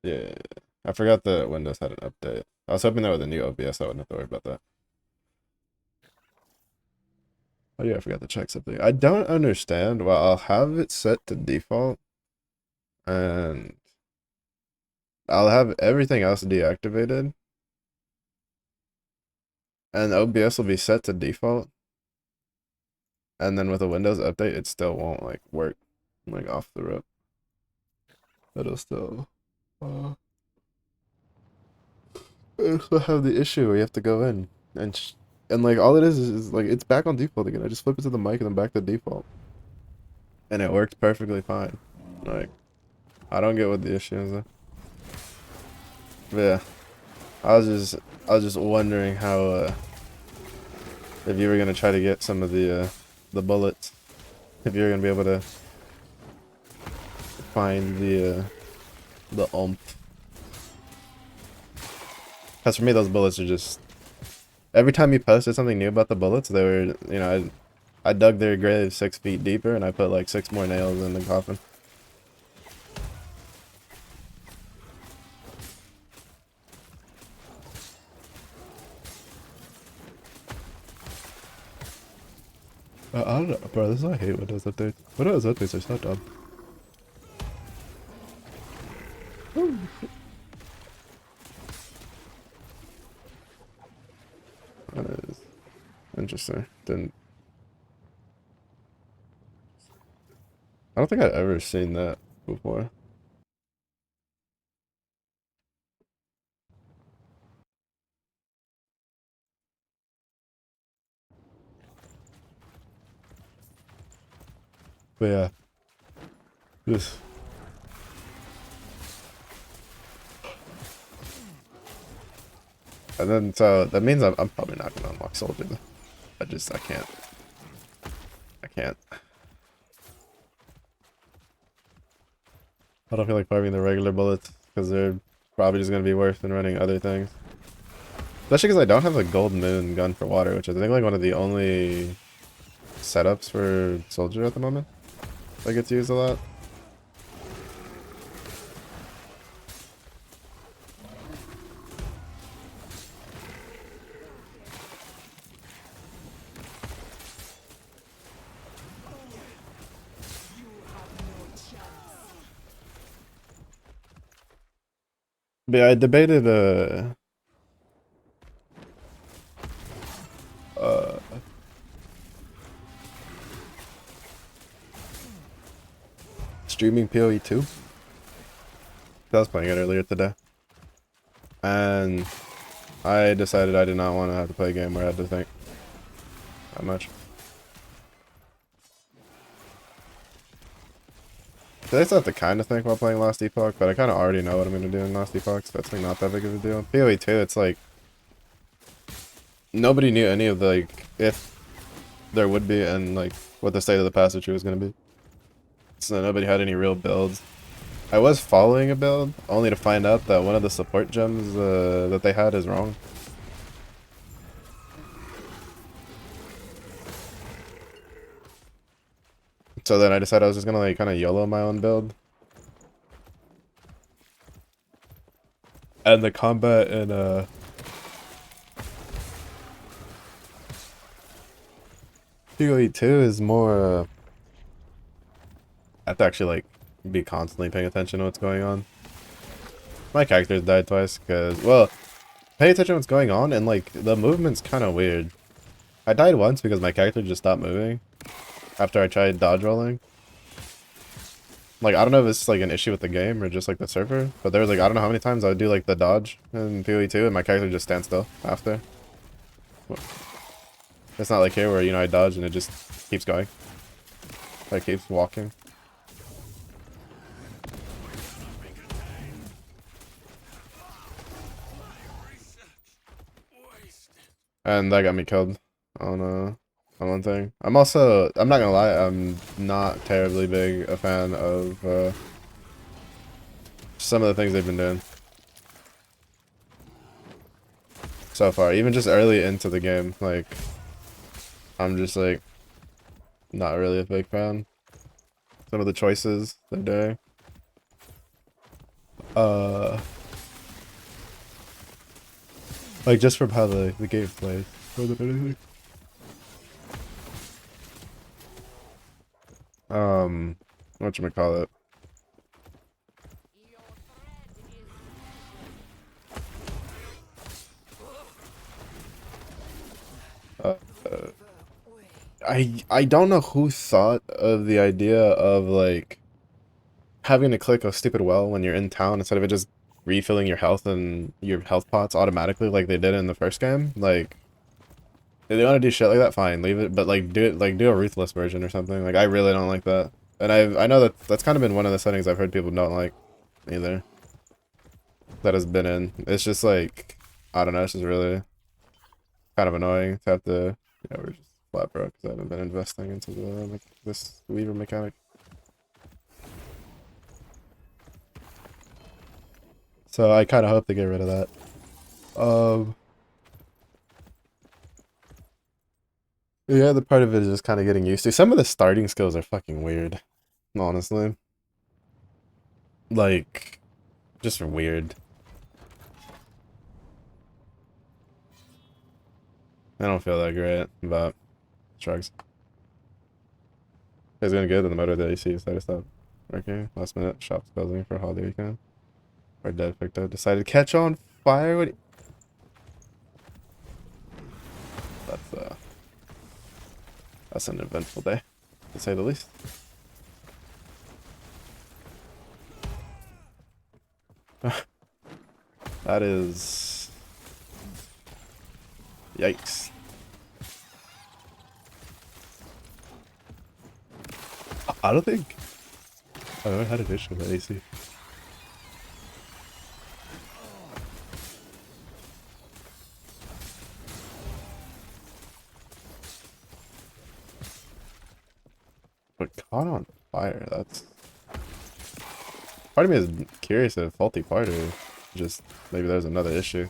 Yeah, I forgot that Windows had an update. I was hoping that with a new OBS, I wouldn't have to worry about that. Oh yeah, I forgot to check something. I don't understand why I'll have it set to default, and I'll have everything else deactivated, and OBS will be set to default, and then with a Windows update, it still won't like work, like off the rip. It'll still, uh, it'll still have the issue where you have to go in and like all it is like it's back on default again. I just flip it to the mic and then back to default, and it works perfectly fine. Like I don't get what the issue is. But yeah, I was just I was just wondering how if you were gonna try to get some of the bullets, if you were gonna be able to find the oomph. Cause for me those bullets are just every time you posted something new about the bullets, they were I dug their grave 6 feet deeper and I put like 6 more nails in the coffin. I don't know, bro. This is why I hate Windows updates. Windows updates are so dumb. That is interesting. Didn't I don't think I've ever seen that before. But yeah, just and then so that means I'm probably not gonna unlock soldier. I can't. I can't. I don't feel like farming the regular bullets because they're probably just gonna be worse than running other things. Especially because I don't have a gold moon gun for water, which is I think like one of the only setups for soldier at the moment. That gets used a lot. But yeah, I debated uh streaming PoE 2. I was playing it earlier today, and I decided I did not want to have to play a game where I had to think that much. I still have to kind of think while playing Lost Epoch, but I kind of already know what I'm going to do in Lost Epoch, so that's like not that big of a deal. PoE 2, it's like nobody knew any of the like if there would be and like what the state of the passage was going to be. So nobody had any real builds. I was following a build only to find out that one of the support gems that they had is wrong. So then I decided I was just gonna like kind of YOLO my own build. And the combat in PoE 2 is more I have to actually like be constantly paying attention to what's going on. My character's died twice because well, pay attention to what's going on and like the movement's kind of weird. I died once because my character just stopped moving after I tried dodge rolling. Like, I don't know if it's like an issue with the game or just like the server, but there was like, I don't know how many times I would do like the dodge in PoE 2 and my character just stands still after. It's not like here where, I dodge and it just keeps going. Like, keeps walking. And that got me killed on one thing. I'm not gonna lie, I'm not terribly big a fan of some of the things they've been doing so far. Even just early into the game, like, I'm just like, not really a big fan. Some of the choices they're doing. Uh, like just from how the game plays, more than anything. Whatchamacallit? Uh, uh, I don't know who thought of the idea of like having to click a stupid well when you're in town instead of it just refilling your health and your health pots automatically like they did in the first game. Like, if they want to do shit like that, fine, leave it. But like, do it like do a ruthless version or something. Like, I really don't like that, and I know that that's kind of been one of the settings I've heard people don't like either. That has been in. It's just like I don't know. It's just really kind of annoying to have to. Yeah, we're just flat broke because I haven't been investing into the like this weaver mechanic. So I kind of hope they get rid of that. Um, yeah, the part of it is just kind of getting used to. Some of the starting skills are fucking weird, honestly. Like, just weird. I don't feel that great about drugs. It's going good in the motor that you see, so I stopped working. Last minute, shop's building for holiday weekend. Our dad picked up, decided to catch on fire. That's that's an eventful day, to say the least. That is... Yikes. I don't think I've ever had an issue with the AC. But caught on fire, that's... Part of me is curious if faulty part or just maybe there's another issue.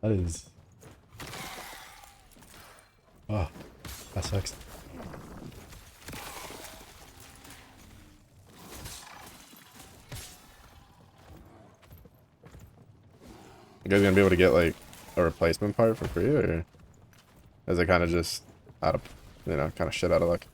That is... Oh, that sucks. You guys gonna be able to get like a replacement part for free, or is it kind of just out of, you know, kind of shit out of luck?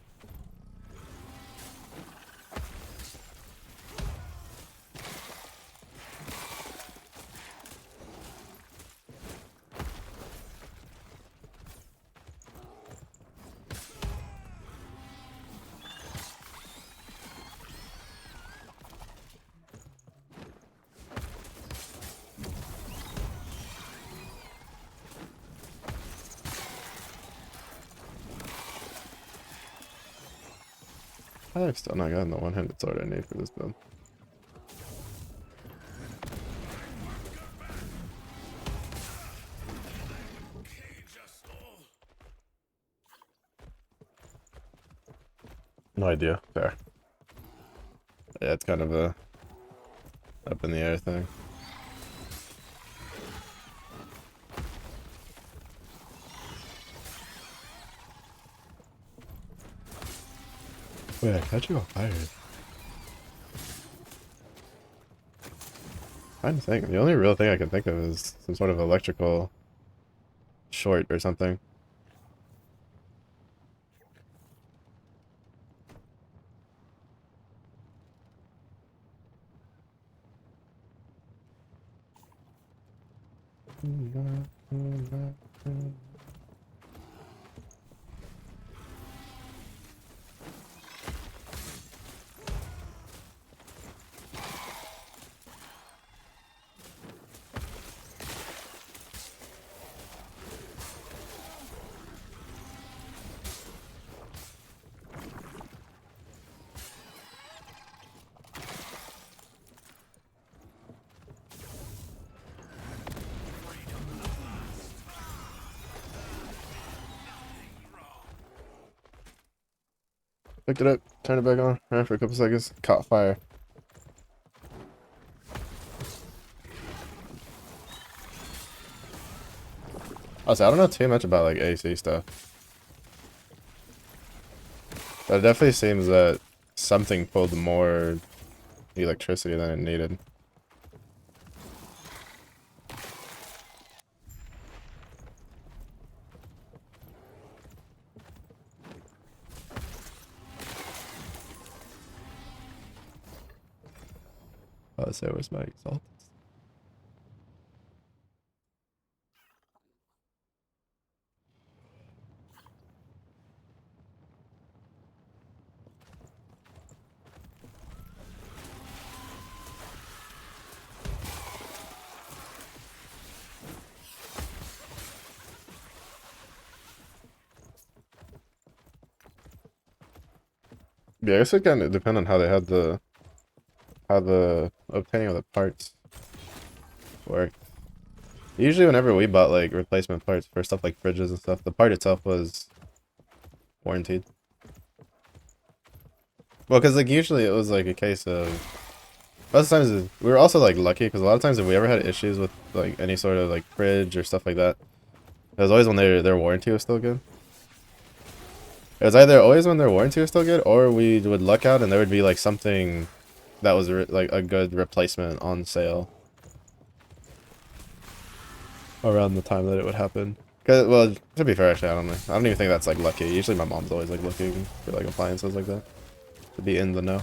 I've still not gotten the one-handed sword I need for this build. No idea. Fair. Yeah, it's kind of a up in the air thing. Wait, I catch you on fire. Trying to think. The only real thing I can think of is some sort of electrical short or something. Picked it up, turned it back on, ran for a couple seconds, caught fire. Also, I don't know too much about like AC stuff. But it definitely seems that something pulled more electricity than it needed. So where's my exalt? Yeah, I guess it kind of depend on how they had how the obtaining of the parts worked. Usually, whenever we bought like replacement parts for stuff like fridges and stuff, the part itself was warranted. Well, because like usually it was like a case of most times we were also like lucky because a lot of times if we ever had issues with like any sort of like fridge or stuff like that, it was always when their warranty was still good. It was either always when their warranty was still good, or we would luck out and there would be like something that was like a good replacement on sale around the time that it would happen. Cause, well, to be fair, actually, I don't know. I don't even think that's like lucky. Usually, my mom's always like looking for like appliances like that to be in the know.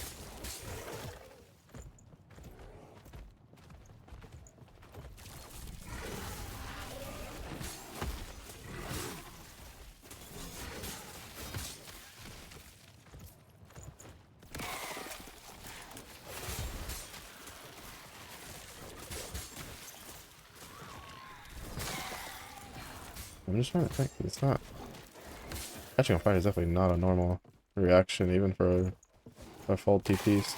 I'm just trying to think. It's not catching on fire is definitely not a normal reaction, even for a full TPs.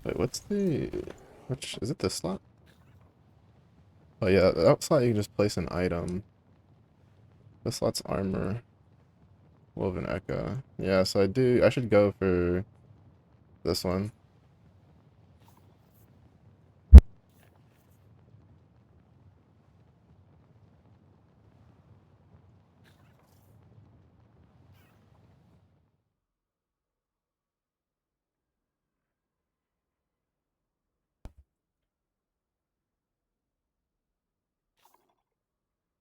Wait, what's the... Which... Is it this slot? Oh yeah, that slot you can just place an item. This slot's armor. Woven Echo. Yeah, so I should go for this one.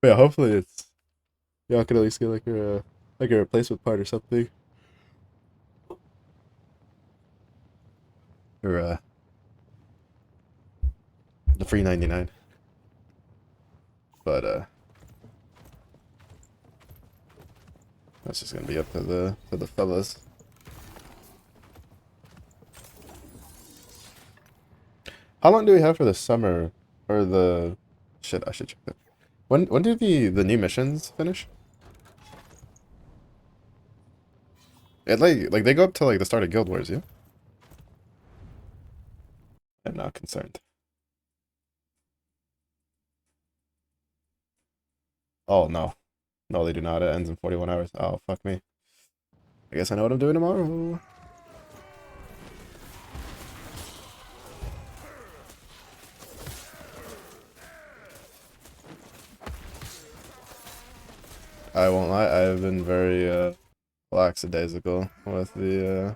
But yeah, hopefully it's... Y'all could at least get like a replacement part or something. Or the free 99. But that's just gonna be up to the fellas. How long do we have for the summer or the shit? I should check that. When do the new missions finish? It like they go up to like the start of Guild Wars, yeah. I'm not concerned. Oh no, no they do not. It ends in 41 hours. Oh fuck me. I guess I know what I'm doing tomorrow. I won't lie. I've been very lackadaisical with the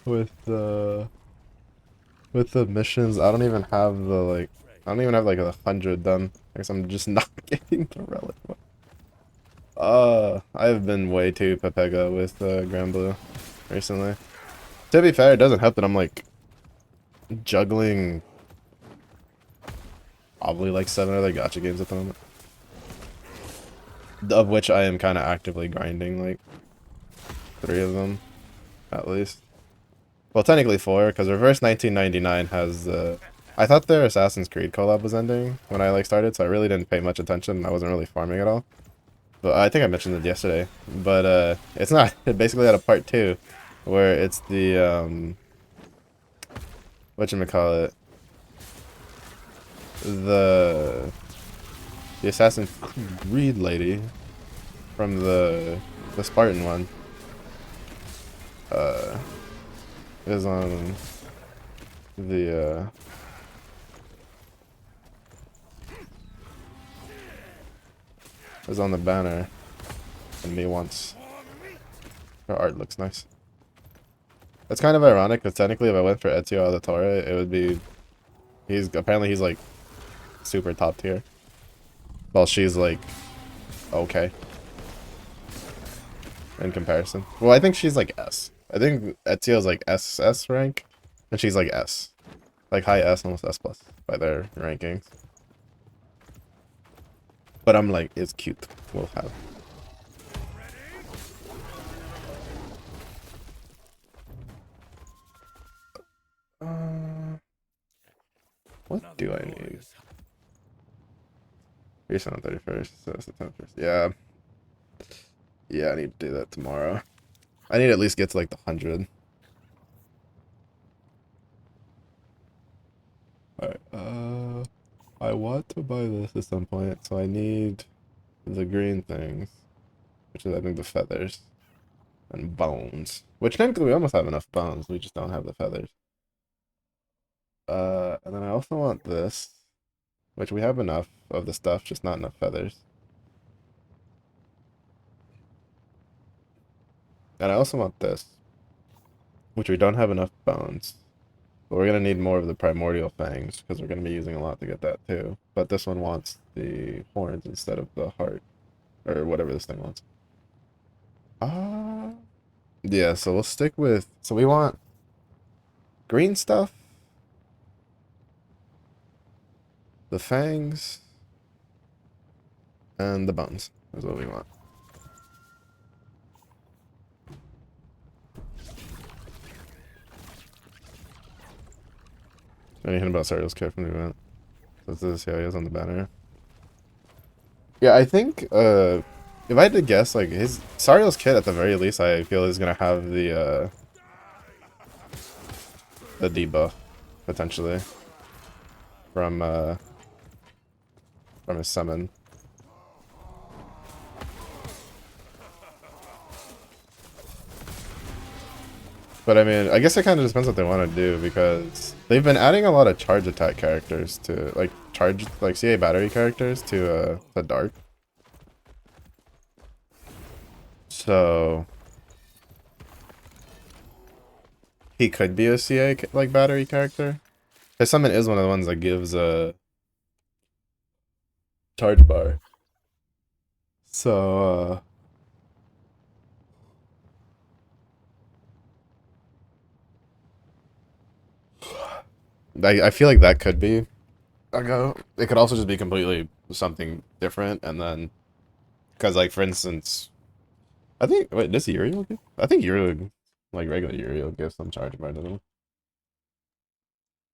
with With the missions, I don't even have the like. I don't even have like 100 done. Because I'm just not getting the relic. I've been way too Pepega with Grand Blue recently. To be fair, it doesn't help that I'm like juggling probably like 7 other gacha games at the moment. Of which I am kind of actively grinding like 3 of them, at least. Well, technically 4, because Reverse 1999 has I thought their Assassin's Creed collab was ending when I like started, so I really didn't pay much attention. I wasn't really farming at all. But I think I mentioned it yesterday. But it's not. It basically had a part 2, where it's the whatchamacallit, the the Assassin's Creed lady from the Spartan one uh is on the is on the banner, and me once. Her art looks nice. It's kind of ironic because technically if I went for Ezio Auditore, it would be he's like super top tier. While she's like okay in comparison. Well, I think she's like S. I think Ezio's like SS rank, and she's like S. Like high S, almost S plus by their rankings. But I'm like, it's cute. We'll have. Uh, what do I need? Here's on 31st, so September 1st. Yeah. Yeah, I need to do that tomorrow. I need to at least get to like the 100. Alright, I want to buy this at some point, so I need the green things, which is I think the feathers and bones. Which technically we almost have enough bones, we just don't have the feathers. And then I also want this, which we have enough of the stuff, just not enough feathers. And I also want this, which we don't have enough bones. But we're gonna need more of the primordial fangs, because we're gonna be using a lot to get that too. But this one wants the horns instead of the heart, or whatever this thing wants. Ah, yeah, so we'll stick with, so we want green stuff, the fangs, and the bones is what we want. Anything about Sario's kit from the event? This is how he is on the banner. Yeah, I think if I had to guess, like his Sario's kit at the very least, I feel is gonna have the debuff potentially from his summon. But I mean, I guess it kind of depends what they want to do, because they've been adding a lot of charge attack characters to like charge like CA battery characters to the dark. So he could be a CA like battery character. His summon is one of the ones that gives a charge bar. So I feel like that could be a go. It could also just be completely something different, and then because like for instance, I think wait, does Uriel give? I think Uriel like regular Uriel gives some charge bar to them,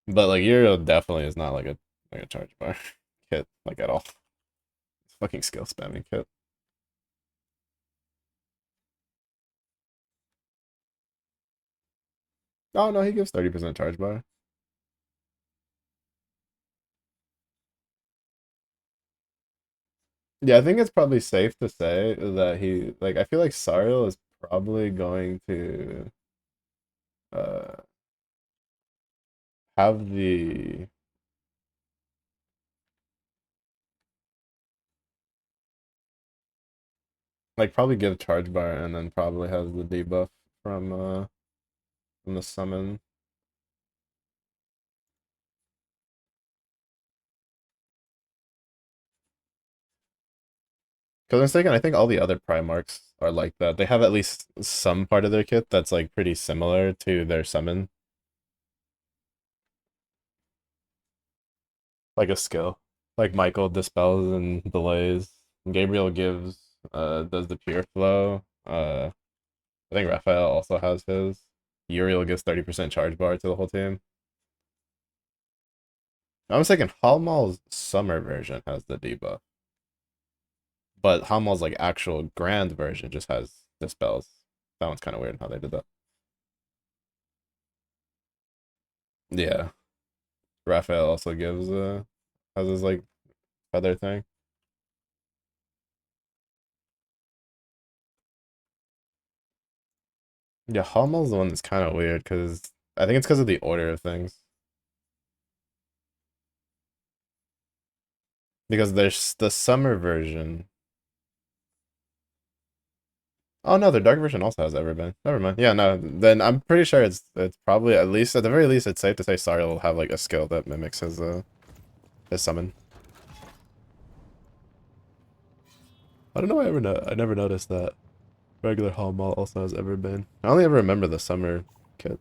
but like Uriel definitely is not like a charge bar kit like at all. It's fucking skill spamming kit. Oh no, he gives 30% charge bar. Yeah, I think it's probably safe to say that he like I feel like Sariel is probably going to uh have the like probably give charge bar and then probably has the debuff from the summon. I'm mistaken, I think all the other Primarchs are like that. They have at least some part of their kit that's like pretty similar to their summon. Like a skill. Like Michael dispels and delays. Gabriel does the pure flow. I think Raphael also has his. Uriel gives 30% charge bar to the whole team. I was thinking Halmal's summer version has the debuff. But Halmal's like actual grand version just has dispels. That one's kind of weird how they did that. Yeah. Raphael also has his like feather thing. Yeah, Halmal's the one that's kind of weird because I think it's because of the order of things. Because there's the summer version. Oh no, the dark version also has Everbeen. Never mind. Yeah, no. Then I'm pretty sure it's probably at least at the very least it's safe to say Sari will have like a skill that mimics his summon. I don't know. I never noticed that regular Halmal also has Everbeen. I only ever remember the summer kit.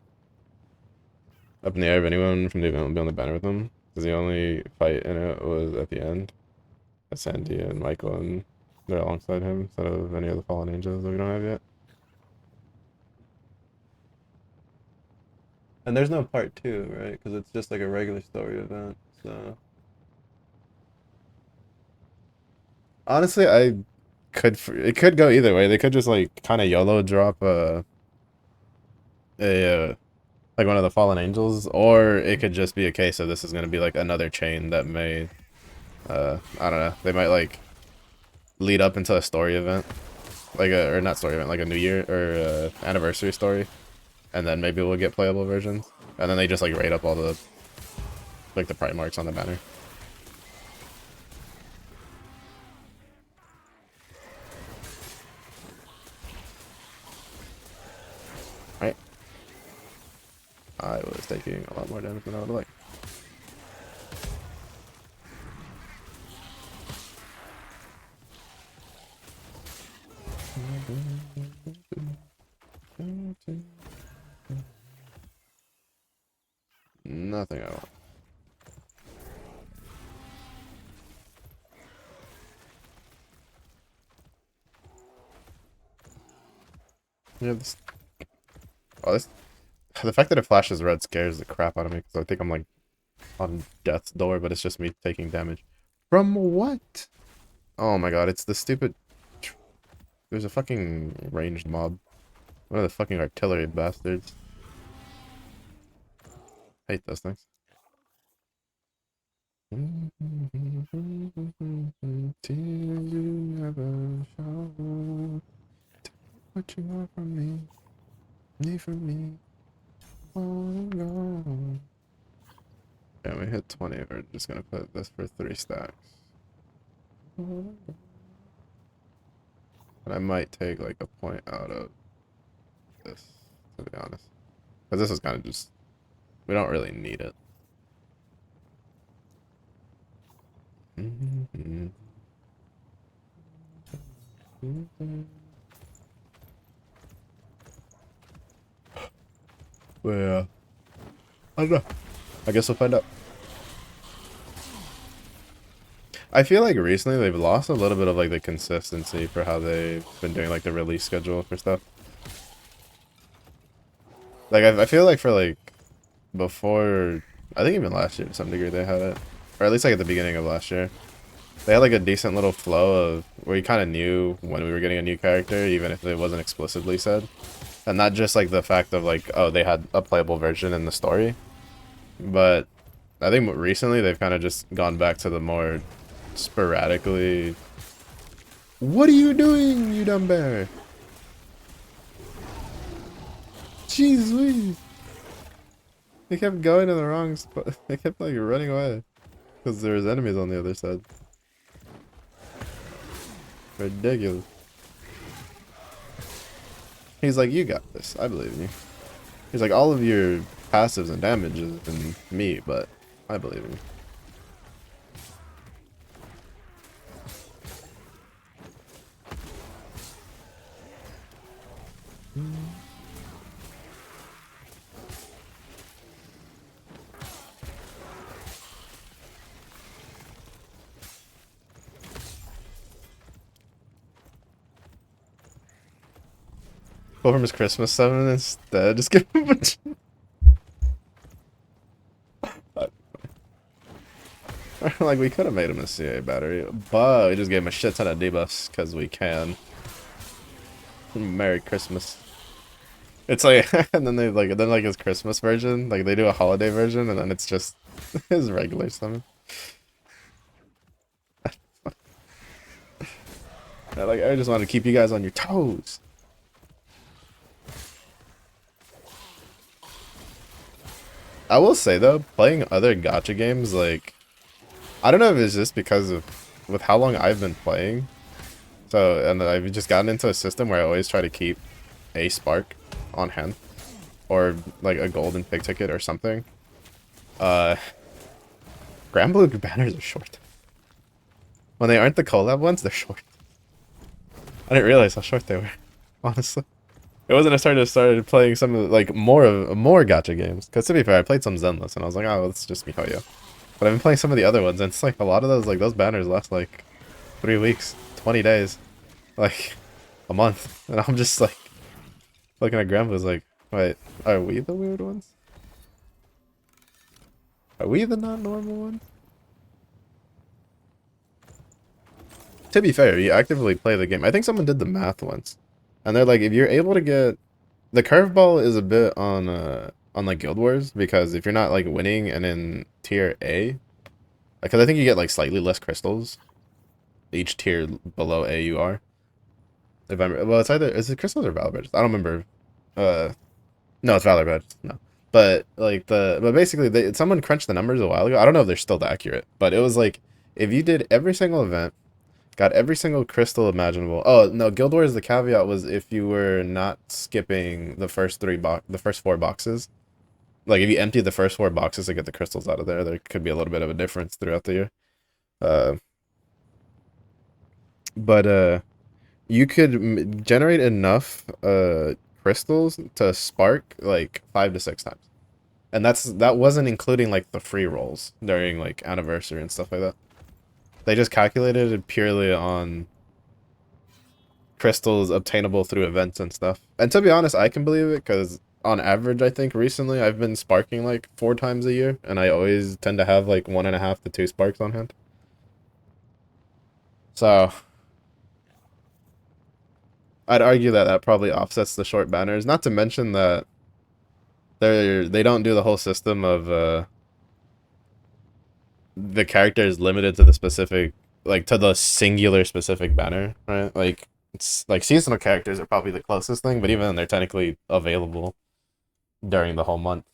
Up in the air if anyone from the event will be on the banner with them. Because the only fight in it was at the end. Sandy and Michael, and they're alongside him instead of any of the fallen angels that we don't have yet. And there's no part two, right? Because it's just like a regular story event. So honestly, it could go either way. They could just like kind of YOLO drop a like one of the fallen angels, or it could just be a case of this is gonna be like another chain that may I don't know. They might like lead up into a story event, like a or not story event, like a New Year or anniversary story, and then maybe we'll get playable versions, and then they just like rate up all the like the Primarchs on the banner. Right. I was taking a lot more damage than I would like. Nothing I want. Yeah, this. Oh, this. The fact that it flashes red scares the crap out of me because I think I'm like on death's door, but it's just me taking damage. From what? Oh my god, it's the stupid. There's a fucking ranged mob. One of the fucking artillery bastards. I hate those things. Tears you never show. What you want from me? Need from me? Oh, no. Yeah, we hit 20. We're just gonna put this for 3 stacks. And I might take like a point out of this, to be honest. Because this is kind of just, we don't really need it. But yeah, I don't know. I guess we'll find out. I feel like recently they've lost a little bit of like the consistency for how they've been doing like the release schedule for stuff. Like I feel like for like before, I think even last year to some degree they had it, or at least like at the beginning of last year, they had like a decent little flow of where you kind of knew when we were getting a new character, even if it wasn't explicitly said, and not just like the fact of like, oh, they had a playable version in the story, but I think recently they've kind of just gone back to the more sporadically. What are you doing, you dumb bear? Jeez Louise. They kept going to the wrong spot. They kept like running away. Because there was enemies on the other side. Ridiculous. He's like, you got this. I believe in you. He's like, all of your passives and damages in me, but I believe in you. Go from his Christmas summon instead. Just give him like, we could have made him a CA battery, but we just gave him a shit ton of debuffs because we can. Merry Christmas. It's like, and then they like his Christmas version, like they do a holiday version, and then it's just his regular summon. Like, I just want to keep you guys on your toes. I will say though, playing other gacha games, like, I don't know if it's just because of with how long I've been playing. So, and I've just gotten into a system where I always try to keep a spark on hand, or like a golden pig ticket or something. Grand Blue banners are short. When they aren't the collab ones, they're short. I didn't realize how short they were, honestly. It wasn't until I started playing some of like more gacha games. Because to be fair, I played some Zenless and I was like, oh, it's just MiHoYo. But I've been playing some of the other ones, and it's like a lot of those, like, those banners last like 3 weeks, 20 days, like a month, and I'm just like looking at Grandpa's like, wait, are we the weird ones? Are we the not normal ones? To be fair, you actively play the game. I think someone did the math once, and they're like, if you're able to get the curveball is a bit on like Guild Wars, because if you're not like winning and in tier A, because I think you get like slightly less crystals each tier below A you are. If I'm well, it's either is it crystals or valor badges? I don't remember. No, it's valor badges. No, but like but basically someone crunched the numbers a while ago. I don't know if they're still accurate, but it was like if you did every single event, got every single crystal imaginable. Oh no, Guild Wars, the caveat was if you were not skipping the first four boxes. Like if you empty the first 4 boxes to get the crystals out of there, there could be a little bit of a difference throughout the year. But you could generate enough crystals to spark like 5 to 6 times, and that wasn't including like the free rolls during like anniversary and stuff like that. They just calculated it purely on crystals obtainable through events and stuff. And to be honest, I can believe it because on average, I think recently I've been sparking like 4 times a year, and I always tend to have like 1.5 to 2 sparks on hand. So I'd argue that that probably offsets the short banners. Not to mention that they don't do the whole system of the character is limited to the specific, like to the singular specific banner, right? Like it's like seasonal characters are probably the closest thing, but even then they're technically available during the whole month,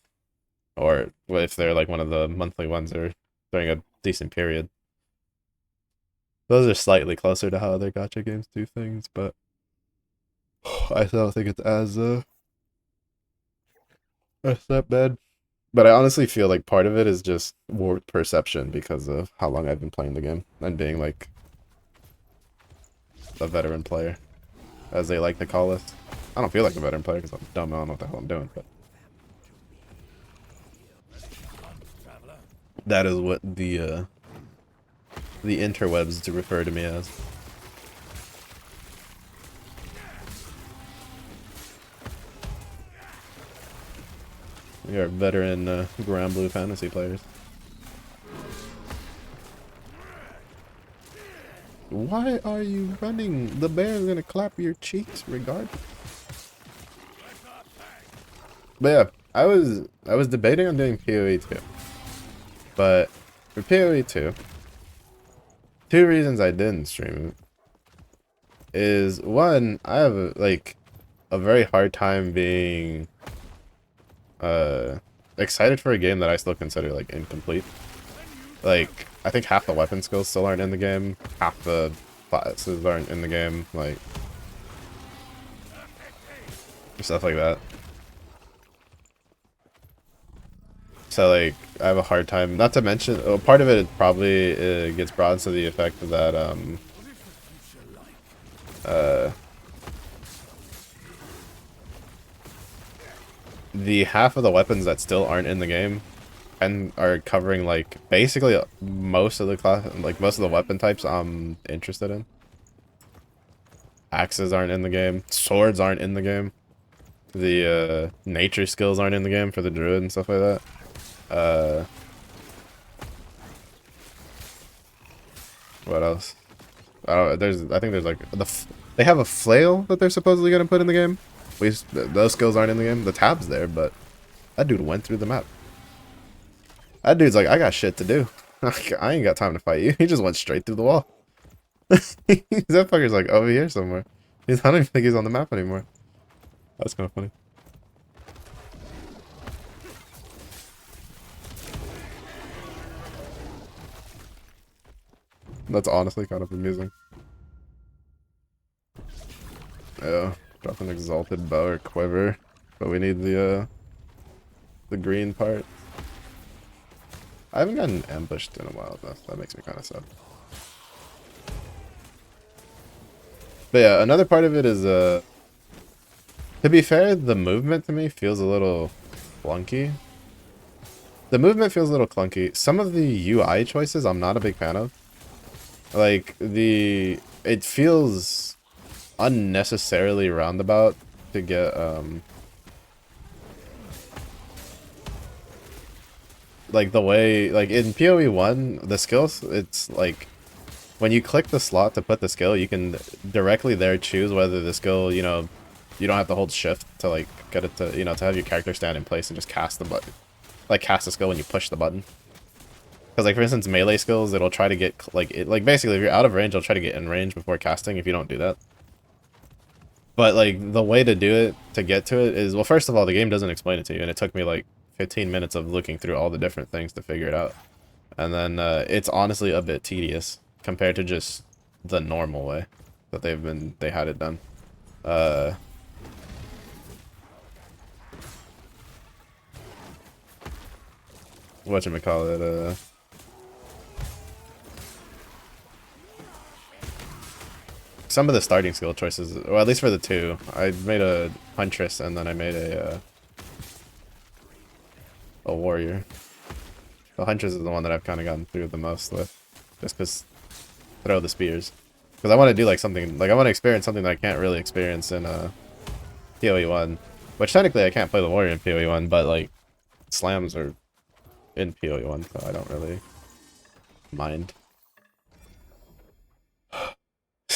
or if they're like one of the monthly ones or during a decent period. Those are slightly closer to how other gacha games do things, but I don't think it's as that bad. But I honestly feel like part of it is just warped perception because of how long I've been playing the game and being like a veteran player, as they like to call us. I don't feel like a veteran player because I'm dumb. I don't know what the hell I'm doing, but that is what the interwebs to refer to me as. We are veteran Grand Blue fantasy players. Why are you running? The bear's gonna clap your cheeks regardless. But yeah, I was debating on doing PoE 2. But for PoE 2, 2 reasons I didn't stream it is, one, I have like a very hard time being excited for a game that I still consider like incomplete. Like I think half the weapon skills still aren't in the game, half the classes aren't in the game, like stuff like that. So like I have a hard time, not to mention part of it probably gets brought into the effect of that the half of the weapons that still aren't in the game and are covering like basically most of the class, like most of the weapon types I'm interested in. Axes aren't in the game. Swords aren't in the game. The nature skills aren't in the game for the druid and stuff like that. What else? I think there's like they have a flail that they're supposedly gonna put in the game. Those skills aren't in the game. The tab's there, but that dude went through the map. That dude's like, I got shit to do. I ain't got time to fight you. He just went straight through the wall. That fucker's like over here somewhere. I don't even think he's on the map anymore. That's kind of funny. That's honestly kind of amusing. Yeah, drop an exalted bow or quiver, but we need the green part. I haven't gotten ambushed in a while though. That makes me kind of sad. But yeah, another part of it is to be fair, the movement to me feels a little clunky. The movement feels a little clunky. Some of the UI choices I'm not a big fan of. Like it feels unnecessarily roundabout to get like the way, like in PoE 1 the skills, it's like when you click the slot to put the skill, you can directly there choose whether the skill, you know, you don't have to hold shift to like get it to, you know, to have your character stand in place and just cast the button, like cast the skill when you push the button. Because like for instance melee skills, it'll try to get like basically if you're out of range, it'll try to get in range before casting if you don't do that. But like the way to do it, to get to it is, well, first of all, the game doesn't explain it to you, and it took me like 15 minutes of looking through all the different things to figure it out. And then it's honestly a bit tedious compared to just the normal way that they had it done. Whatchamacallit, some of the starting skill choices, well, at least for the two, I made a huntress and then I made a warrior. The huntress is the one that I've kind of gotten through the most with, just because throw the spears. Because I want to do like something, like I want to experience something that I can't really experience in PoE 1. Which technically I can't play the warrior in PoE 1, but like slams are in PoE 1, so I don't really mind.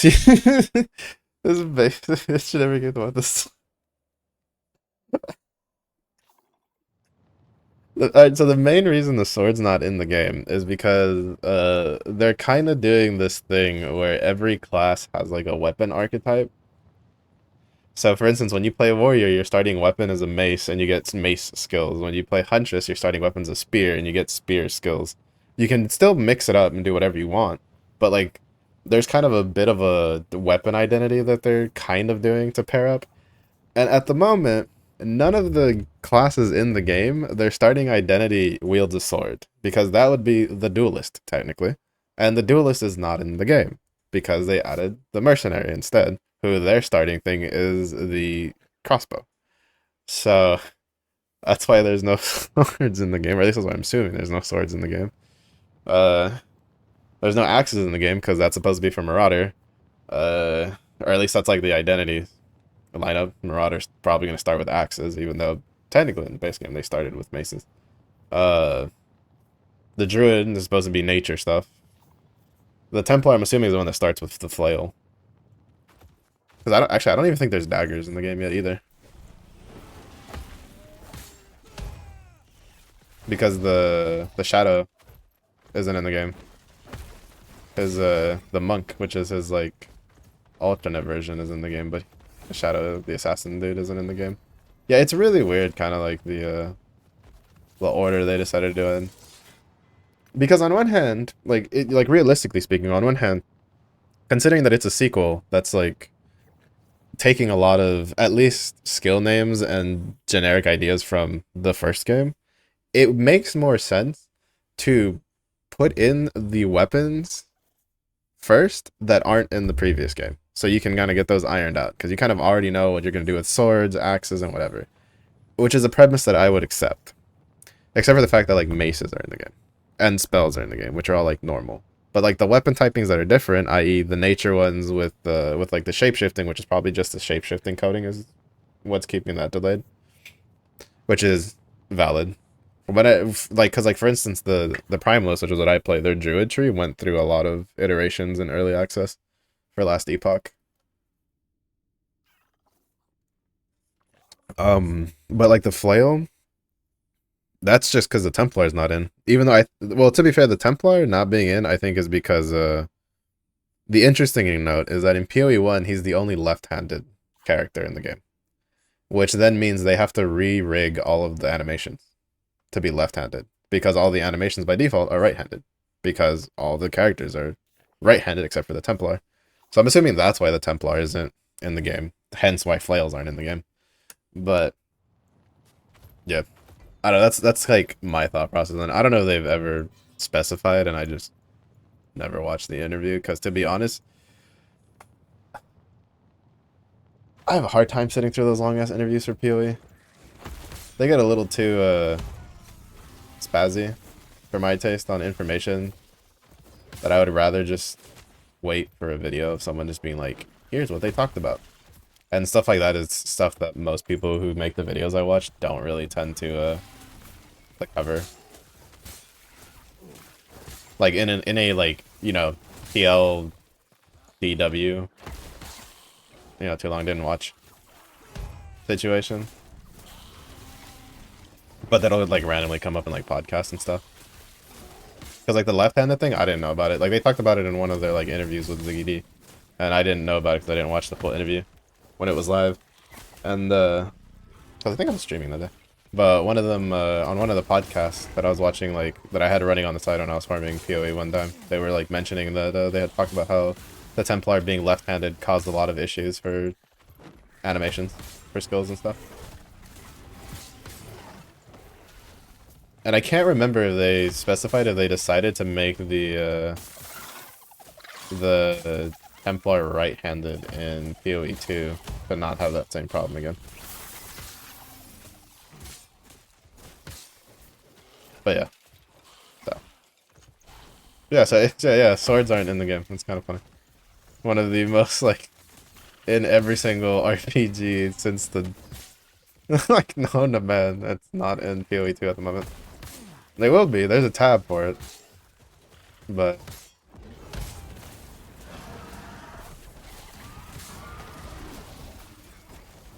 This is this should ever get about this. Alright, so the main reason the sword's not in the game is because they're kind of doing this thing where every class has like a weapon archetype. So for instance, when you play warrior, your starting weapon is a mace and you get mace skills. When you play huntress, your starting weapon's a spear and you get spear skills. You can still mix it up and do whatever you want, but like there's kind of a bit of a weapon identity that they're kind of doing to pair up. And at the moment, none of the classes in the game, their starting identity wields a sword, because that would be the duelist, technically. And the duelist is not in the game, because they added the mercenary instead, who their starting thing is the crossbow. So, that's why there's no swords in the game, or at least that's what I'm assuming, there's no swords in the game. There's no axes in the game, because that's supposed to be for Marauder. Or at least that's like the identity lineup. Marauder's probably going to start with axes, even though technically in the base game they started with maces. The druid is supposed to be nature stuff. The Templar, I'm assuming, is the one that starts with the flail. Because I don't even think there's daggers in the game yet either. Because the shadow isn't in the game. His the monk, which is his like alternate version, is in the game, but the shadow, the assassin dude, isn't in the game. Yeah, it's really weird, kind of like the order they decided to do it in. Because on one hand, like realistically speaking, on one hand, considering that it's a sequel that's like taking a lot of at least skill names and generic ideas from the first game, it makes more sense to put in the weapons first that aren't in the previous game. So you can kind of get those ironed out, because you kind of already know what you're going to do with swords, axes, and whatever. which is a premise that I would accept, except for the fact that like maces are in the game, and spells are in the game, which are all like normal. But like the weapon typings that are different, i.e., the nature ones with like the shapeshifting, which is probably just the shapeshifting coding is what's keeping that delayed, which is valid. But like, cause like for instance, the Primalist, which is what I play, their Druid tree went through a lot of iterations in early access for last epoch. But like the flail, that's just because the Templar's not in. Even though well, to be fair, the Templar not being in, I think, is because the interesting note is that in PoE 1, he's the only left-handed character in the game, which then means they have to re-rig all of the animations to be left-handed, because all the animations by default are right-handed, because all the characters are right-handed except for the Templar. So I'm assuming that's why the Templar isn't in the game, hence why flails aren't in the game. But yeah, I don't know, that's like my thought process, and I don't know if they've ever specified, and I just never watched the interview, because to be honest, I have a hard time sitting through those long-ass interviews for PoE. They get a little too spazzy for my taste on information that I would rather just wait for a video of someone just being like, here's what they talked about. And stuff like that is stuff that most people who make the videos I watch don't really tend to cover. Like in a like, you know, PLDW, you know, too long didn't watch situation. But that'll like randomly come up in like podcasts and stuff. Because like the left-handed thing, I didn't know about it. Like they talked about it in one of their like interviews with Ziggy D, and I didn't know about it because I didn't watch the full interview when it was live. And because I think I was streaming that day. But one of them on one of the podcasts that I was watching, like that I had running on the side when I was farming PoE one time, they were like mentioning that they had talked about how the Templar being left-handed caused a lot of issues for animations, for skills and stuff. And I can't remember if they specified if they decided to make the Templar right-handed in PoE 2 to not have that same problem again. But yeah. So yeah, swords aren't in the game. It's kind of funny. One of the most like in every single RPG since the like known to man that's not in PoE 2 at the moment. They will be. There's a tab for it. But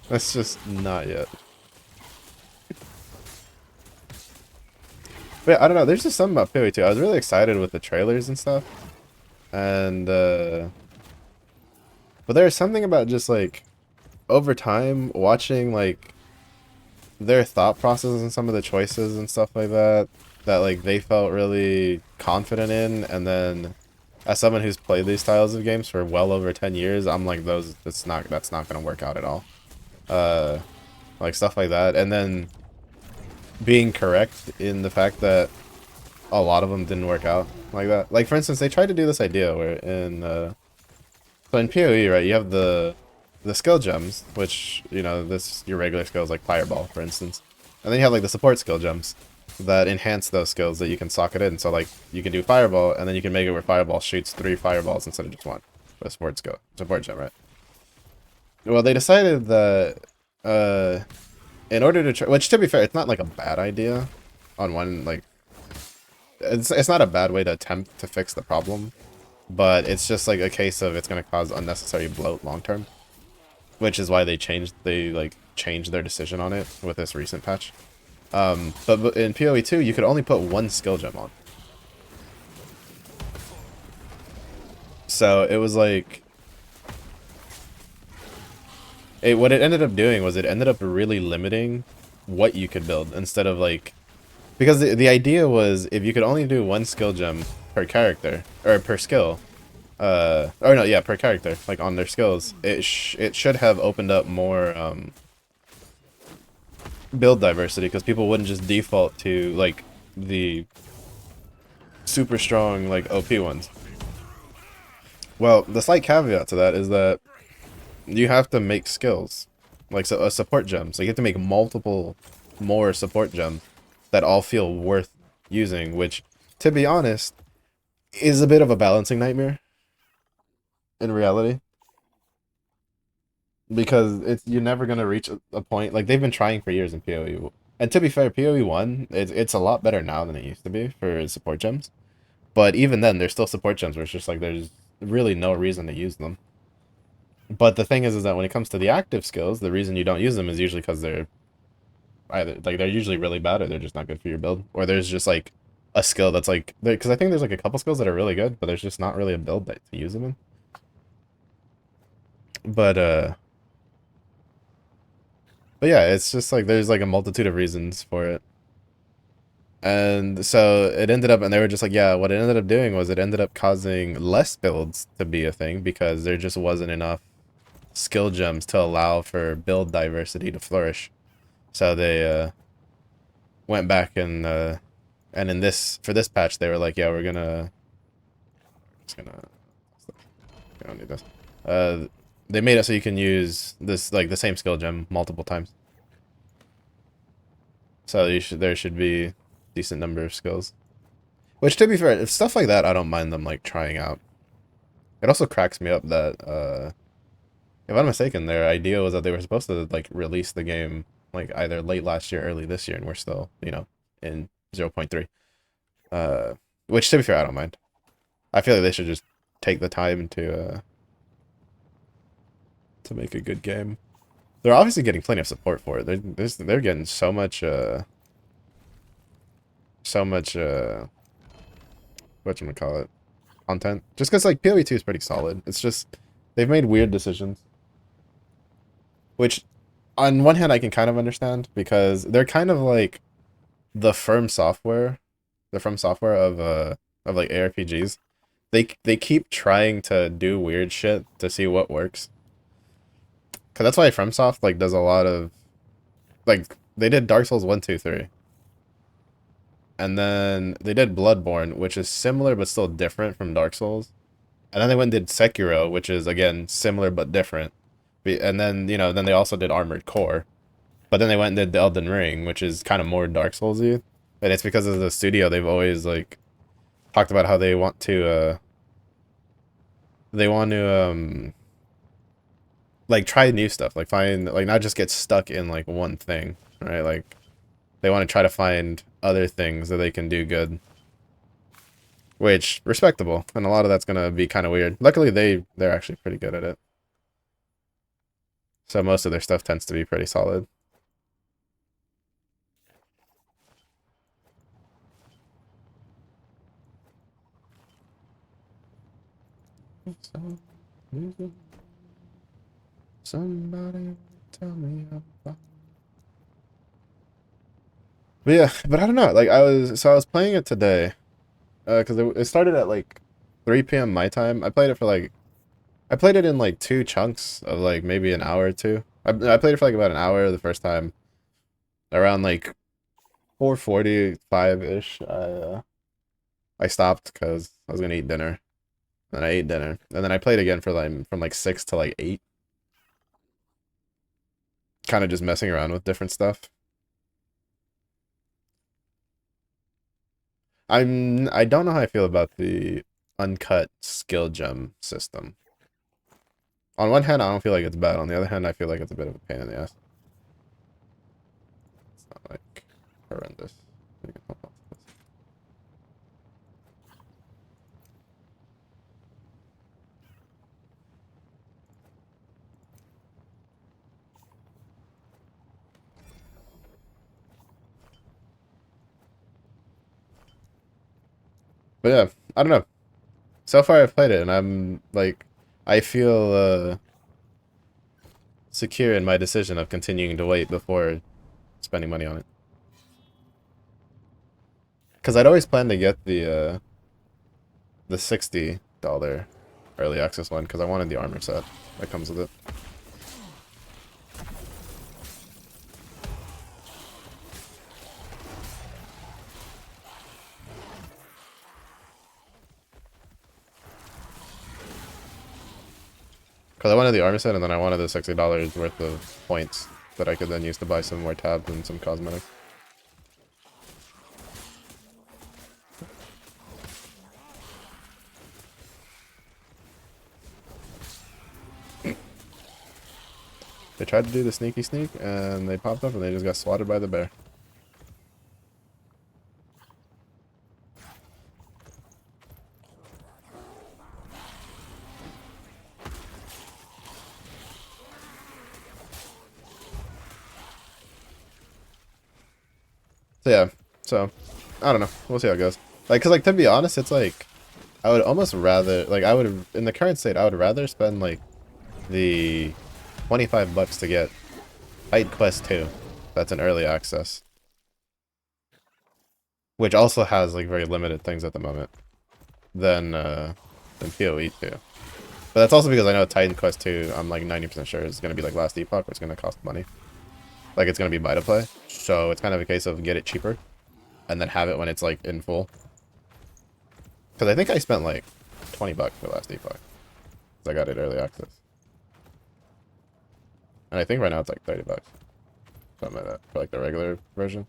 that's just not yet. But yeah, I don't know. There's just something about PoE 2. I was really excited with the trailers and stuff. And but there's something about just like over time watching like their thought processes and some of the choices and stuff like that like they felt really confident in, and then as someone who's played these styles of games for well over 10 years, I'm like, that's not gonna work out at all. Like stuff like that, and then being correct in the fact that a lot of them didn't work out like that. Like for instance, they tried to do this idea where in so in PoE, right, you have the skill gems, which, you know, this your regular skills like Fireball, for instance. And then you have like the support skill gems that enhance those skills that you can socket in. So like you can do Fireball, and then you can make it where Fireball shoots 3 fireballs instead of just 1. For a support gem, right? Well, they decided that in order to which, to be fair, it's not like a bad idea on one, like it's not a bad way to attempt to fix the problem, but it's just like a case of it's going to cause unnecessary bloat long term, which is why they changed their decision on it with this recent patch. But in PoE 2, you could only put 1 skill gem on. So it was like what it ended up doing was it ended up really limiting what you could build, instead of like, because the idea was if you could only do 1 skill gem per character or per skill, or no, yeah, per character, like on their skills, it should have opened up more build diversity, because people wouldn't just default to like the super strong like OP ones. Well, the slight caveat to that is that you have to make skills like so a support gem. So you have to make multiple more support gems that all feel worth using, which, to be honest, is a bit of a balancing nightmare in reality. Because it's you're never gonna reach a point like they've been trying for years in PoE. And to be fair, PoE one it's a lot better now than it used to be for support gems. But even then, there's still support gems where it's just like there's really no reason to use them. But the thing is that when it comes to the active skills, the reason you don't use them is usually because they're either like they're usually really bad or they're just not good for your build, or there's just like a skill that's like because I think there's like a couple skills that are really good, but there's just not really a build that to use them in. But but yeah, it's just like there's like a multitude of reasons for it. And so it ended up, and they were just like, yeah, what it ended up doing was it ended up causing less builds to be a thing because there just wasn't enough skill gems to allow for build diversity to flourish. So they went back and in this for this patch they were like, yeah, we're gonna just gonna we don't need this. They made it so you can use this like the same skill gem multiple times. So there should be decent number of skills. Which, to be fair, if stuff like that, I don't mind them like trying out. It also cracks me up that if I'm not mistaken, their idea was that they were supposed to like release the game like either late last year, early this year, and we're still, you know, in 0.3. Which to be fair, I don't mind. I feel like they should just take the time to make a good game. They're obviously getting plenty of support for it. They're getting so much whatchamacallit, content. Just because like PoE 2 is pretty solid. It's just they've made weird decisions. Which on one hand I can kind of understand because they're kind of like the firm software. The from software of like ARPGs. They keep trying to do weird shit to see what works. Cause that's why FromSoft like does a lot of like they did Dark Souls 1, 2, 3. And then they did Bloodborne, which is similar but still different from Dark Souls. And then they went and did Sekiro, which is again similar but different. And then, you know, then they also did Armored Core. But then they went and did the Elden Ring, which is kind of more Dark Souls-y. And it's because of the studio they've always like talked about how they want to like try new stuff, like find like not just get stuck in like one thing, right? Like they want to try to find other things that they can do good. Which respectable, and a lot of that's gonna be kind of weird. Luckily they're actually pretty good at it. So most of their stuff tends to be pretty solid. Somebody tell me about. But yeah, but I don't know. Like I was playing it today, because it started at like 3 p.m. my time. I played it in like two chunks of like maybe an hour or two. I played it for like about an hour the first time. Around like 4:45 ish, I stopped because I was gonna eat dinner. And I ate dinner, and then I played again for like from like 6 to like 8. Kind of just messing around with different stuff. I don't know how I feel about the uncut skill gem system. On one hand, I don't feel like it's bad. On the other hand, I feel like it's a bit of a pain in the ass. It's not like horrendous. But yeah, I don't know. So far, I've played it, and I'm like, I feel secure in my decision of continuing to wait before spending money on it. Because I'd always planned to get the $60 early access one because I wanted the armor set that comes with it. Because I wanted the armor set, and then I wanted the $60 worth of points that I could then use to buy some more tabs and some cosmetics. They tried to do the sneaky sneak, and they popped up, and they just got swatted by the bear. So yeah, so I don't know. We'll see how it goes. Like, cause like to be honest, it's like I would almost rather like I would in the current state I would rather spend like the $25 to get Titan Quest 2. That's an early access, which also has like very limited things at the moment. Than PoE 2. But that's also because I know Titan Quest 2. I'm like 90% sure is gonna be like Last Epoch, where it's gonna cost money. Like it's gonna be buy to play, so it's kind of a case of get it cheaper, and then have it when it's like in full. Because I think I spent like $20 for Last Epoch, because I got it early access, and I think right now it's like $30, something like that for like the regular version.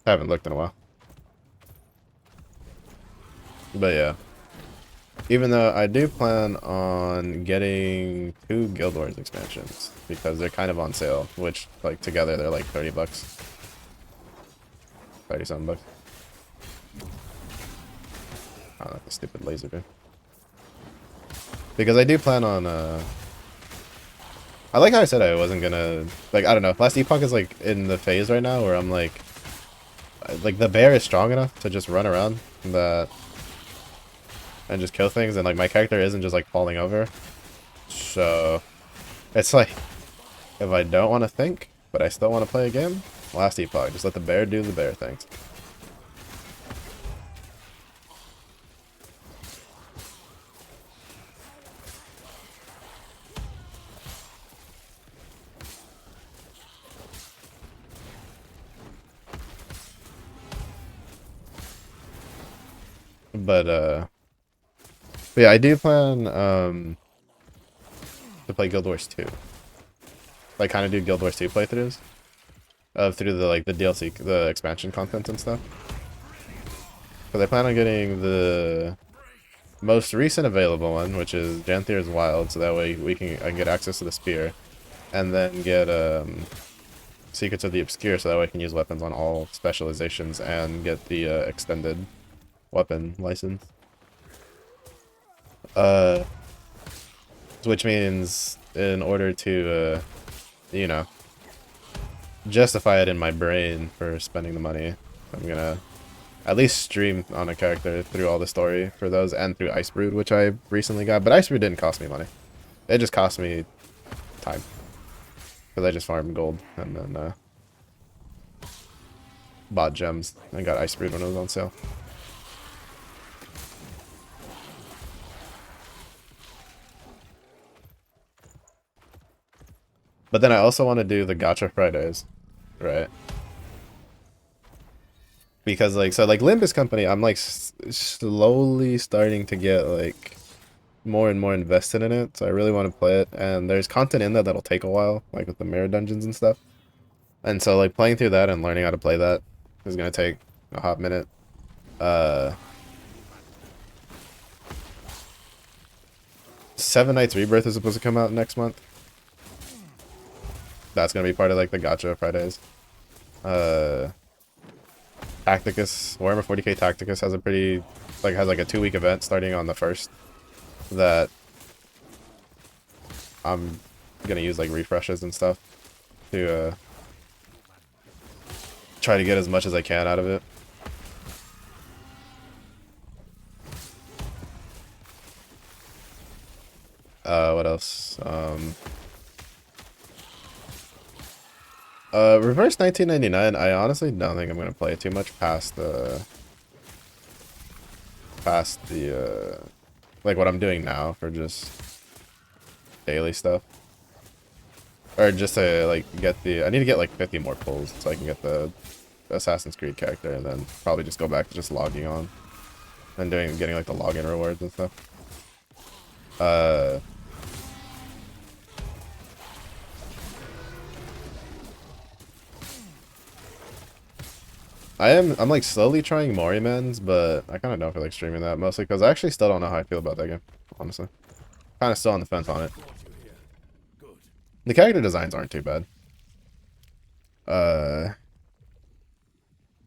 I haven't looked in a while, but yeah. Even though I do plan on getting 2 Guild Wars expansions because they're kind of on sale, which like together they're like $30, 30-something bucks. I don't know, the stupid laser beam. Because I do plan on I like how I said I wasn't gonna like I don't know. Last Epoch is like in the phase right now where I'm like the bear is strong enough to just run around that. And just kill things, and like my character isn't just like falling over. So it's like if I don't want to think, but I still want to play a game, Last Epoch. Just let the bear do the bear things. But yeah, I do plan to play Guild Wars 2. Like kind of do Guild Wars 2 playthroughs through the like the DLC, the expansion content and stuff. Because I plan on getting the most recent available one, which is Janthir's Wild, so that way I can get access to the spear, and then get Secrets of the Obscure, so that way I can use weapons on all specializations and get the extended weapon license. Which means in order to, you know, justify it in my brain for spending the money, I'm gonna at least stream on a character through all the story for those, and through Icebrood, which I recently got. But Icebrood didn't cost me money. It just cost me time. Because I just farmed gold and then bought gems and got Icebrood when it was on sale. But then I also want to do the Gacha Fridays, right? Because like so like Limbus Company, I'm like slowly starting to get like more and more invested in it, so I really want to play it. And there's content in there that'll take a while, like with the mirror dungeons and stuff. And so like playing through that and learning how to play that is gonna take a hot minute. Seven Nights Rebirth is supposed to come out next month. That's gonna be part of like the Gacha Fridays. Tacticus, Warhammer 40k Tacticus has a pretty has like a 2-week event starting on the 1st that I'm gonna use like refreshes and stuff to try to get as much as I can out of it. What else? Reverse 1999, I honestly don't think I'm gonna play it too much past the like what I'm doing now for just daily stuff. Or just to like get I need to get like 50 more pulls so I can get the Assassin's Creed character, and then probably just go back to just logging on and getting like the login rewards and stuff. Uh, I'm like slowly trying Mori Men's, but I kind of don't feel like streaming that mostly because I actually still don't know how I feel about that game. Honestly, kind of still on the fence on it. The character designs aren't too bad. Uh,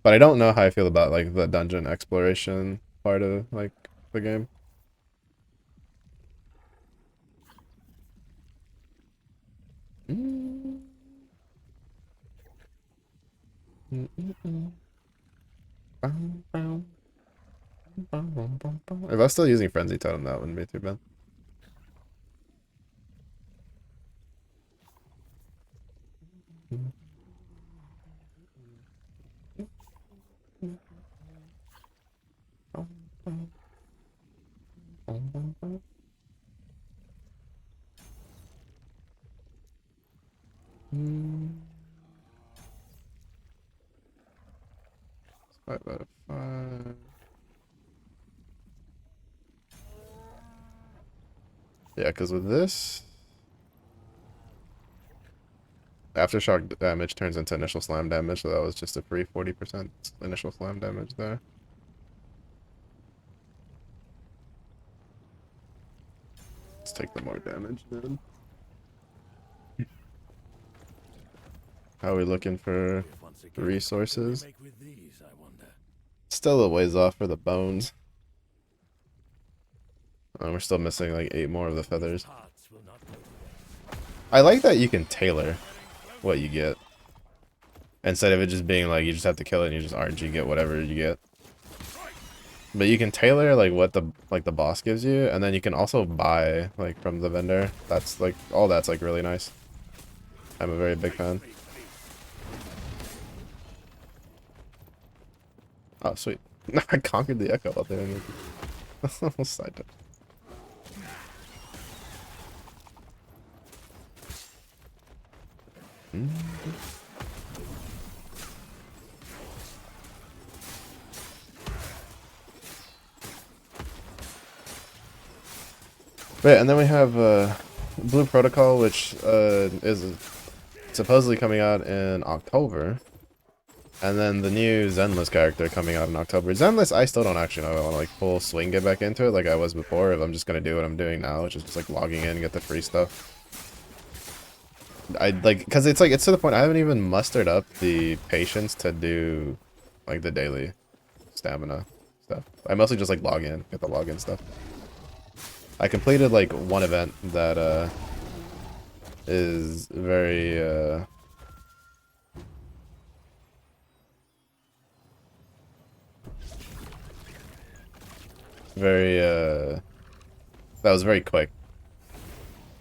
but I don't know how I feel about like the dungeon exploration part of like the game. If I was still using Frenzy Totem, that wouldn't be too bad. Five out of 5. Yeah, because with this, aftershock damage turns into initial slam damage, so that was just a free 40% initial slam damage there. Let's take the more damage then. How are we looking for resources? Still a ways off for the bones. We're still missing like 8 more of the feathers. I like that you can tailor what you get. Instead of it just being like you just have to kill it and you just RNG get whatever you get. But you can tailor like what the boss gives you, and then you can also buy like from the vendor. That's like all that's like really nice. I'm a very big fan. Oh sweet. I conquered the echo out there. Almost side touch. Right, and then we have Blue Protocol, which is supposedly coming out in October. And then the new Zenless character coming out in October. Zenless, I still don't actually know if I want to like full swing get back into it like I was before, if I'm just going to do what I'm doing now, which is just like logging in and get the free stuff. I like, because it's like, it's to the point I haven't even mustered up the patience to do like the daily stamina stuff. I mostly just like log in, get the login stuff. I completed like one event that is very that was very quick.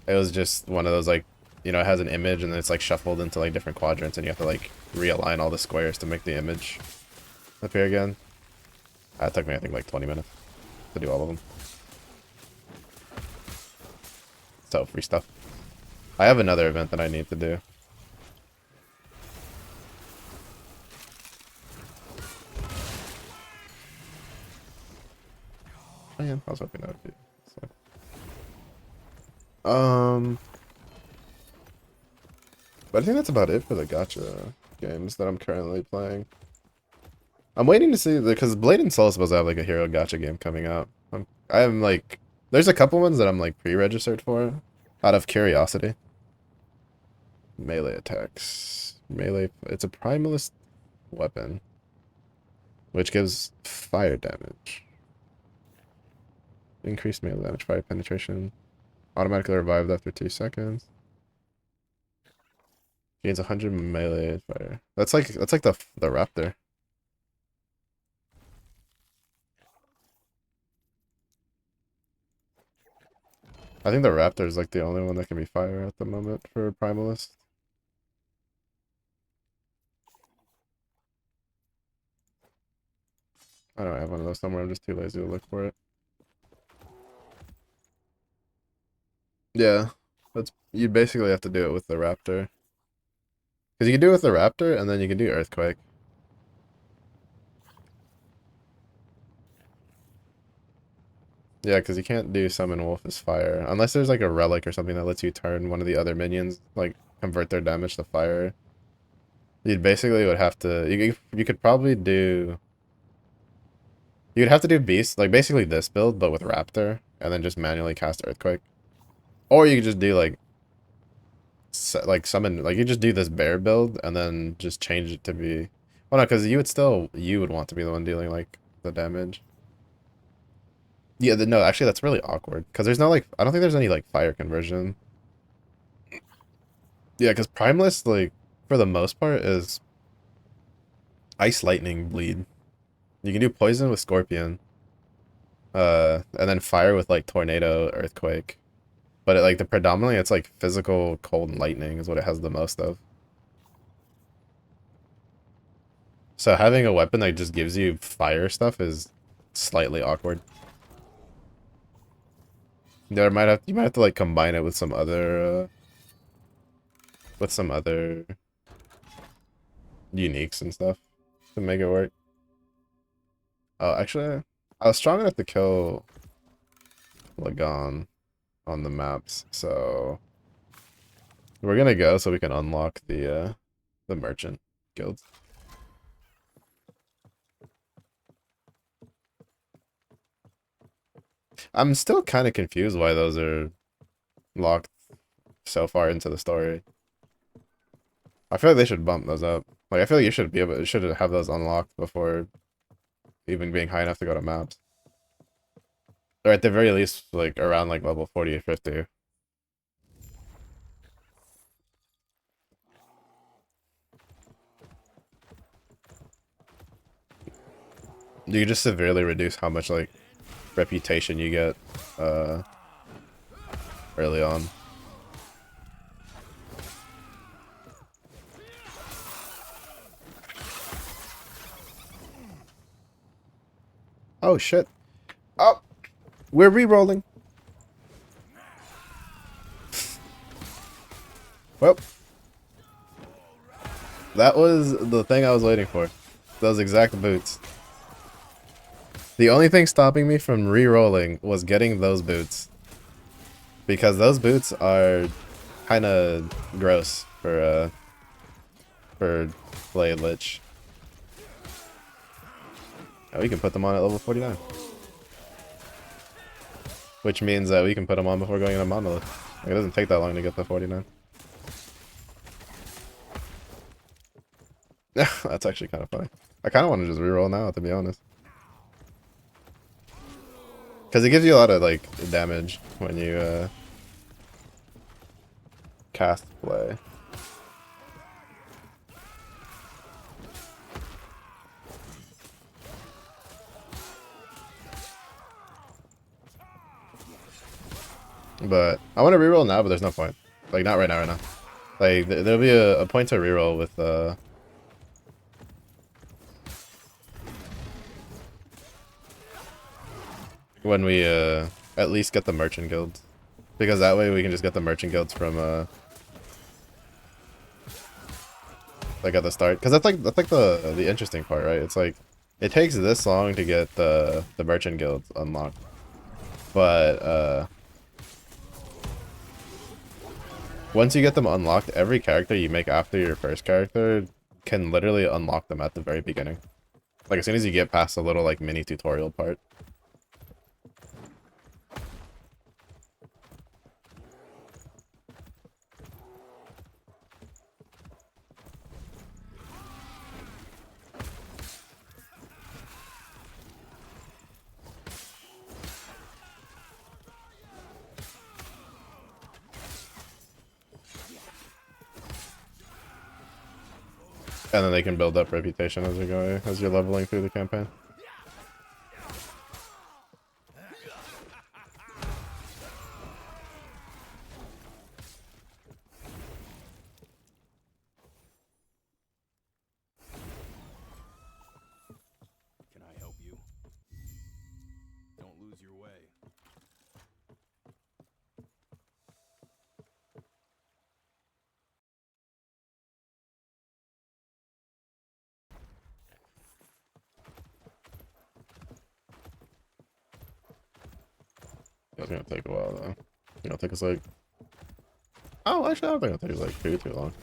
It was just one of those like, you know, it has an image and then it's like shuffled into like different quadrants and you have to like realign all the squares to make the image appear again. That took me I think like 20 minutes to do all of them. So free stuff. I have another event that I need to do. Oh yeah, I was hoping that would be. So. But I think that's about it for the gacha games that I'm currently playing. I'm waiting to see, because Blade and Soul is supposed to have like a hero gacha game coming out. I'm like, there's a couple ones that I'm like pre-registered for, out of curiosity. Melee attacks. Melee, it's a primalist weapon, which gives fire damage. Increased melee damage, fire penetration. Automatically revived after 2 seconds. Gains 100 melee fire. That's like the raptor. I think the raptor is like the only one that can be fire at the moment for primalist. I don't have one of those somewhere. I'm just too lazy to look for it. Yeah, that's you basically have to do it with the raptor. Because you can do it with the raptor, and then you can do earthquake. Yeah, because you can't do summon wolf as fire unless there's like a relic or something that lets you turn one of the other minions, like convert their damage to fire. You'd basically would have to. You could probably do. You'd have to do beast, like basically this build, but with raptor, and then just manually cast earthquake. Or you could just do like summon, like you just do this bear build and then just change it to be. Well, no, because you would want to be the one dealing like the damage. Yeah, no, actually that's really awkward because there's no like I don't think there's any like fire conversion. Yeah, because Primeless like for the most part is ice lightning bleed. You can do poison with Scorpion, and then fire with like tornado, earthquake. But like the predominantly it's like physical cold and lightning is what it has the most of. So having a weapon that just gives you fire stuff is slightly awkward. You might have to like combine it with some other uniques and stuff to make it work. Oh, actually, I was strong enough to kill Lagon on the maps, so we're gonna go so we can unlock the merchant guild. I'm still kind of confused why those are locked so far into the story. I feel like they should bump those up. Like I feel like you should have those unlocked before even being high enough to go to maps. Or at the very least, like around like level 40 or 50. You just severely reduce how much like reputation you get uh early on. Oh shit. Oh, we're re-rolling. Well, that was the thing I was waiting for. Those exact boots. The only thing stopping me from re-rolling was getting those boots. Because those boots are kind of gross for Flay Lich. Oh, we can put them on at level 49. Which means that we can put them on before going into Monolith. Like, it doesn't take that long to get the 49. That's actually kind of funny. I kind of want to just reroll now, to be honest. Because it gives you a lot of, like, damage when you, cast Flay. But I want to reroll now, but there's no point. Like, not right now. Like, there'll be a point to reroll with, when we, at least get the merchant guilds. Because that way we can just get the merchant guilds from, like at the start. Because that's like the interesting part, right? It's like, it takes this long to get the merchant guilds unlocked. But, once you get them unlocked, every character you make after your first character can literally unlock them at the very beginning. Like, as soon as you get past the little, like, mini tutorial part. And then they can build up reputation as you're going, as you're leveling through the campaign. Can I help you? Don't lose your way. It's gonna take a while though. It'll take us like, oh, actually I don't think it'll take us like too long.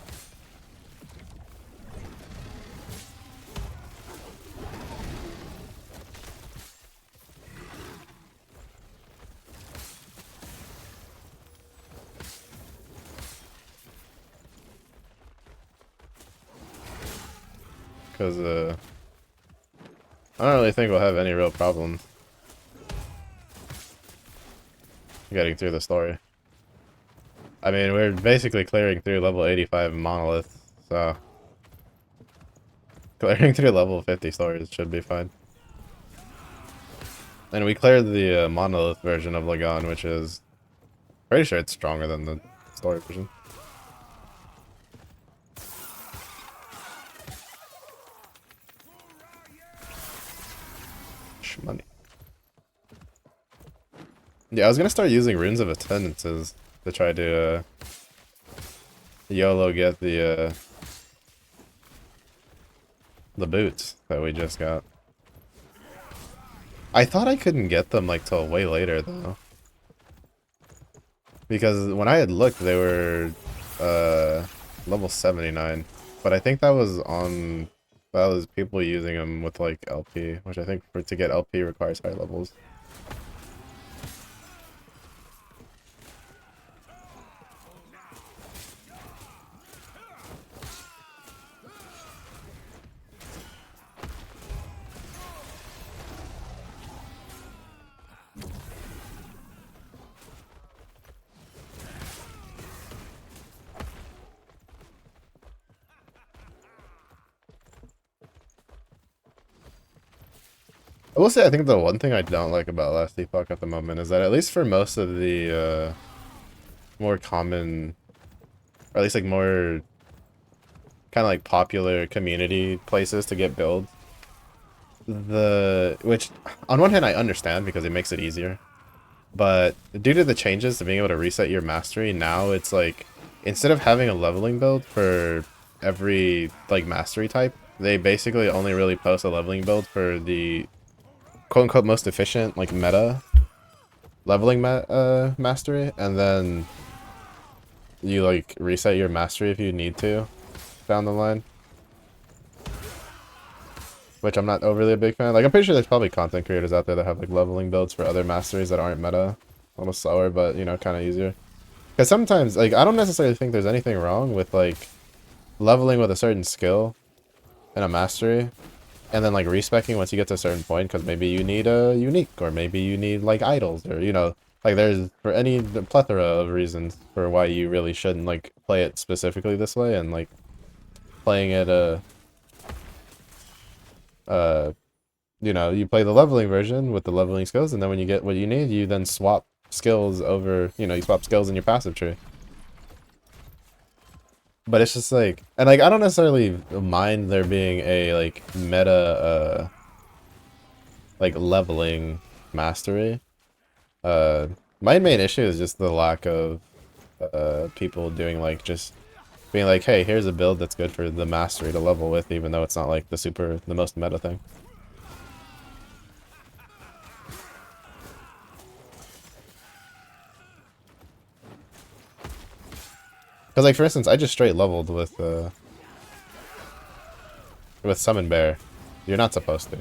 Because I don't really think we'll have any real problems getting through the story. I mean, we're basically clearing through level 85 monolith, so clearing through level 50 stories should be fine. And we cleared the monolith version of Lagan, which is pretty sure it's stronger than the story version. Money. Yeah, I was gonna start using runes of attendances to try to YOLO get the boots that we just got. I thought I couldn't get them like till way later though, because when I had looked, they were level 79, but I think that was on. That was people using them with like LP, which I think to get LP requires high levels. I will say, I think the one thing I don't like about Last Epoch at the moment is that at least for most of the more common, or at least like more kind of like popular community places to get builds, which on one hand I understand because it makes it easier, but due to the changes to being able to reset your mastery, now it's like instead of having a leveling build for every like mastery type, they basically only really post a leveling build for the quote-unquote most efficient like meta leveling mastery, and then you like reset your mastery if you need to down the line, which I'm not overly a big fan. Like, I'm pretty sure there's probably content creators out there that have like leveling builds for other masteries that aren't meta, a little slower but you know kind of easier, because sometimes like I don't necessarily think there's anything wrong with like leveling with a certain skill in a mastery and then like respecking once you get to a certain point, because maybe you need a unique, or maybe you need like idols, or you know, like there's for any plethora of reasons for why you really shouldn't like play it specifically this way, and like playing it you know, you play the leveling version with the leveling skills, and then when you get what you need, you then swap skills over, you know, you swap skills in your passive tree. But it's just like, and like I don't necessarily mind there being a like meta like leveling mastery. My main issue is just the lack of people doing like just being like, hey, here's a build that's good for the mastery to level with, even though it's not like the most meta thing. Because like for instance, I just straight leveled with Summon Bear. You're not supposed to.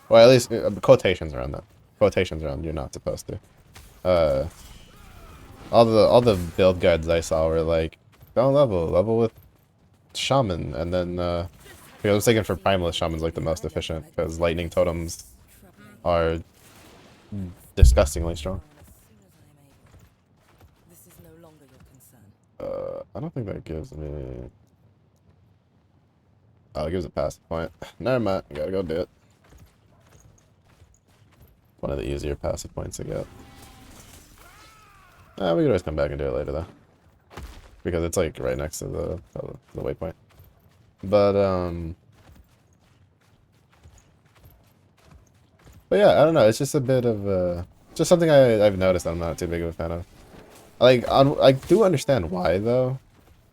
Well, at least quotations around that. Quotations around you're not supposed to. All the build guides I saw were like, don't level with Shaman, and then because I was thinking for Primalist, Shaman's like the most efficient because lightning totems are disgustingly strong. I don't think that gives me. Oh, it gives a passive point. Never mind, gotta go do it. One of the easier passive points to get. We could always come back and do it later though, because it's like right next to the waypoint. But yeah, I don't know. It's just a bit of just something I've noticed I'm not too big of a fan of. Like I do understand why though,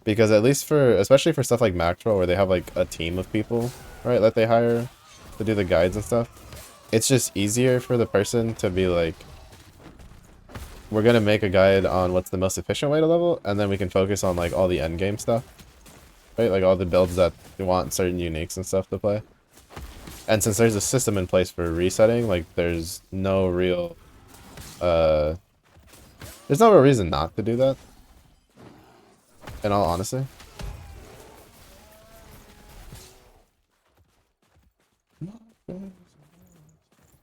Because at least for, especially for stuff like Maxwell, where they have like a team of people, right, that they hire to do the guides and stuff, it's just easier for the person to be like, we're gonna make a guide on what's the most efficient way to level, and then we can focus on like all the end game stuff, right? Like all the builds that want certain uniques and stuff to play. And since there's a system in place for resetting, like there's no real reason not to do that. In all honesty.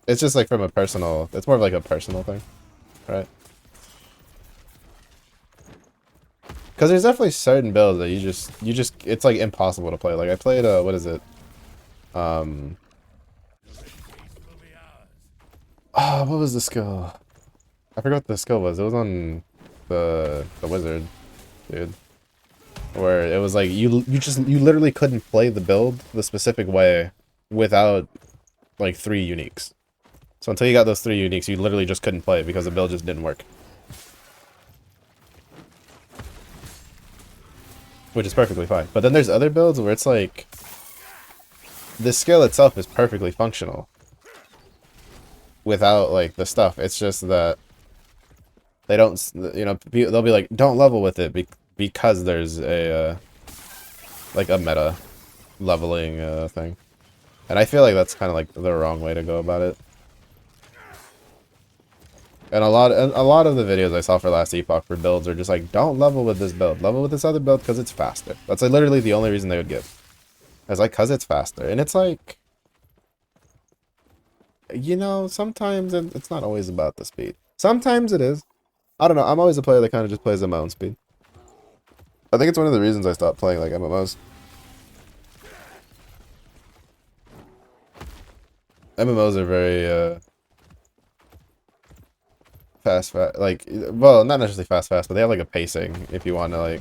It's just like from a personal, it's more of like a personal thing, right? Because there's definitely certain builds that you just, it's like impossible to play. Like I played, what is it? Oh, what was the skill? I forgot what the skill was. It was on the wizard, dude. Where it was like you literally couldn't play the build the specific way without like 3 uniques. So until you got those 3 uniques, you literally just couldn't play it because the build just didn't work. Which is perfectly fine. But then there's other builds where it's like the skill itself is perfectly functional without like the stuff. It's just that they don't, you know, they'll be like, don't level with it because there's a like a meta leveling thing. And I feel like that's kind of like the wrong way to go about it. And a lot of the videos I saw for Last Epoch for builds are just like, don't level with this build, level with this other build because it's faster. That's like literally the only reason they would give. It's like, cause it's faster. And it's like, you know, sometimes it's not always about the speed. Sometimes it is. I don't know, I'm always a player that kind of just plays at my own speed. I think it's one of the reasons I stopped playing like MMOs. MMOs are very, fast, like, well, not necessarily fast, but they have like a pacing if you want to like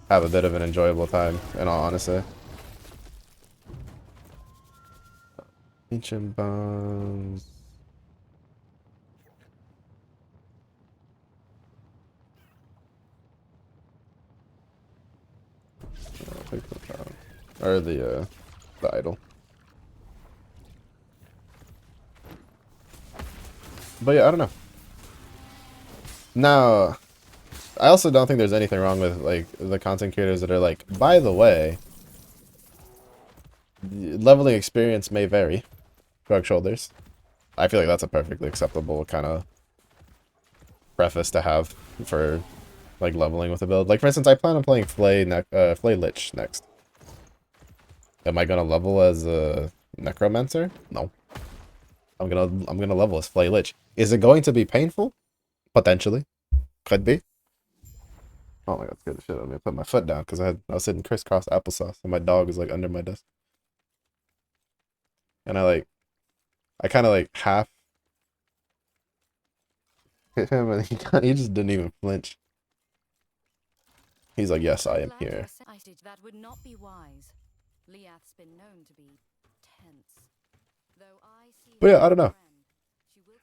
have a bit of an enjoyable time, in all honesty. Ancient bombs. I'll take the pound. Or the idol. But yeah, I don't know. Now, I also don't think there's anything wrong with like the content creators that are like, by the way, leveling experience may vary. Shrug shoulders. I feel like that's a perfectly acceptable kind of preface to have for like leveling with a build. Like for instance, I plan on playing Flay Lich next. Am I gonna level as a Necromancer? No. I'm gonna level as Flay Lich. Is it going to be painful? Potentially. Could be. Oh my god, scared the shit out of me. I put my foot down because I was sitting crisscross applesauce and my dog is like under my desk. And I kind of like half hit him and he just didn't even flinch. He's like, yes, I am here. That would not be wise. Liath's been known to be tense. Though I see. But yeah, I don't know.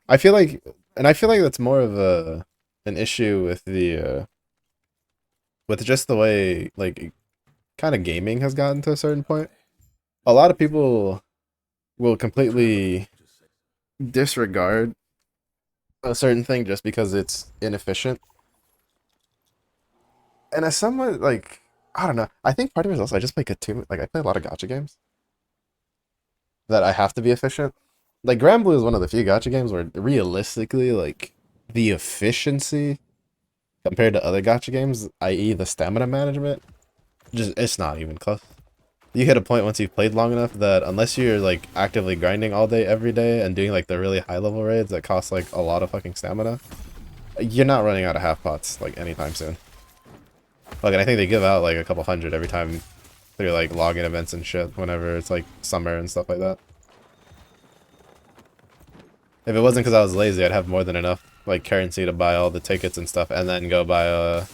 I feel like that's more of an issue with the with just the way like kind of gaming has gotten to a certain point. A lot of people will completely disregard a certain thing just because it's inefficient. And as someone like, I don't know, I think part of it is also I just play like I play a lot of gacha games that I have to be efficient. Like Grand Blue is one of the few gacha games where realistically like the efficiency compared to other gacha games, i.e. the stamina management, just it's not even close. You hit a point once you've played long enough that unless you're like actively grinding all day every day and doing like the really high level raids that cost like a lot of fucking stamina, you're not running out of half pots like anytime soon. Like, and I think they give out like a couple hundred every time through like login events and shit whenever it's like summer and stuff like that. If it wasn't because I was lazy, I'd have more than enough like currency to buy all the tickets and stuff and then go buy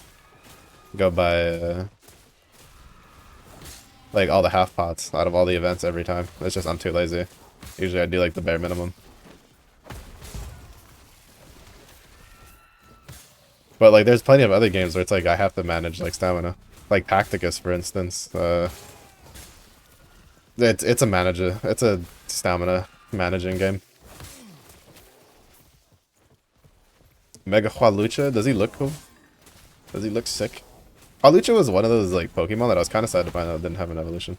like all the half pots out of all the events every time. It's just I'm too lazy. Usually I do like the bare minimum. But like, there's plenty of other games where it's like I have to manage like stamina, like Tacticus, for instance. It's a manager. It's a stamina managing game. Mega Hualucha, does he look cool? Does he look sick? Hualucha was one of those like Pokemon that I was kind of sad to find out didn't have an evolution.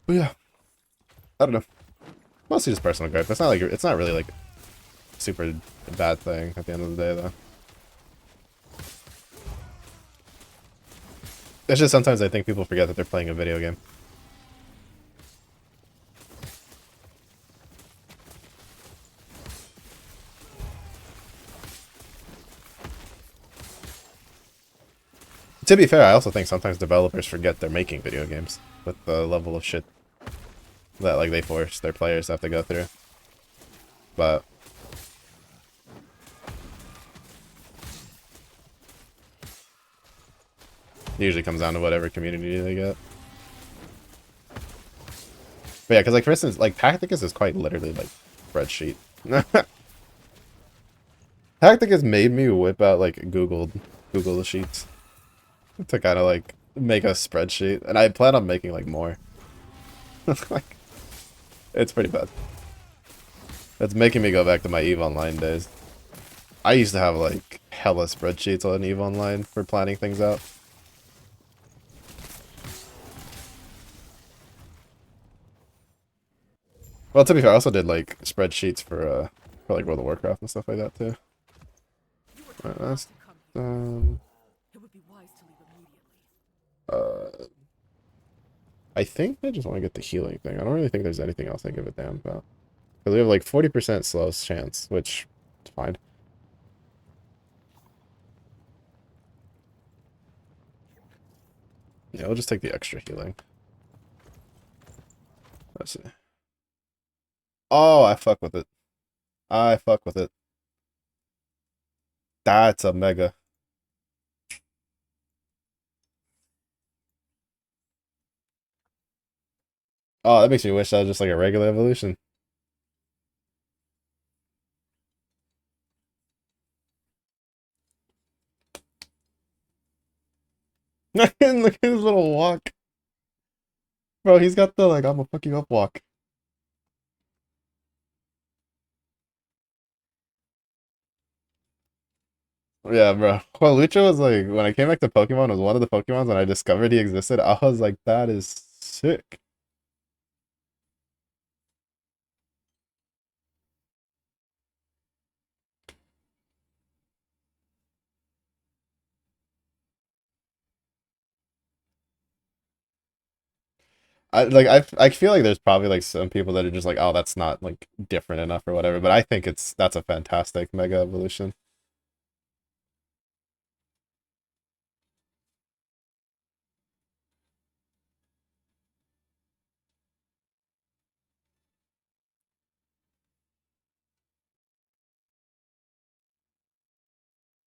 But yeah, I don't know. Mostly just personal gripe. It's not like it's not really like a super bad thing at the end of the day, though. It's just sometimes I think people forget that they're playing a video game. To be fair, I also think sometimes developers forget they're making video games with the level of shit that like they force their players to have to go through. But it usually comes down to whatever community they get. But yeah, because like for instance, like Tacticus is quite literally like spreadsheet. Tacticus made me whip out like Google the sheets to kind of like make a spreadsheet, and I plan on making like more. Like, it's pretty bad. It's making me go back to my EVE Online days. I used to have like hella spreadsheets on EVE Online for planning things out. Well, to be fair, I also did like spreadsheets for like World of Warcraft and stuff like that too. Alright, that's I think I just want to get the healing thing. I don't really think there's anything else I give a damn about. Because we have like 40% slow chance, which is fine. Yeah, we'll just take the extra healing. Let's see. Oh, I fuck with it. I fuck with it. That's a mega. Oh, that makes me wish that was just like a regular evolution. Look at his little walk. Bro, he's got the like I'm gonna fuck you up walk. Yeah, bro. Well, Lucha was like when I came back to Pokemon, was one of the Pokemons when I discovered he existed. I was like, that is sick. I feel like there's probably like some people that are just like, oh, that's not like different enough or whatever. But I think that's a fantastic mega evolution.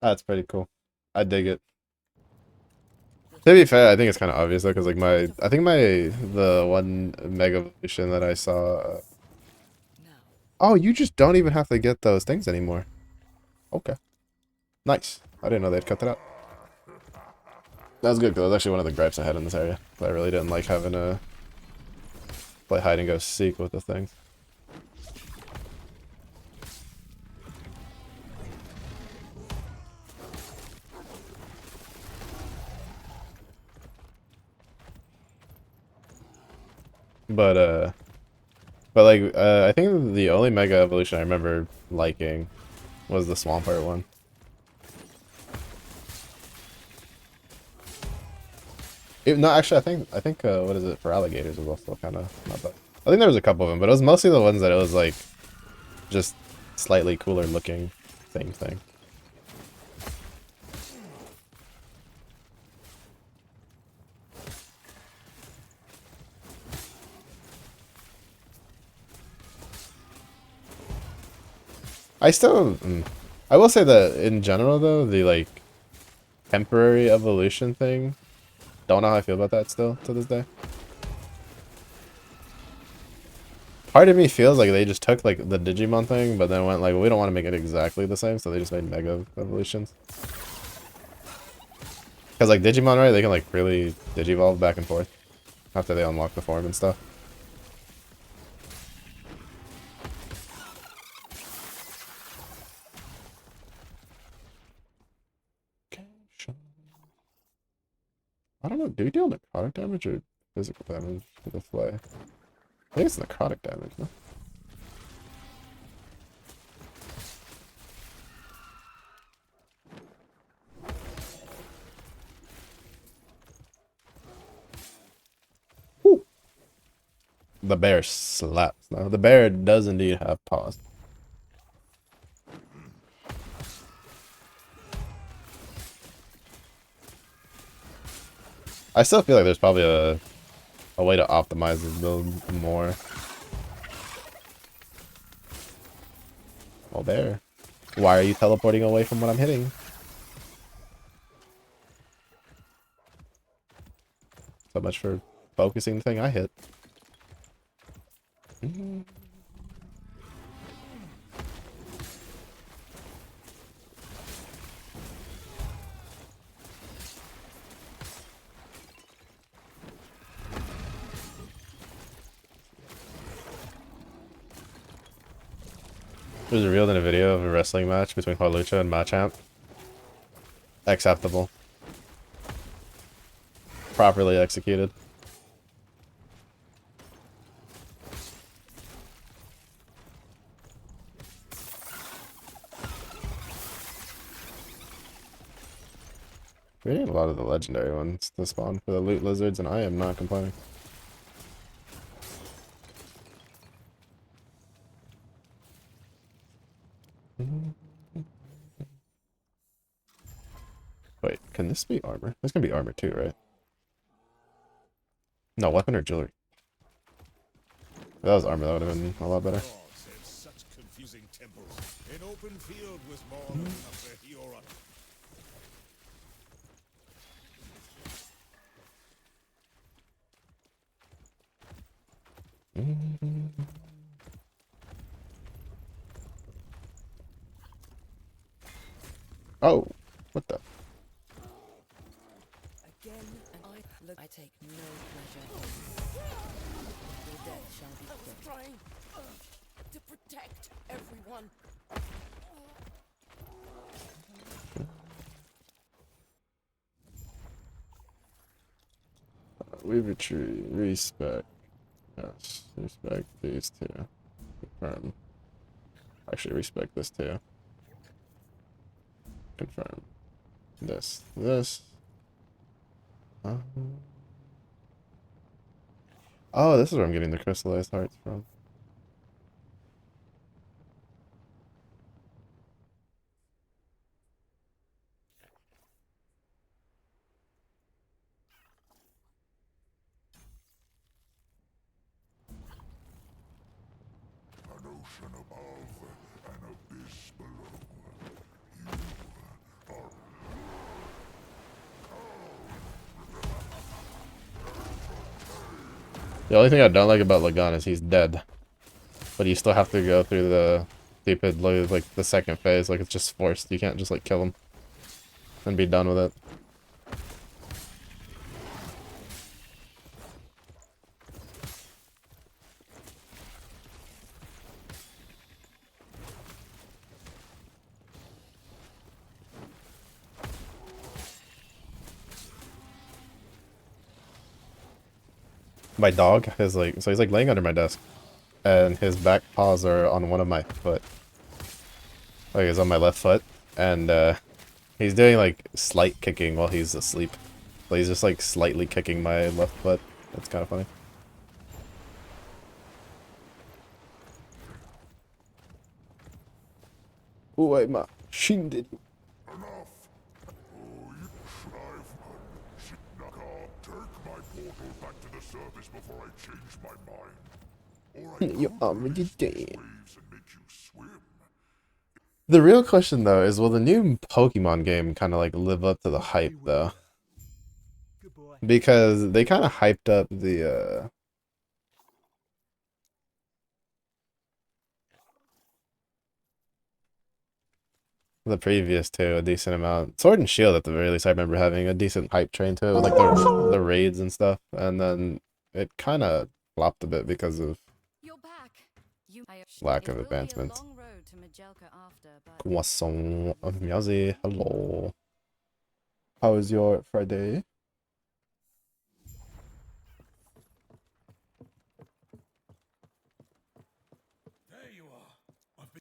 That's pretty cool. I dig it. To be fair, I think it's kind of obvious though, because like I think the one mega evolution that I saw. Oh, you just don't even have to get those things anymore. Okay, nice. I didn't know they'd cut that out. That was good, because that was actually one of the gripes I had in this area. I really didn't like having to play hide and go seek with the things. But like, I think the only mega evolution I remember liking was the Swampert one. No, actually, I think what is it for alligators was also kind of not bad. I think there was a couple of them, but it was mostly the ones that it was like just slightly cooler looking, same thing. I still, I will say that in general though, the like temporary evolution thing, don't know how I feel about that still to this day. Part of me feels like they just took like the Digimon thing, but then went like, we don't want to make it exactly the same, so they just made Mega Evolutions. Because like Digimon, right, they can like really Digivolve back and forth after they unlock the form and stuff. I don't know, do you deal necrotic damage or physical damage with the flay? I think it's necrotic damage, no? Woo. The bear slaps. No, the bear does indeed have paws. I still feel like there's probably a way to optimize this build more. Well, bear. Why are you teleporting away from what I'm hitting? So much for focusing the thing I hit. It was revealed in a video of a wrestling match between Horlucha and Machamp. Acceptable. Properly executed. We're getting a lot of the legendary ones to spawn for the loot lizards, and I am not complaining. Wait, can this be armor? This can be armor too, right? No, weapon or jewelry. If that was armor, that would have been a lot better. Such confusing temples. An open field was more than enough for Hiora. Oh, what the? Again, and I take no pleasure. Your death shall be quick. Trying to protect everyone. We retreat. Respect. Yes, respect these two. Confirm. Actually, respect this too. Confirm. This. Oh, this is where I'm getting the crystallized hearts from. An ocean above, an abyss below. You are... The only thing I don't like about Lagan is he's dead. But you still have to go through the stupid, like, the second phase. Like, it's just forced. You can't just, like, kill him and be done with it. My dog is like, so he's like laying under my desk, and his back paws are on one of my foot. Like, he's on my left foot, and he's doing like slight kicking while he's asleep. So he's just like slightly kicking my left foot. That's kind of funny. Oh, wait, ma shinderu. Enough! Oh, you strive. Shinaka, take my portal back to the surface before I change my mind. Or I You're could already release these dead. waves and make you swim. The real question though is, will the new Pokemon game kind of like live up to the hype though? Because they kind of hyped up the previous two a decent amount. Sword and Shield at the very least, I remember having a decent hype train to it with like the raids and stuff, and then it kind of flopped a bit because of You're back. lack It of will be a advancements. long road to Majelka after, but Croissant of Miyazi, hello. How was your Friday? There you are.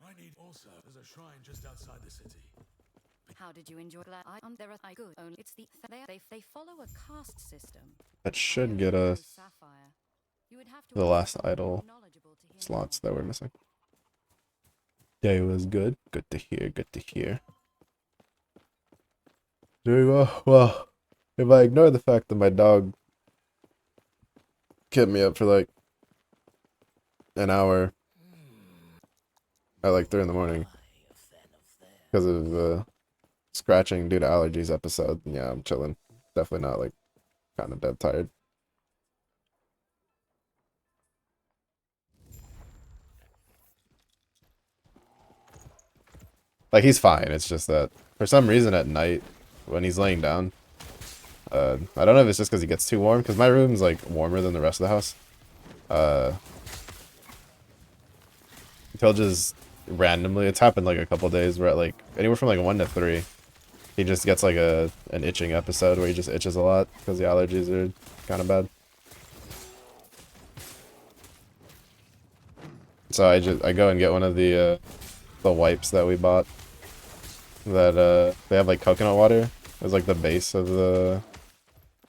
I need also. There's a shrine just outside the city. how did you enjoy that? There are good. Only it's they follow a caste system. That should I get only know us Sapphire. You would have to the ask last someone idol more knowledgeable to hear slots more. that we're missing. Day was good. Good to hear. Good to hear. Doing well. Well, if I ignore the fact that my dog kept me up for like an hour at like 3 in the morning because of scratching due to allergies episode, yeah, I'm chilling. Definitely not like kind of dead tired. Like he's fine. It's just that for some reason at night when he's laying down, I don't know if it's just because he gets too warm, because my room's like warmer than the rest of the house. He'll just randomly, it's happened like a couple days where at like anywhere from like 1 to 3, he just gets like an itching episode where he just itches a lot because the allergies are kind of bad. So I go and get one of the wipes that we bought that they have like coconut water as like the base of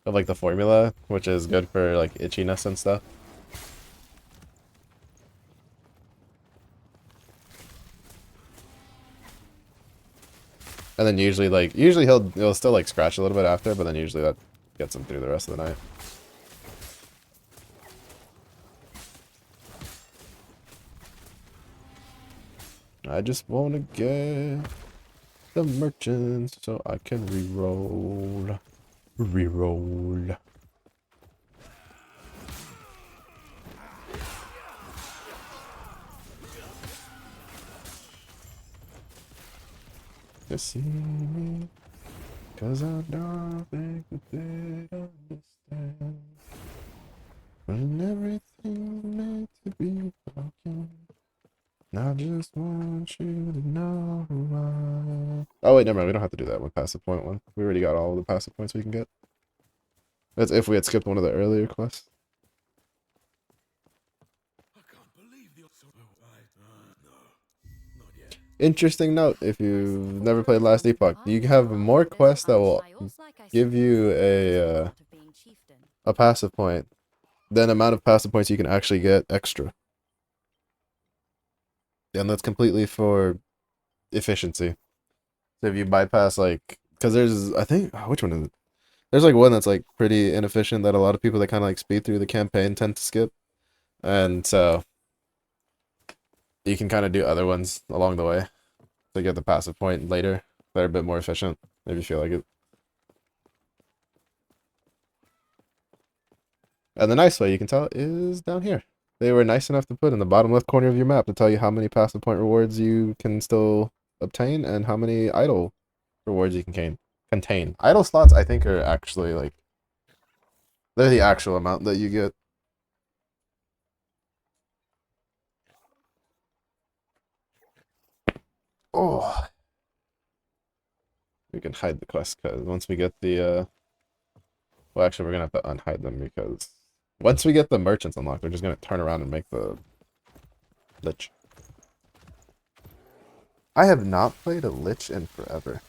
like the formula, which is good for like itchiness and stuff. And then usually he'll still like scratch a little bit after, but then usually that gets him through the rest of the night. I just wanna get the merchants so I can reroll. Reroll. You see me, 'cause I don't think that they understand. When everything's meant to be broken, I just want you to know who I am. Oh wait, never mind. We don't have to do that one passive point one. We already got all the passive points we can get. That's if we had skipped one of the earlier quests. I can't believe the no, not yet. Interesting note, if you've never played Last Epoch, you have more quests that will give you a passive point than amount of passive points you can actually get extra. And that's completely for efficiency. So if you bypass like, because there's, I think, which one is it? There's like one that's like pretty inefficient that a lot of people that kind of like speed through the campaign tend to skip. And so you can kind of do other ones along the way to get the passive point later. They're a bit more efficient if you feel like it. And the nice way you can tell is down here. They were nice enough to put in the bottom left corner of your map to tell you how many passive point rewards you can still obtain and how many idle rewards you can contain. Idle slots, I think, are actually like, they're the actual amount that you get. Oh, we can hide the quest because once we get the well, actually, we're gonna have to unhide them because once we get the merchants unlocked, they're just gonna turn around and make the lich. I have not played a lich in forever.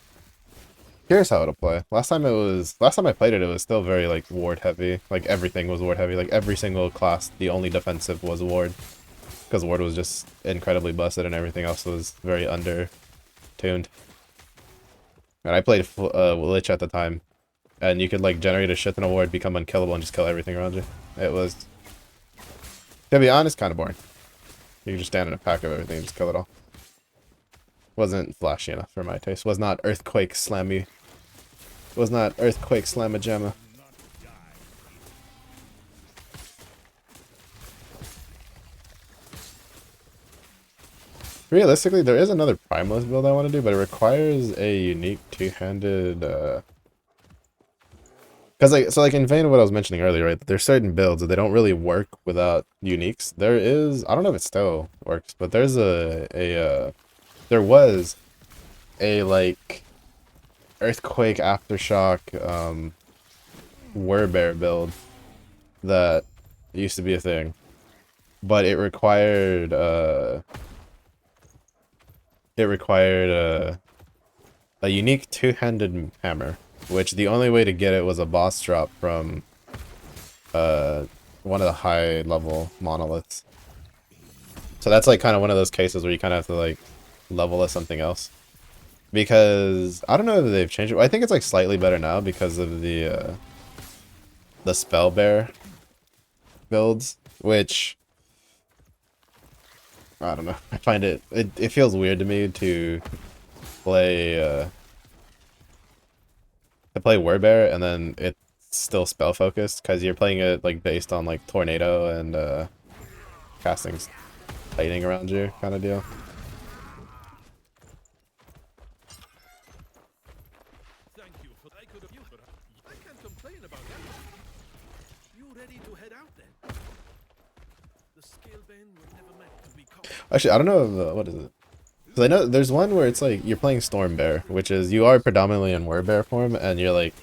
Here's how it'll play. Last time I played it, it was still very like ward heavy. Like everything was ward heavy. Like every single class, the only defensive was ward, because ward was just incredibly busted and everything else was very under tuned. And I played lich at the time, and you could like generate a shit ton of ward, become unkillable, and just kill everything around you. It was, to be honest, kind of boring. You can just stand in a pack of everything and just kill it all. Wasn't flashy enough for my taste. Was not earthquake slammy. Was not earthquake slamma-jamma. Realistically, there is another Primalist build I want to do, but it requires a unique two-handed, Because like in vain of what I was mentioning earlier, right? There's certain builds that they don't really work without uniques. There is, I don't know if it still works, but there's there was a like Earthquake Aftershock Werebear build that used to be a thing, but it required a unique two-handed hammer, which the only way to get it was a boss drop from one of the high level monoliths. So that's like kind of one of those cases where you kind of have to like level as something else, because I don't know if they've changed it. I think it's like slightly better now because of the spell bear builds, which I don't know. I find it feels weird to me to play Werebear and then it's still spell focused, because you're playing it like based on like tornado and casting lightning around you kind of deal. Thank you for I could have used, but I can't complain about that. You ready to head out then? The scale band were never meant to be called. Actually, I don't know if, what is it? Because I know there's one where it's like you're playing Storm Bear, which is you are predominantly in Werebear form, and you're like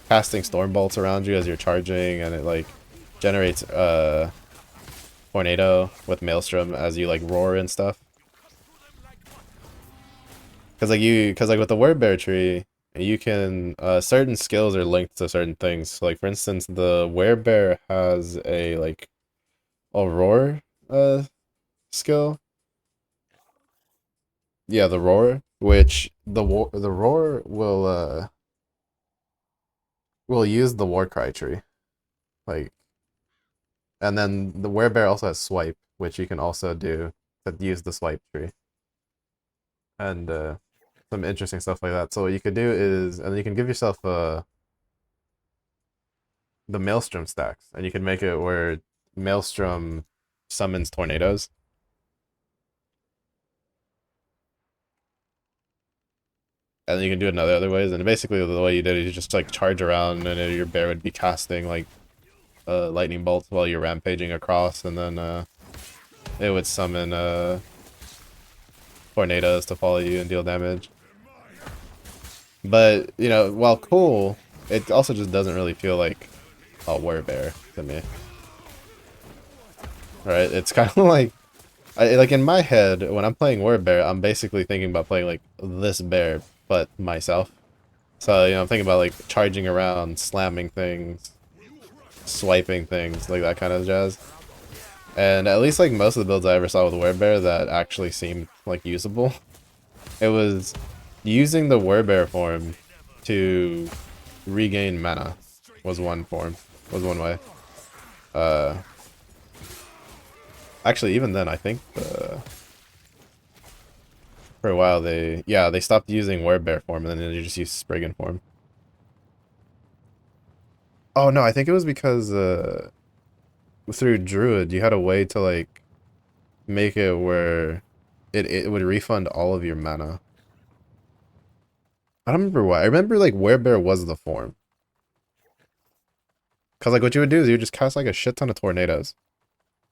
casting storm bolts around you as you're charging, and it like generates tornado with maelstrom as you like roar and stuff. Because like with the Werebear tree, you can certain skills are linked to certain things. So, like for instance, the Werebear has a like a roar skill. Yeah, the roar, which the roar will use the war cry tree, like, and then the werebear also has swipe, which you can also do to use the swipe tree, and some interesting stuff like that. So what you could do is, and you can give yourself the maelstrom stacks, and you can make it where maelstrom summons tornadoes. And you can do it in other ways, and basically the way you did it, you just like charge around, and your bear would be casting like lightning bolts while you're rampaging across, and then it would summon tornadoes to follow you and deal damage. But you know, while cool, it also just doesn't really feel like a werebear to me. Right? It's kind of like, like in my head when I'm playing werebear, I'm basically thinking about playing like this bear, but myself. So, you know, I'm thinking about like charging around, slamming things, swiping things, like that kind of jazz. And at least like most of the builds I ever saw with Werebear that actually seemed like usable, it was using the Werebear form to regain mana was one way. Actually, even then, I think for a while they stopped using Werebear form, and then they just used Spriggan form. Oh no, I think it was because through Druid you had a way to like make it where it would refund all of your mana. I don't remember why. I remember like Werebear was the form. Cause like what you would do is you would just cast like a shit ton of tornadoes.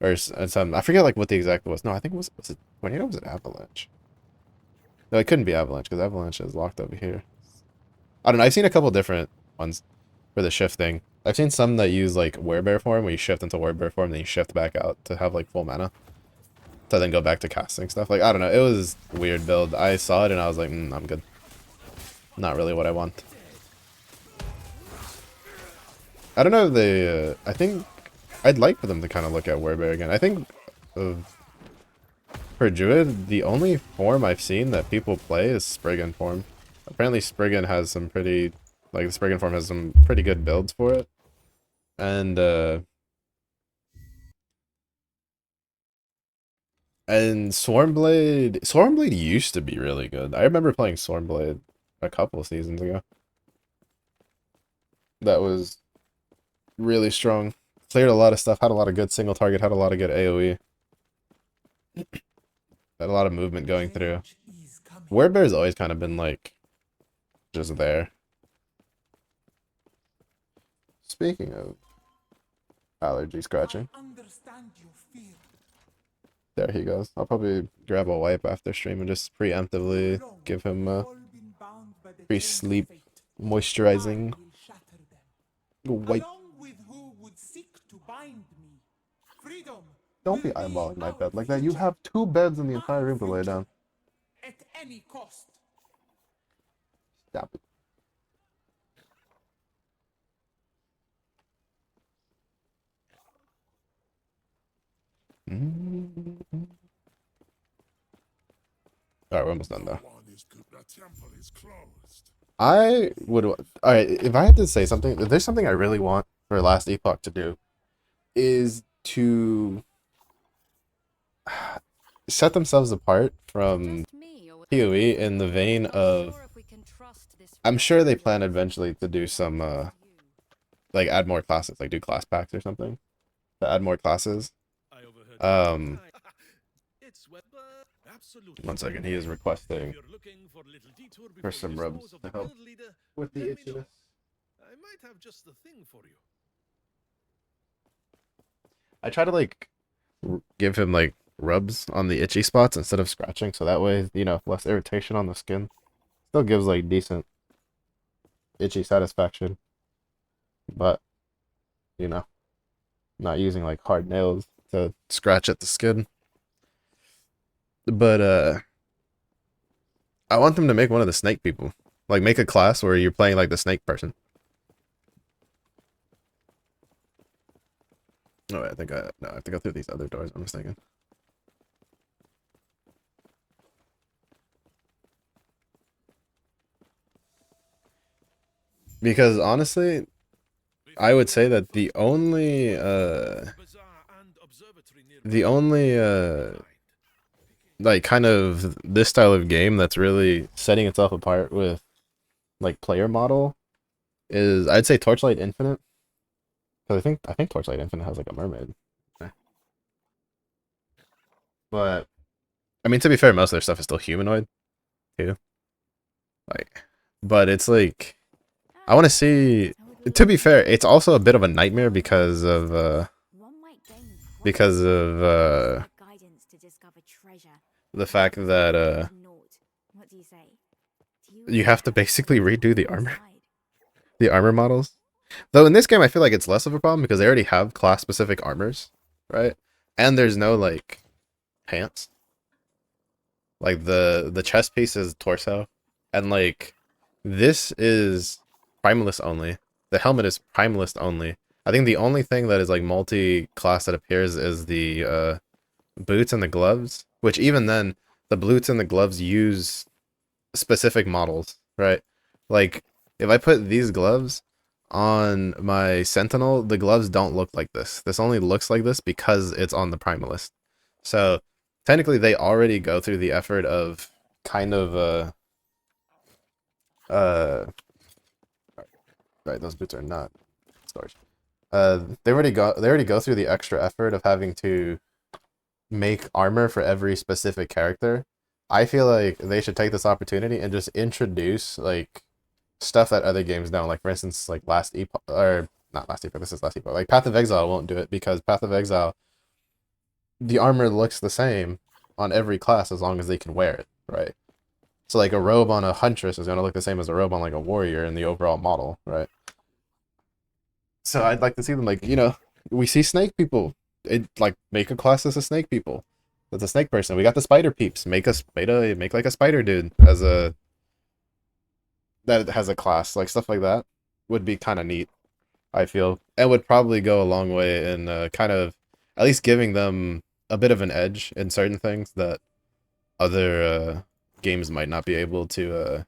Or some, I forget like what the exact was. No, I think it was it tornado or was it avalanche? No, it couldn't be avalanche because avalanche is locked over here. I don't know, I've seen a couple different ones for the shifting. I've seen some that use like Werebear form, where you shift into Werebear form, then you shift back out to have like full mana. To then go back to casting stuff. Like, I don't know, it was a weird build. I saw it and I was like, I'm good. Not really what I want. I don't know if they, I think, I'd like for them to kind of look at Werebear again. I think, for Druid, the only form I've seen that people play is Spriggan form. Apparently Spriggan has some pretty, like the Spriggan form has some pretty good builds for it. And, And Swarmblade used to be really good. I remember playing Swarmblade a couple of seasons ago. That was really strong. Cleared a lot of stuff, had a lot of good single target, had a lot of good AoE. Had a lot of movement going through. Werebear's always kind of been like just there. Speaking of allergy scratching. There he goes. I'll probably grab a wipe after stream and just preemptively give him a pre-sleep moisturizing wipe. Don't be eyeballing my bed like that. You have 2 beds in the entire room to lay down. At any cost. Stop it. Alright, we're almost done though. I would. Alright, if I had to say something, if there's something I really want for Last Epoch to do, is to set themselves apart from PoE in the vein of. I'm sure they plan eventually to do some, like add more classes, like do class packs or something, to add more classes. One second, he is requesting for some rubs to help with the itchiness. I might have just the thing for you. I try to like give him like rubs on the itchy spots instead of scratching, so that way, you know, less irritation on the skin. Still gives like decent itchy satisfaction, but you know, not using like hard nails to scratch at the skin. But I want them to make one of the snake people. Like make a class where you're playing like the snake person. Oh, wait, no, I have to go through these other doors. I'm mistaken. Because honestly, I would say that the only like kind of this style of game that's really setting itself apart with like player model is, I'd say, Torchlight Infinite. Because I think Torchlight Infinite has like a mermaid. But I mean, to be fair, most of their stuff is still humanoid too. Like, but it's like I want to see. To be fair, it's also a bit of a nightmare because of the fact that you have to basically redo the armor models. Though in this game, I feel like it's less of a problem because they already have class-specific armors, right? And there's no like pants. Like the chest piece is torso, and like this is primalist only. The helmet is primalist only. I think the only thing that is like multi-class that appears is the boots and the gloves, which even then, the boots and the gloves use specific models, right? Like, if I put these gloves on my Sentinel, the gloves don't look like this. This only looks like this because it's on the Primalist. So, technically, they already go through the effort of kind of, right, those boots are not storage. They already go through the extra effort of having to make armor for every specific character. I feel like they should take this opportunity and just introduce like stuff that other games don't. Like for instance, like Last Epoch, or not Last Epoch. This is Last Epoch. Like Path of Exile won't do it because Path of Exile, the armor looks the same on every class as long as they can wear it, right? So like a robe on a huntress is gonna look the same as a robe on like a warrior in the overall model, right? So I'd like to see them like, you know, we see snake people. It like make a class as a snake people. That's a snake person. We got the spider peeps. Make like a spider dude as a that has a class. Like stuff like that would be kind of neat. I feel and would probably go a long way in kind of at least giving them a bit of an edge in certain things that other games might not be able to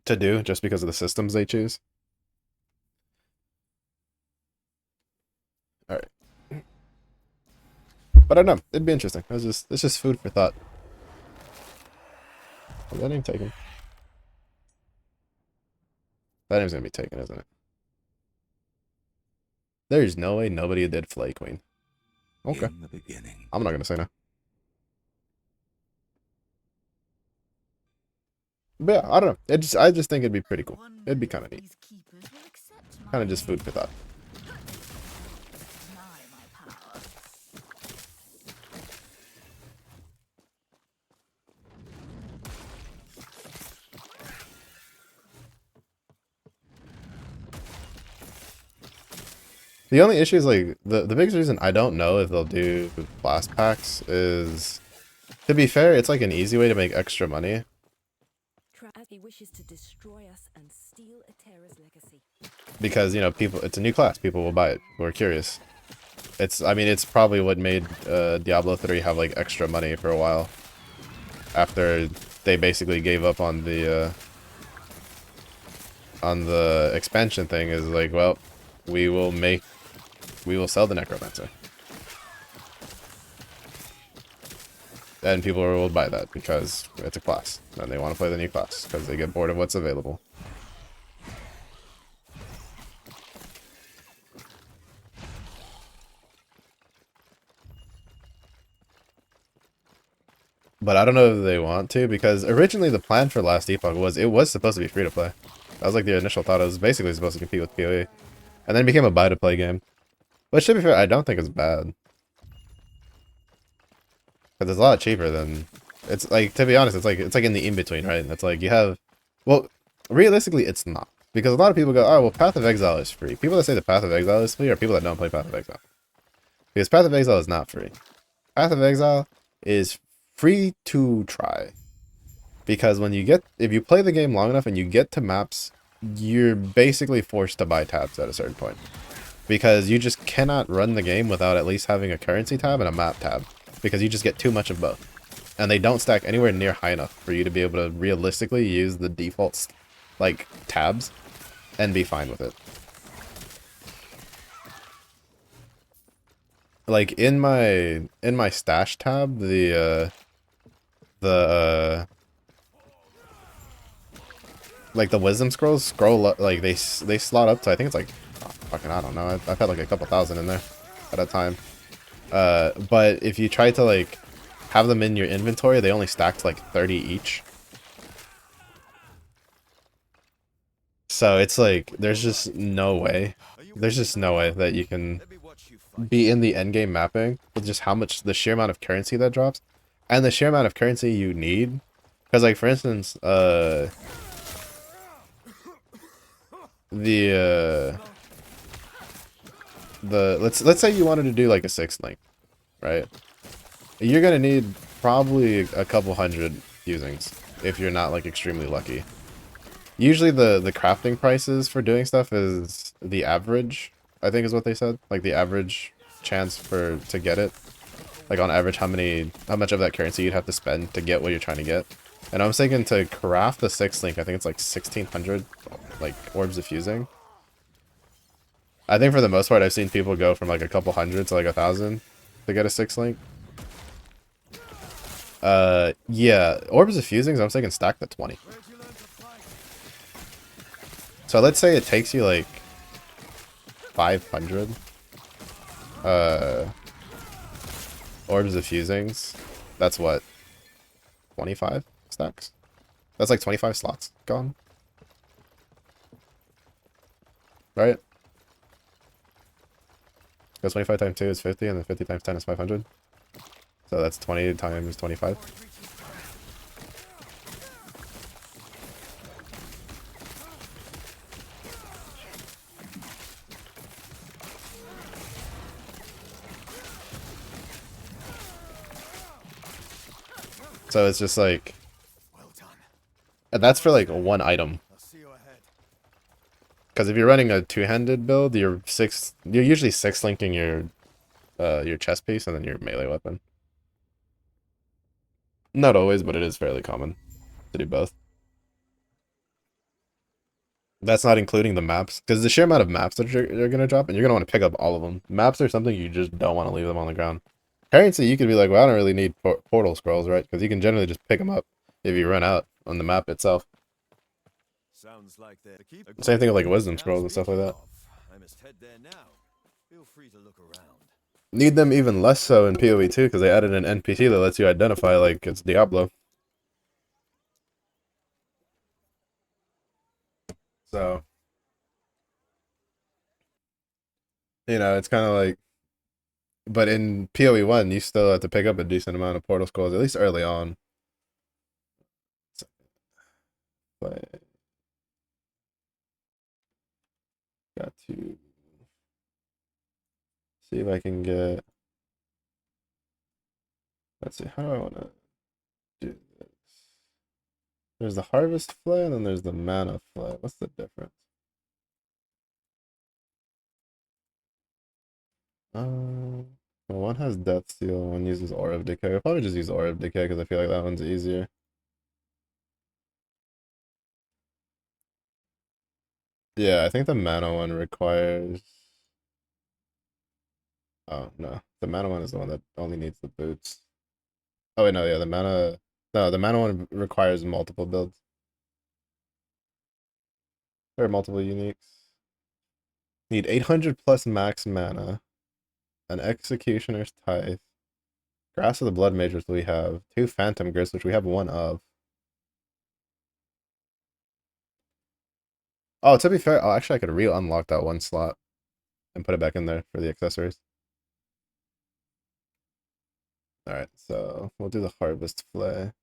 do just because of the systems they choose. All right. But I don't know. It'd be interesting. It's just food for thought. Is that name taken? That name's gonna be taken, isn't it? There's no way nobody did Flay Queen. Okay. In the beginning. I'm not gonna say no. But yeah, I don't know. I just think it'd be pretty cool. It'd be kind of neat. Kind of just food for thought. The only issue is like the biggest reason I don't know if they'll do blast packs is, to be fair, it's like an easy way to make extra money. He wishes to destroy us and steal Atera's legacy. Because, you know, it's a new class. People will buy it. Who are curious. I mean, it's probably what made Diablo 3 have like extra money for a while. After they basically gave up on the expansion thing, is like, well, we will sell the Necromancer. And people will buy that because it's a class. And they want to play the new class because they get bored of what's available. But I don't know if they want to, because originally the plan for Last Epoch was it was supposed to be free to play. That was like the initial thought. It was basically supposed to compete with PoE. And then it became a buy to play game. Which, to be fair, I don't think it's bad. Because it's a lot cheaper than... It's like, to be honest, it's like in the in-between, right? It's like you have... Well, realistically, it's not. Because a lot of people go, oh, well, Path of Exile is free. People that say the Path of Exile is free are people that don't play Path of Exile. Because Path of Exile is not free. Path of Exile is free to try. Because if you play the game long enough and you get to maps, you're basically forced to buy tabs at a certain point. Because you just cannot run the game without at least having a currency tab and a map tab. Because you just get too much of both. And they don't stack anywhere near high enough for you to be able to realistically use the default, like, tabs and be fine with it. Like, in my stash tab, like, the wisdom scrolls scroll up, like, they slot up to, I think it's like, oh, fucking, I don't know, I've had like a couple thousand in there at a time. But if you try to, like, have them in your inventory, they only stack to like 30 each. So it's like, there's just no way that you can be in the endgame mapping with just how much, the sheer amount of currency that drops, and the sheer amount of currency you need. Because, like, for instance, let's say you wanted to do like a 6th link, right? You're gonna need probably a couple hundred fusings if you're not like extremely lucky. Usually the crafting prices for doing stuff is the average, I think is what they said. Like the average chance to get it. Like on average how much of that currency you'd have to spend to get what you're trying to get. And I'm thinking to craft the 6th link, I think it's like 1600 like orbs of fusing. I think for the most part I've seen people go from like a couple hundred to like 1,000 to get a 6th link. Yeah, orbs of fusings I'm thinking stack to 20. So let's say it takes you like 500 orbs of fusings. That's what, 25 stacks? That's like 25 slots gone. Right? Because 25 times 2 is 50, and then 50 times 10 is 500. So that's 20 times 25. So it's just like, and that's for like one item. Because if you're running a two-handed build, you're usually 6 linking your chest piece and then your melee weapon. Not always, but it is fairly common to do both. That's not including the maps, because the sheer amount of maps that you're going to drop, and you're going to want to pick up all of them. Maps are something you just don't want to leave them on the ground. Currency, you could be like, well, I don't really need portal scrolls, right? Because you can generally just pick them up if you run out on the map itself. Sounds like Same thing with like wisdom scrolls and stuff like that. I must head there now. Feel free to look around. Need them even less so in PoE 2 because they added an NPC that lets you identify like it's Diablo. So, you know, it's kind of like, but in PoE 1, you still have to pick up a decent amount of portal scrolls, at least early on. But got to see if I can get. Let's see, how do I want to do this? There's the harvest flay and then there's the mana flay. What's the difference? Well, one has death seal, one uses aura of decay. I'll probably just use aura of decay because I feel like that one's easier. Yeah, I think the mana one requires. Oh no, the mana one is the one that only needs the boots. Oh wait, no, yeah, the mana. No, the mana one requires multiple builds. There are multiple uniques. Need 800 plus max mana. An Executioner's Tithe. Grasp of the Blood Mages we have. 2 Phantom Grips, which we have 1 of. Oh, to be fair, oh, actually I could re-unlock that 1 slot and put it back in there for the accessories. Alright, so we'll do the Harvest Flay.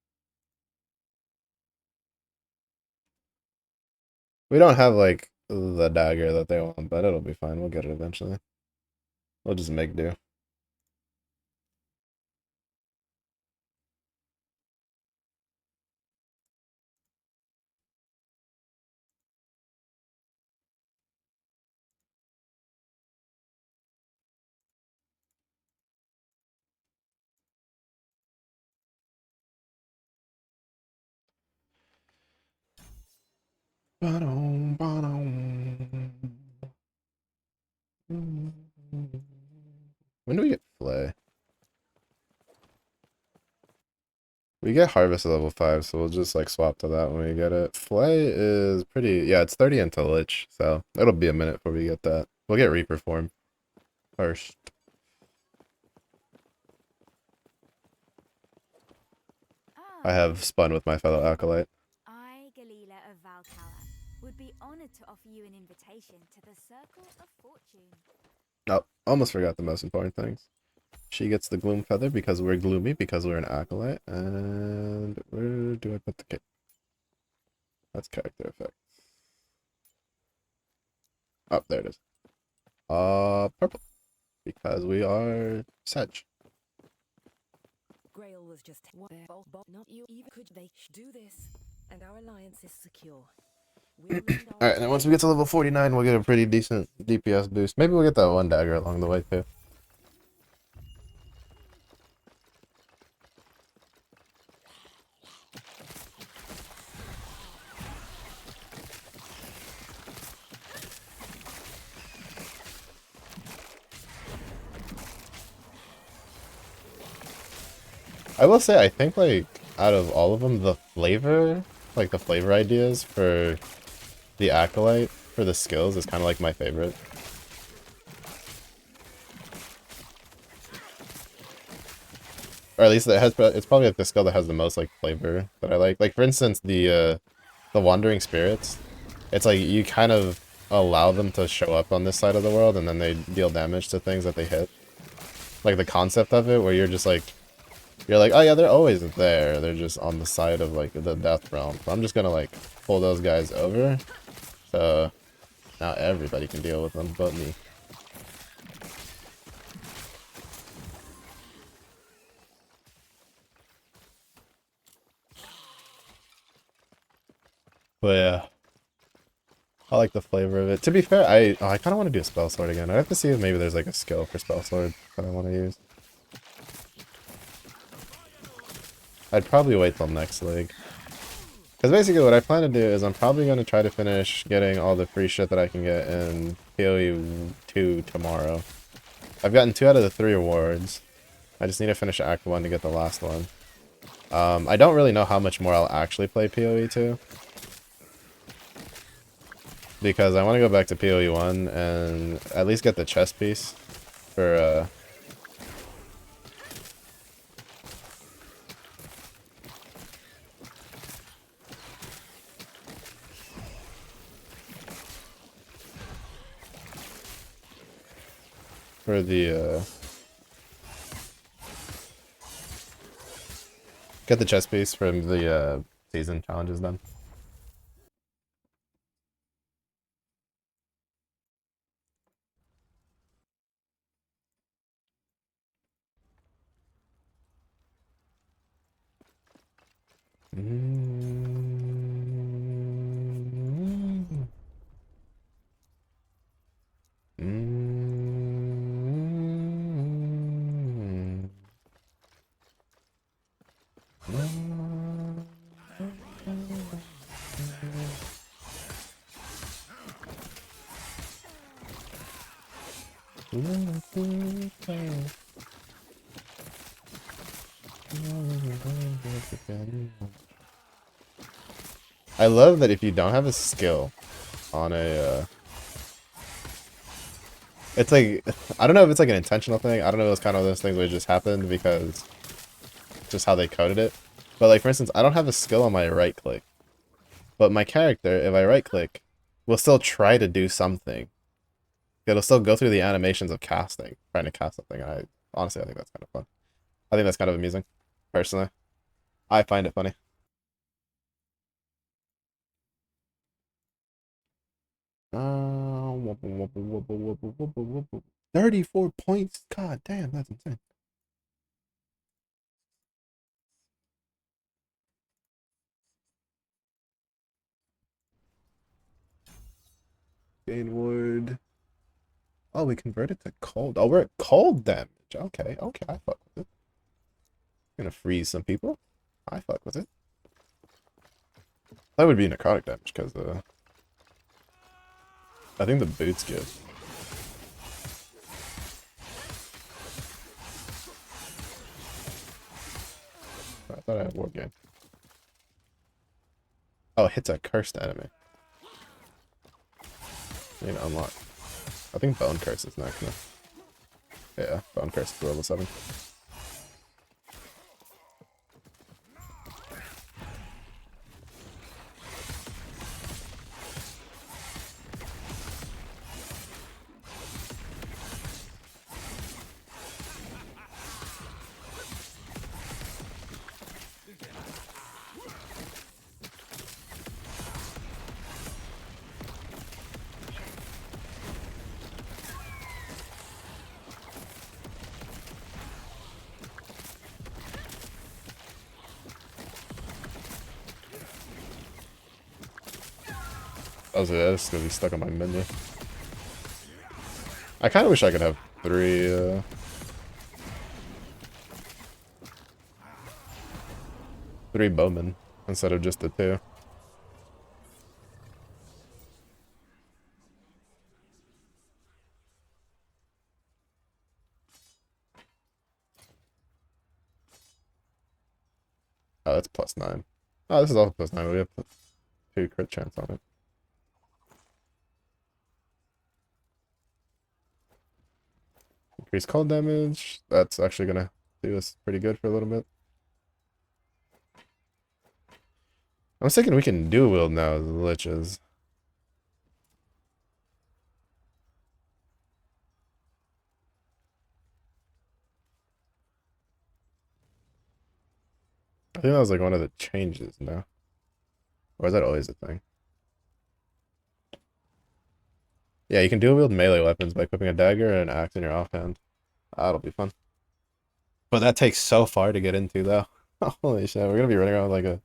We don't have, like, the dagger that they want, but it'll be fine. We'll get it eventually. We'll just make do. When do we get Flay? We get Harvest at level 5, so we'll just like swap to that when we get it. Flay is pretty, yeah, it's 30 into Lich, so it'll be a minute before we get that. We'll get Reaper form first. I have spun with my fellow acolyte. I, Galila of Valcala, would be honored to offer you an invitation to the Circle of Fortune. Oh, almost forgot the most important things. She gets the Gloom Feather because we're gloomy, because we're an acolyte. And where do I put the kit? That's character effects. Oh, there it is. Purple. Because we are Sedge. Grail was just not you even could they do this, and our alliance is secure. Alright, and then once we get to level 49, we'll get a pretty decent DPS boost. Maybe we'll get that 1 dagger along the way too. I will say, I think, like, out of all of them, the flavor ideas for the Acolyte, for the skills, is kind of, like, my favorite. Or at least it's probably, like, the skill that has the most, like, flavor that I like. Like, for instance, the Wandering Spirits, it's like, you kind of allow them to show up on this side of the world, and then they deal damage to things that they hit. Like, the concept of it, where you're just, like, you're like, oh yeah, they're always there. They're just on the side of, like, the death realm. So I'm just gonna, like, pull those guys over. So now everybody can deal with them but me. But yeah. I like the flavor of it. To be fair, I kind of want to do a spell sword again. I have to see if maybe there's, like, a skill for spell sword that I want to use. I'd probably wait till next league. Because basically what I plan to do is I'm probably going to try to finish getting all the free shit that I can get in PoE 2 tomorrow. I've gotten 2 out of the 3 awards. I just need to finish Act 1 to get the last one. I don't really know how much more I'll actually play PoE 2. Because I want to go back to PoE 1 and at least get the chest piece for, for the, get the chest piece from the, season challenges done. I love that if you don't have a skill on a, it's like, I don't know if it's like an intentional thing. I don't know if it's kind of those things where it just happened because just how they coded it. But like, for instance, I don't have a skill on my right click. But my character, if I right click, will still try to do something. It'll still go through the animations of casting, trying to cast something. Honestly, I think that's kind of fun. I think that's kind of amusing, personally. I find it funny. Uh, 34 points. God damn, that's insane. Gain ward. Oh, we converted to cold. Oh, we're at cold damage. Okay, okay, I fuck with it. Gonna freeze some people. I fuck with it. That would be necrotic damage because I think the boots give. I thought I had war game. Oh, it hits a cursed enemy. I need to unlock. I think Bone Curse is next. No? Yeah, Bone Curse is level 7. I was just gonna be stuck on my menu. I kind of wish I could have 3 bowmen instead of just the 2. Oh, that's +9. Oh, this is also +9. We have 2 crit chance on it. Increase cold damage. That's actually gonna do us pretty good for a little bit. I was thinking we can dual wield now as liches. I think that was like one of the changes now. Or is that always a thing? Yeah, you can dual wield melee weapons by equipping a dagger and an axe in your offhand. That'll be fun. But that takes so far to get into though. Holy shit, we're gonna be running around with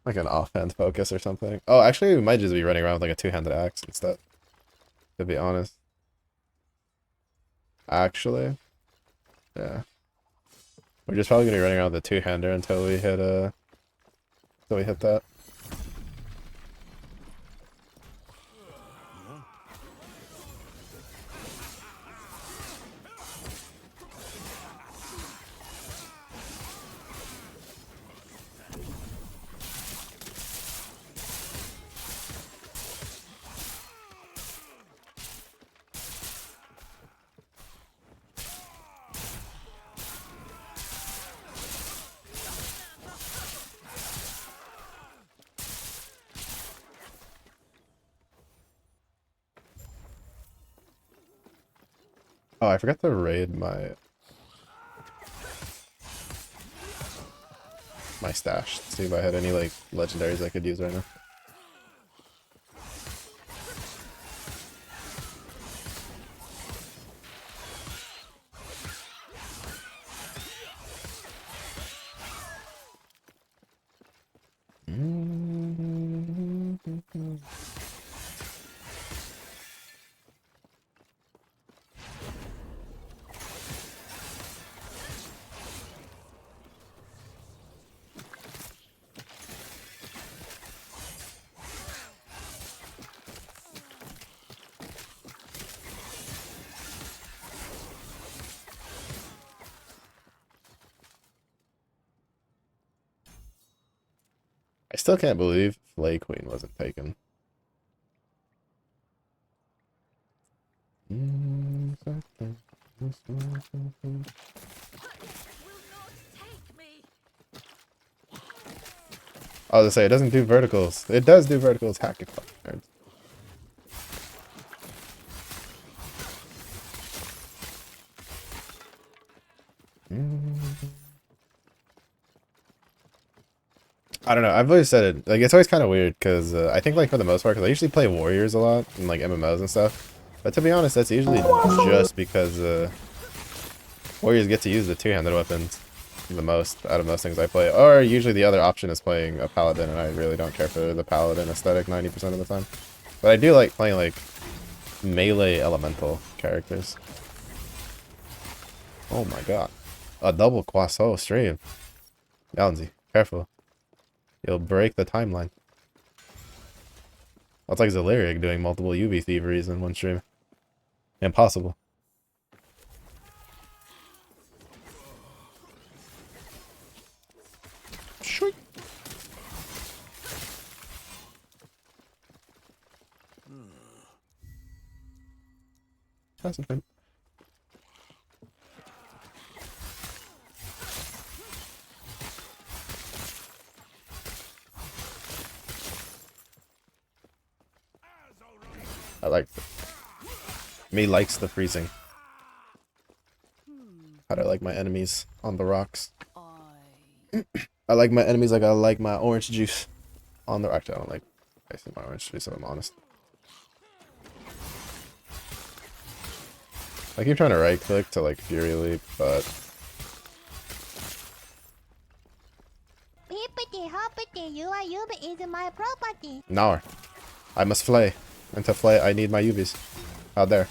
like an offhand focus or something. Oh, actually we might just be running around with like a two-handed axe instead. To be honest. Actually. Yeah. We're just probably gonna be running around with a two-hander until we hit that. Oh, I forgot to raid my stash. See if I had any like legendaries I could use right now. I still can't believe Flay Queen wasn't taken. I was gonna say it doesn't do verticals. It does do verticals. Hack it, fucking nerds. I don't know. I've always said it. Like, it's always kind of weird because I think, like, for the most part, because I usually play warriors a lot in, like, MMOs and stuff. But to be honest, that's usually just because warriors get to use the two-handed weapons the most out of most things I play. Or usually the other option is playing a paladin, and I really don't care for the paladin aesthetic 90% of the time. But I do like playing, like, melee elemental characters. Oh my god. A double Quasso stream. Yalnzy, careful. You'll break the timeline. That's like Zalaric doing multiple UV thieveries in one stream. Impossible. Shoot. That's a thing. I like it. Me likes the freezing. How do I like my enemies on the rocks? I like my enemies like I like my orange juice on the... Actually, I don't like tasting my orange juice, if I'm honest. I keep trying to right click to like Fury Leap, but... Hippity hoppity, you are you is my property. No. I must flay. And to flay, I need my UVs. Out there.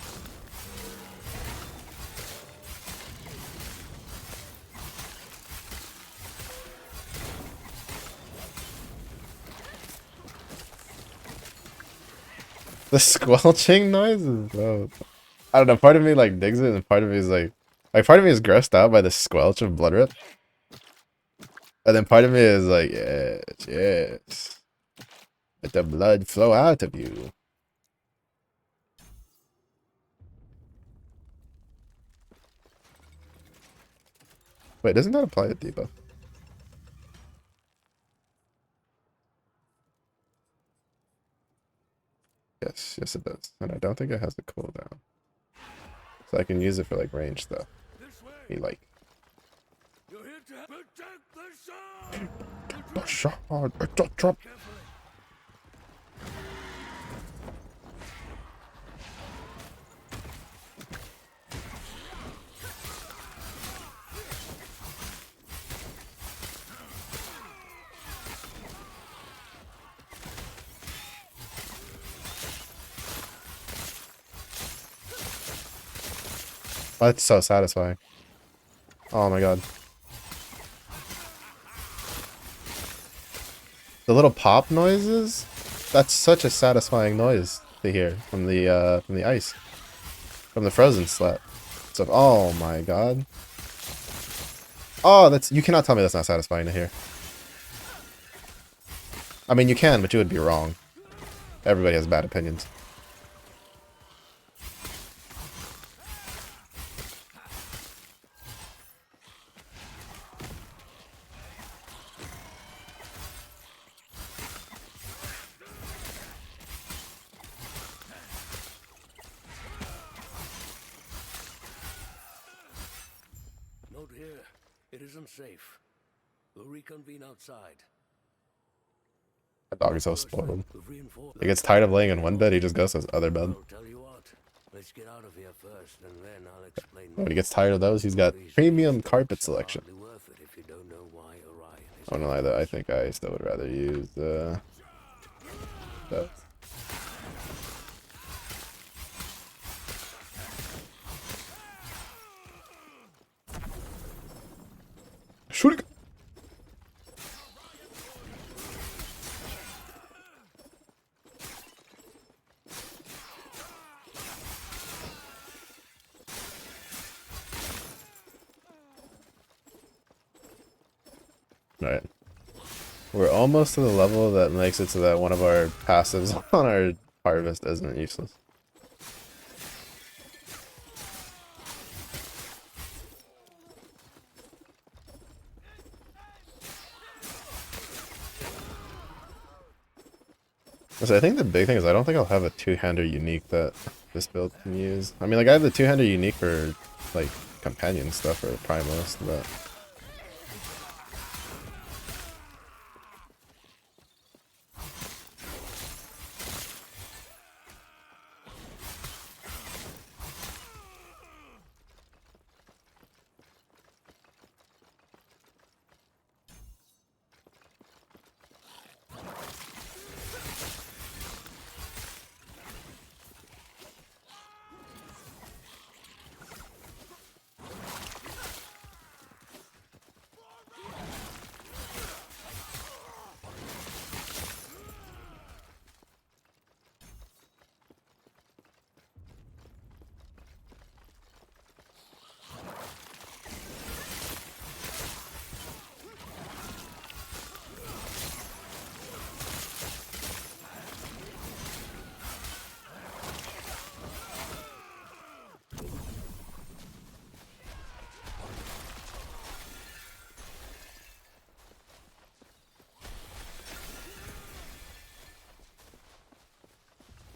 The squelching noises, though. I don't know, part of me like digs it and part of me is like part of me is grossed out by the squelch of blood rip. And then part of me is like, yes, yes. Let the blood flow out of you. Wait, doesn't that apply to debuff? Yes, yes it does. And I don't think it has the cooldown. So I can use it for like range stuff. Be like. You're here to protect the shard. The shard, it's a trap. That's so satisfying. Oh my god. The little pop noises? That's such a satisfying noise to hear from the ice. From the frozen slap. So, oh my god. Oh, that's, you cannot tell me that's not satisfying to hear. I mean, you can, but you would be wrong. Everybody has bad opinions. It isn't safe. We'll reconvene outside. That dog is so First, spoiled. we've reinforced. He gets tired of laying in one bed, he just goes to his other bed. I'll tell you what. Let's get out of here first, and then I'll explain. When he gets tired of those, he's got premium carpet selection. Hardly worth it if you don't know why Orion is. I don't know lie though, I think I still would rather use the shoot it. Alright. We're almost to the level that makes it so that one of our passives on our harvest isn't useless. So I think the big thing is I don't think I'll have a two-hander unique that this build can use. I mean, like I have the two-hander unique for like companion stuff or primos, but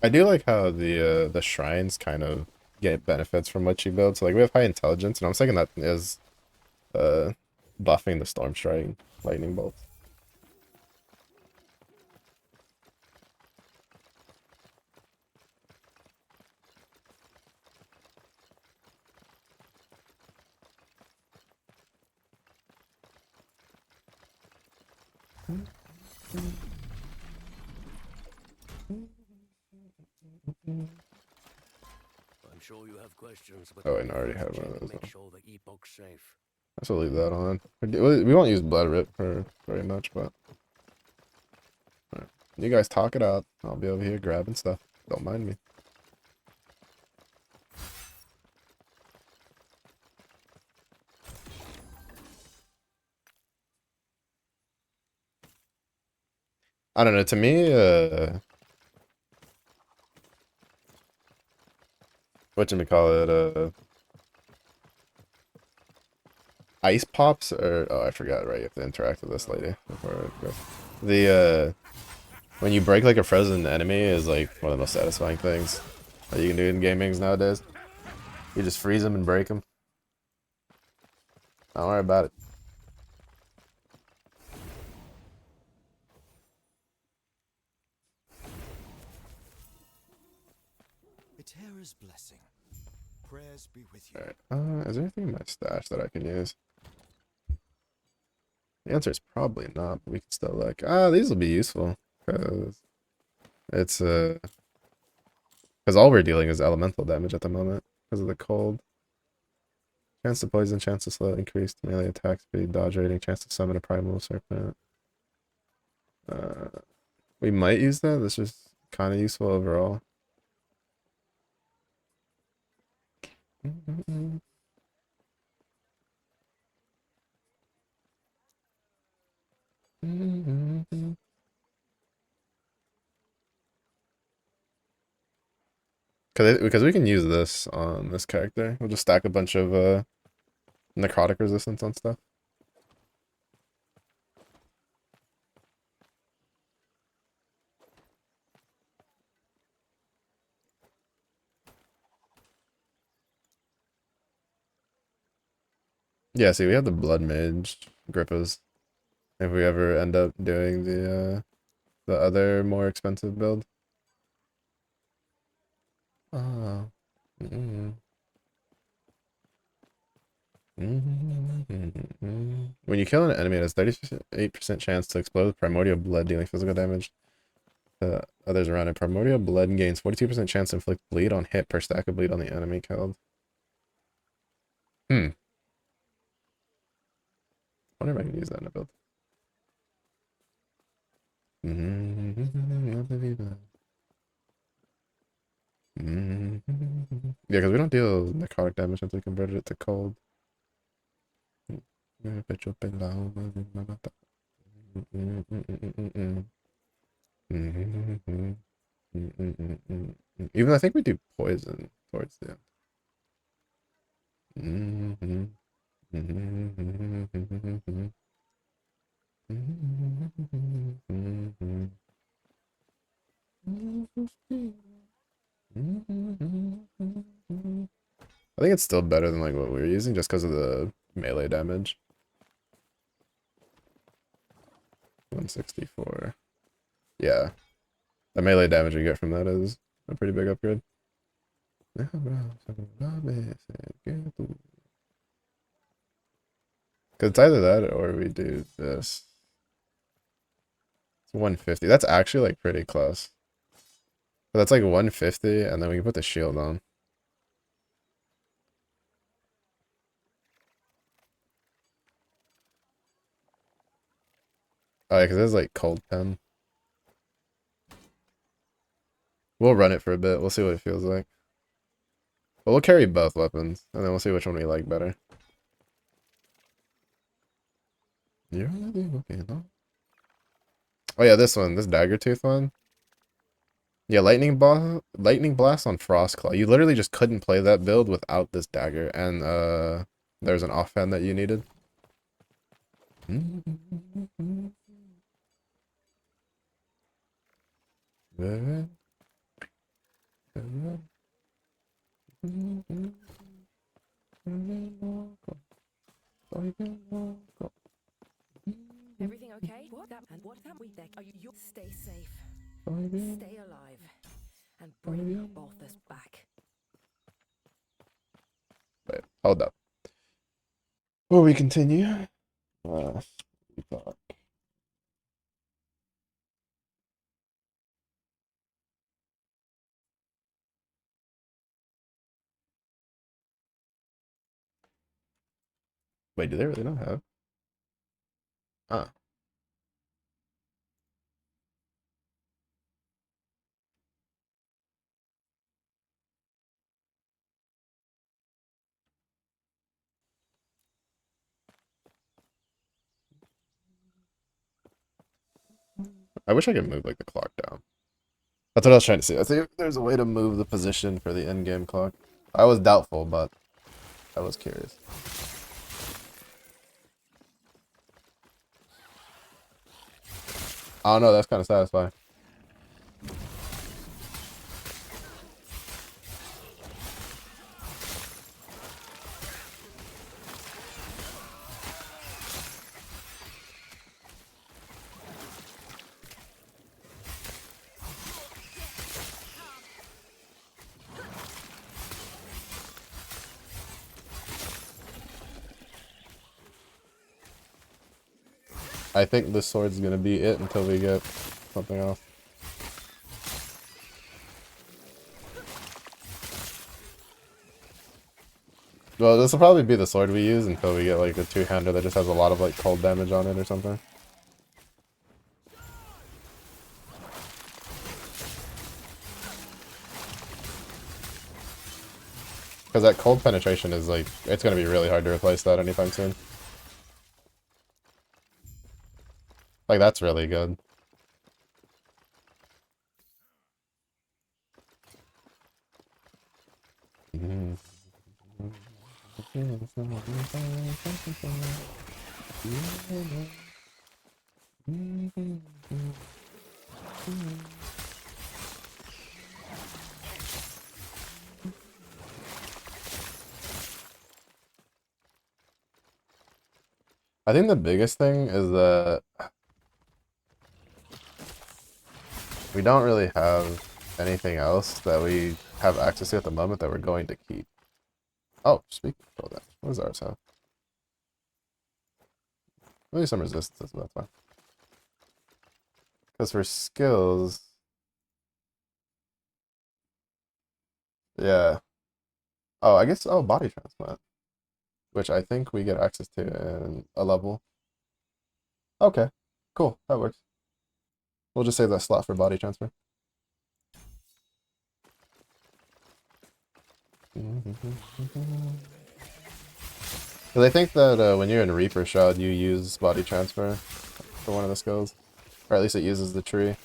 I do like how the shrines kind of get benefits from what you build. So like we have high intelligence, and I'm thinking that is buffing the storm strike lightning bolts. I'm sure you have questions, but Oh, and I already have one of those. make sure the epoch's safe. I should leave that on. We won't use blood rip for very much, but alright. You guys talk it out. I'll be over here grabbing stuff. Don't mind me. I don't know. To me, whatchamacallit, ice pops or oh, I forgot. Right, you have to interact with this lady before it goes. The when you break like a frozen enemy is like one of the most satisfying things that you can do in gamings nowadays. You just freeze them and break them. Don't worry about it. Eterra's blessing. Prayers be with you. Alright, is there anything in my stash that I can use? The answer is probably not, but we can still look. These will be useful. Because it's, because all we're dealing is elemental damage at the moment. Because of the cold. Chance to poison, chance to slow, increased melee attack speed, dodge rating, chance to summon a primal serpent. We might use that. This is kind of useful overall. Because we can use this on this character. We'll just stack a bunch of necrotic resistance on stuff. Yeah, see, we have the Blood Mage Grippas. If we ever end up doing the other more expensive build. Oh. Mm. When you kill an enemy, it has 38% chance to explode with Primordial Blood, dealing physical damage to others around it. Primordial Blood gains 42% chance to inflict bleed on hit per stack of bleed on the enemy killed. I wonder if I can use that in a build. Yeah, because we don't deal necrotic damage until we converted it to cold. Even I think we do poison towards the end. I think it's still better than like what we were using just because of the melee damage. 164. Yeah. The melee damage we get from that is a pretty big upgrade. Because it's either that or we do this. It's 150. That's actually like pretty close. But that's like 150 and then we can put the shield on. Oh yeah, because it's like cold pen. We'll run it for a bit. We'll see what it feels like. But we'll carry both weapons, and then we'll see which one we like better. Oh yeah, this one, this dagger tooth one. Yeah, lightning blast on Frostclaw. You literally just couldn't play that build without this dagger, and there's an offhand that you needed. Everything okay? What that we deck? Are you stay safe, stay alive, and bring both us back. Wait, hold up. Before we continue, we talk. Wait, do they really not have? Ah. I wish I could move like the clock down. That's what I was trying to see. I think there's a way to move the position for the end game clock. I was doubtful, but I was curious. I don't know, that's kind of satisfying. I think this sword's gonna be it until we get something else. Well, this will probably be the sword we use until we get like a two-hander that just has a lot of like cold damage on it or something. Because that cold penetration is like, it's gonna be really hard to replace that anytime soon. Like, that's really good. I think the biggest thing is that we don't really have anything else that we have access to at the moment that we're going to keep. Oh, speaking of that, what does ours have? Maybe some resistance, but that's fine. Because for skills, yeah. Oh, I guess, oh, body transplant, which I think we get access to in a level. Okay, cool, that works. We'll just save that slot for body transfer. Because I think that when you're in Reaper Shroud, you use body transfer for one of the skills. Or at least it uses the tree.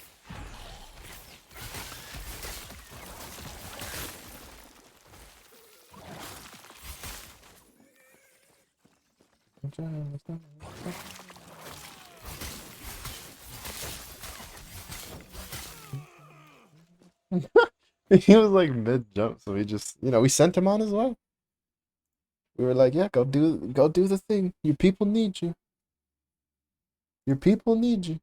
He was like mid jump, so we just, you know, we sent him on as well. We were like, yeah, go do the thing. Your people need you. Your people need you.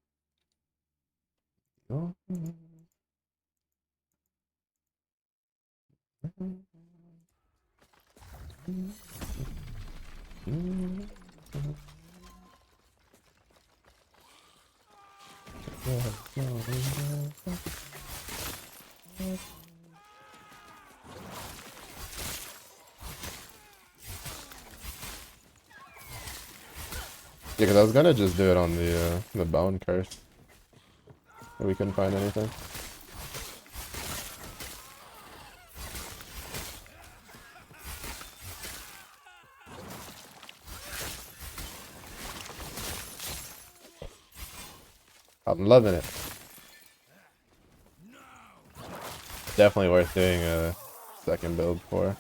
Yeah, because I was gonna just do it on the bone curse. But we couldn't find anything. I'm loving it. Definitely worth doing a second build for.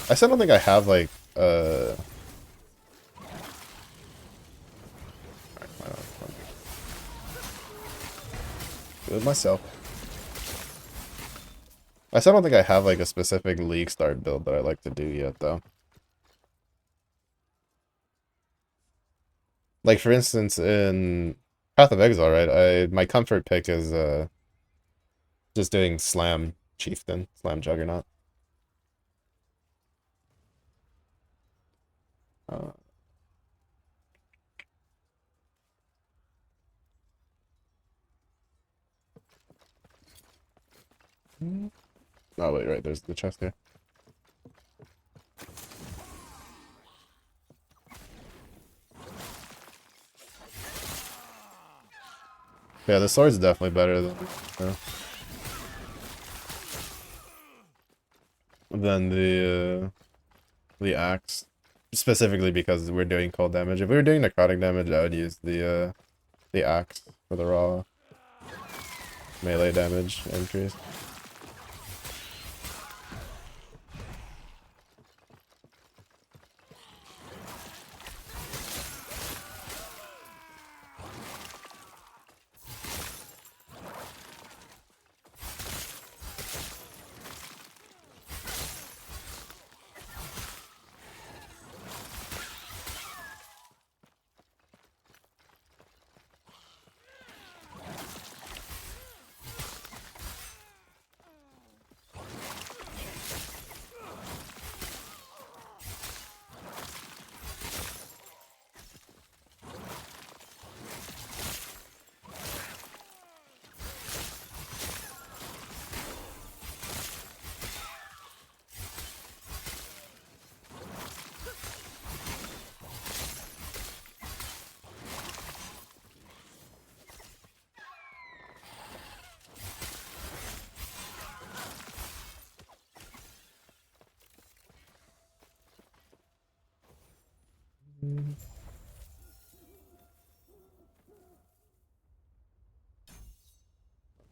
I still don't think I have like do it myself. I still don't think I have like a specific league start build that I like to do yet though. Like for instance in Path of Exile, right? My comfort pick is just doing Slam Chieftain, Slam Juggernaut. Uh, oh wait, right, there's the chest here. Yeah, the sword's definitely better than the axe. Specifically because we're doing cold damage. If we were doing necrotic damage, I would use the axe for the raw melee damage increase.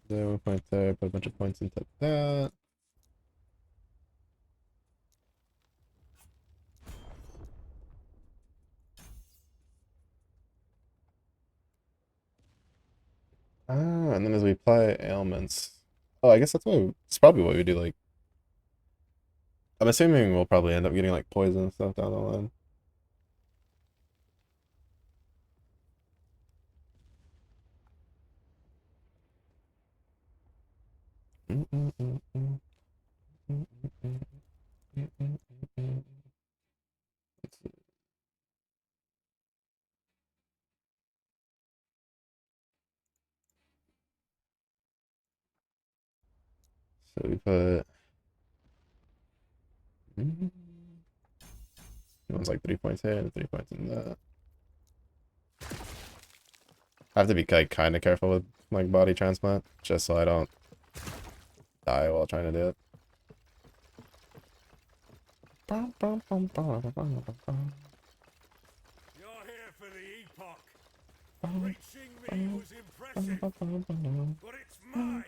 There, 1 point there, put a bunch of points into that. Ah, And then as we apply ailments, oh, I guess it's probably what we do. Like, I'm assuming we'll probably end up getting like poison and stuff down the line. So we put one's like 3 points here and 3 points in that. I have to be like kind of careful with like body transplant, just so I don't die while trying to do it. You're here for the epoch. Reaching me was impressive, but it's mine.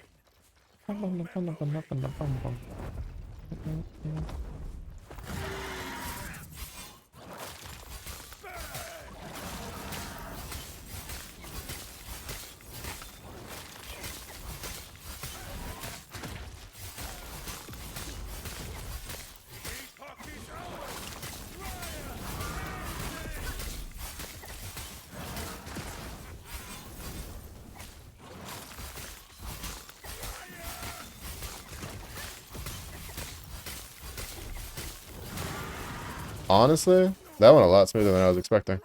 Honestly, that went a lot smoother than I was expecting.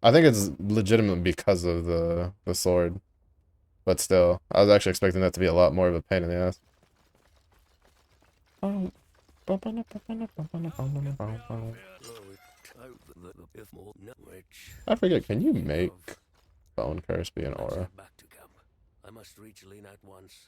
I think it's legitimate because of the sword. But still, I was actually expecting that to be a lot more of a pain in the ass. I forget, can you make Bone Curse be an aura? I must reach Lena at once.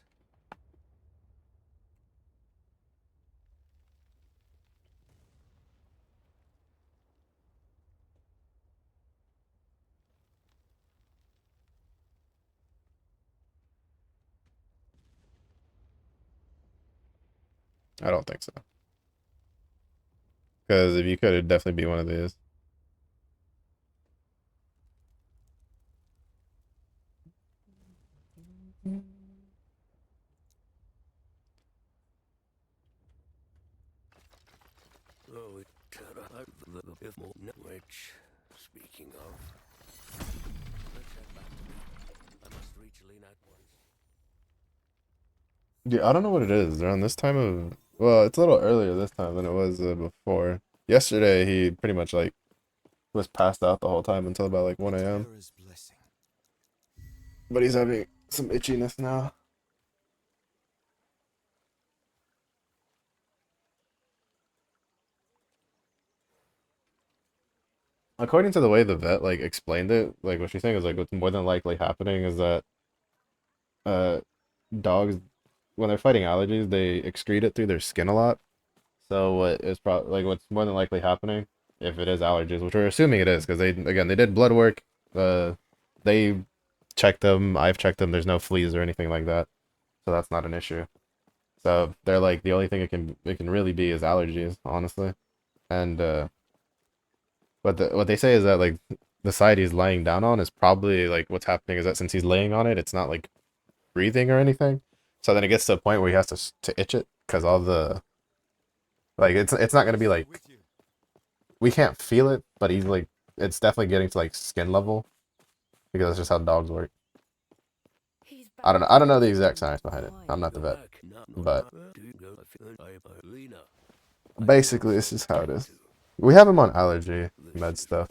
I don't think so. Because if you could, it'd definitely be one of these. Oh, which, speaking of, let's head back to me. I must reach Lena at once. Yeah, I don't know what it is. Around this time of... Well, it's a little earlier this time than it was before. Yesterday, he pretty much, like, was passed out the whole time until about, like, 1 a.m. But he's having some itchiness now. According to the way the vet, like, explained it, like, what she's saying is, like, what's more than likely happening is that, uh, dogs, when they're fighting allergies, they excrete it through their skin a lot. So what is probably, like, what's more than likely happening, if it is allergies, which we're assuming it is, because they did blood work, they checked them, I've checked them, there's no fleas or anything like that. So that's not an issue. So they're like, the only thing it can really be is allergies, honestly. And, what they say is that, like, the side he's laying down on is probably, like, what's happening is that since he's laying on it, it's not, like, breathing or anything. So then it gets to a point where he has to itch it, because all the, like, it's not going to be, like, we can't feel it, but he's, like, it's definitely getting to, like, skin level, because that's just how dogs work. I don't know the exact science behind it. I'm not the vet. But basically, this is how it is. We have him on allergy med stuff.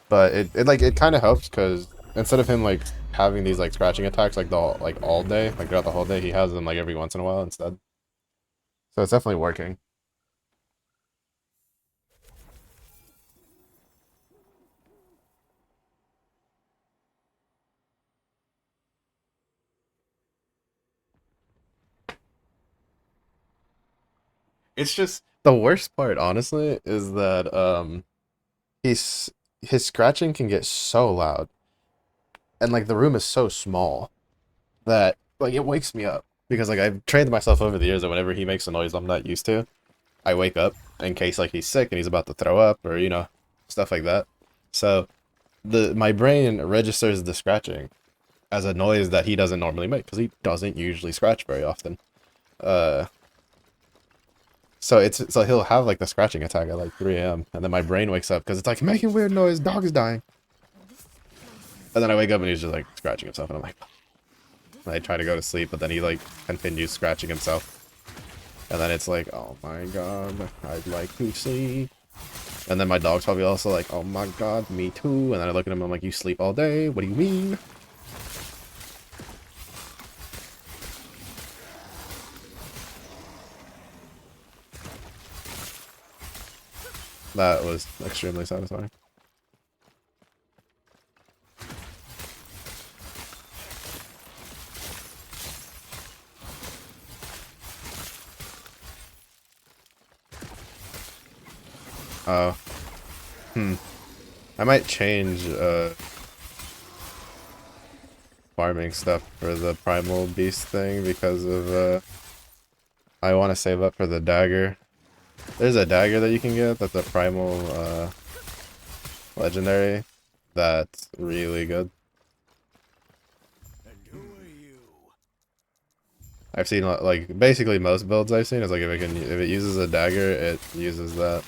But it kind of helps because instead of him like having these like scratching attacks like all day, like throughout the whole day, he has them like every once in a while instead. So it's definitely working. It's just the worst part, honestly, is that his scratching can get so loud, and like the room is so small that like it wakes me up because like I've trained myself over the years that whenever he makes a noise I'm not used to, I wake up in case like he's sick and he's about to throw up or stuff like that. So my brain registers the scratching as a noise that he doesn't normally make because he doesn't usually scratch very often. So he'll have like the scratching attack at like 3 a.m. and then my brain wakes up because it's like making weird noise, dog is dying. And then I wake up and he's just like scratching himself and I'm like, I try to go to sleep, but then he like continues scratching himself. And then it's like, oh my god, I'd like to sleep. And then my dog's probably also like, oh my god, me too. And then I look at him and I'm like, you sleep all day? What do you mean? That was extremely satisfying. Oh. I might change farming stuff for the primal beast thing because of I want to save up for the dagger. There's a dagger that you can get that's a primal legendary that's really good. And who are you? I've seen like basically most builds I've seen is like if it uses a dagger, it uses that.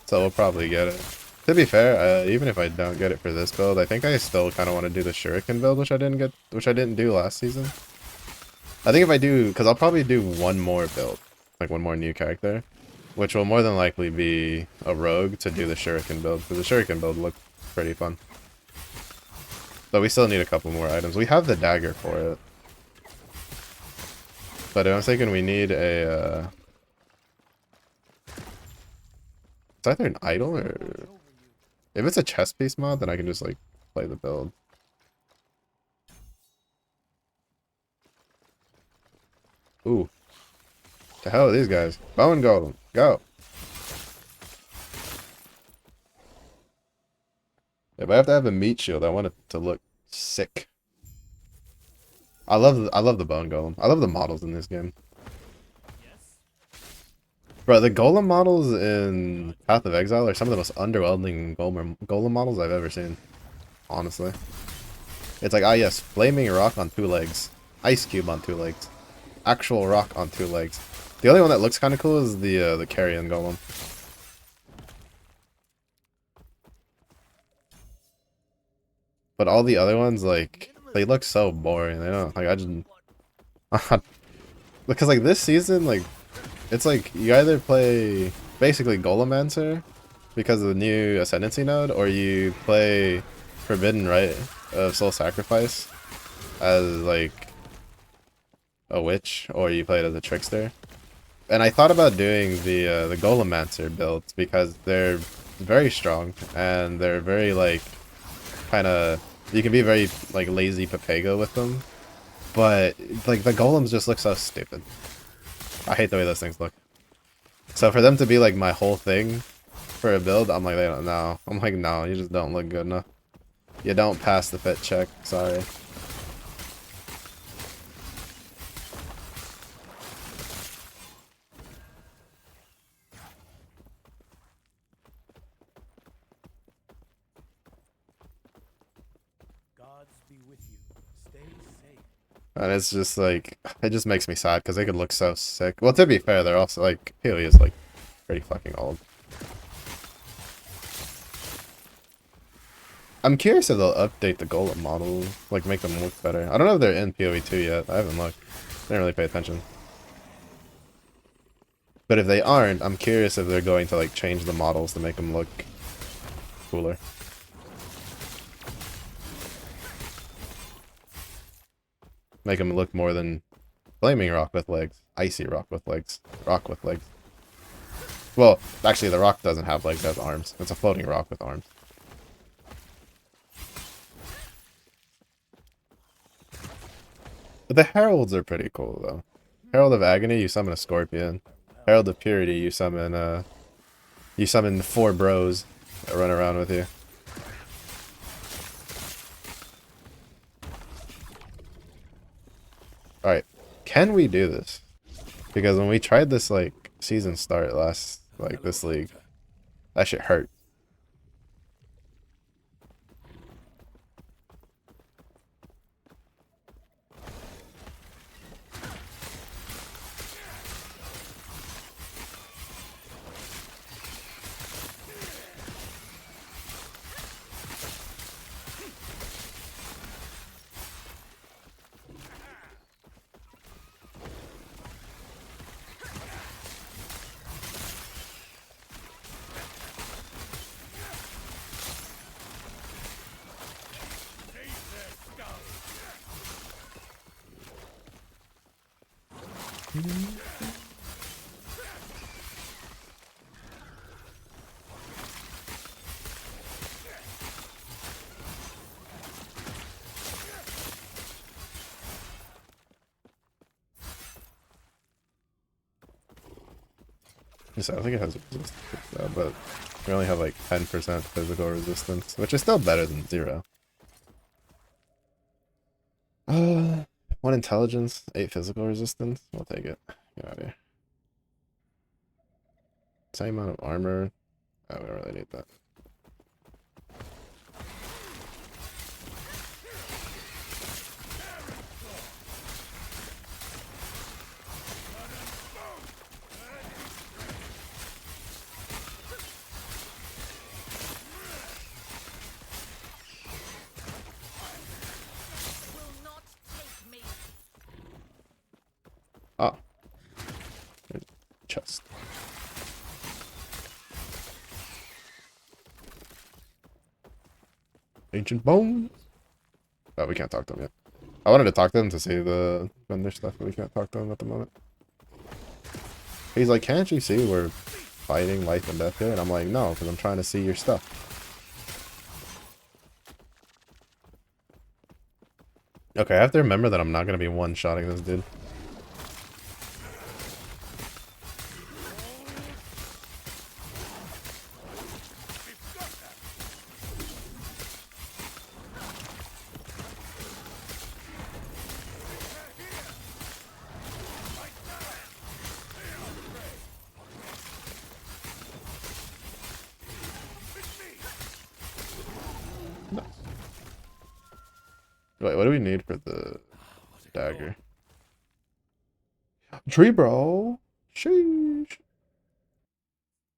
So we'll probably get it. To be fair, even if I don't get it for this build, I think I still kind of want to do the shuriken build, which I didn't do last season. I think if I do, because I'll probably do one more build, like one more new character, which will more than likely be a rogue to do the shuriken build, because the shuriken build looked pretty fun. But we still need a couple more items. We have the dagger for it. But I'm thinking we need a, it's either an idol or... If it's a chest piece mod, then I can just, like, play the build. Ooh. The hell are these guys? Bone Golem, go! If I have to have a meat shield, I want it to look sick. I love the Bone Golem. I love the models in this game. Bro, the golem models in Path of Exile are some of the most underwhelming golem models I've ever seen. Honestly. It's like, ah yes, flaming rock on 2 legs. Ice cube on 2 legs. Actual rock on 2 legs. The only one that looks kind of cool is the carrion golem. But all the other ones, like, they look so boring. They don't, like, I just... Because, like, this season, like, it's like, you either play, basically, Golemancer, because of the new Ascendancy node, or you play Forbidden Rite of Soul Sacrifice as, like, a witch, or you play it as a trickster. And I thought about doing the Golemancer builds, because they're very strong, and they're very, like, kind of, you can be very, like, lazy Papago with them. But, like, the golems just look so stupid. I hate the way those things look. So for them to be, like, my whole thing for a build, I'm like, they don't know. I'm like, no, you just don't look good enough. You don't pass the fit check, sorry. And it's just like, it just makes me sad because they could look so sick. Well, to be fair, they're also like, Healy is like pretty fucking old. I'm curious if they'll update the golem model, like make them look better. I don't know if they're in PoE2 yet. I haven't looked. I didn't really pay attention. But if they aren't, I'm curious if they're going to like change the models to make them look cooler. Make them look more than flaming rock with legs, icy rock with legs, rock with legs. Well, actually the rock doesn't have legs, it has arms. It's a floating rock with arms. But the heralds are pretty cool though. Herald of Agony, you summon a scorpion. Herald of Purity, you summon 4 bros that run around with you. Alright, Can we do this? Because when we tried this like season start last, like this league, that shit hurt. Yes, I think it has resistance, but we only have like 10% physical resistance, which is still better than 0. 1 intelligence, 8 physical resistance. We'll take it. Get out of here. Same amount of armor. Oh, we don't really need that. Oh. There's a chest. Ancient bones. Oh, we can't talk to them yet. I wanted to talk to them to see the vendor stuff, but we can't talk to them at the moment. He's like, can't you see we're fighting life and death here? And I'm like, no, because I'm trying to see your stuff. Okay, I have to remember that I'm not going to be one-shotting this dude. Wait, what do we need for the dagger? Tree bro. Sheesh.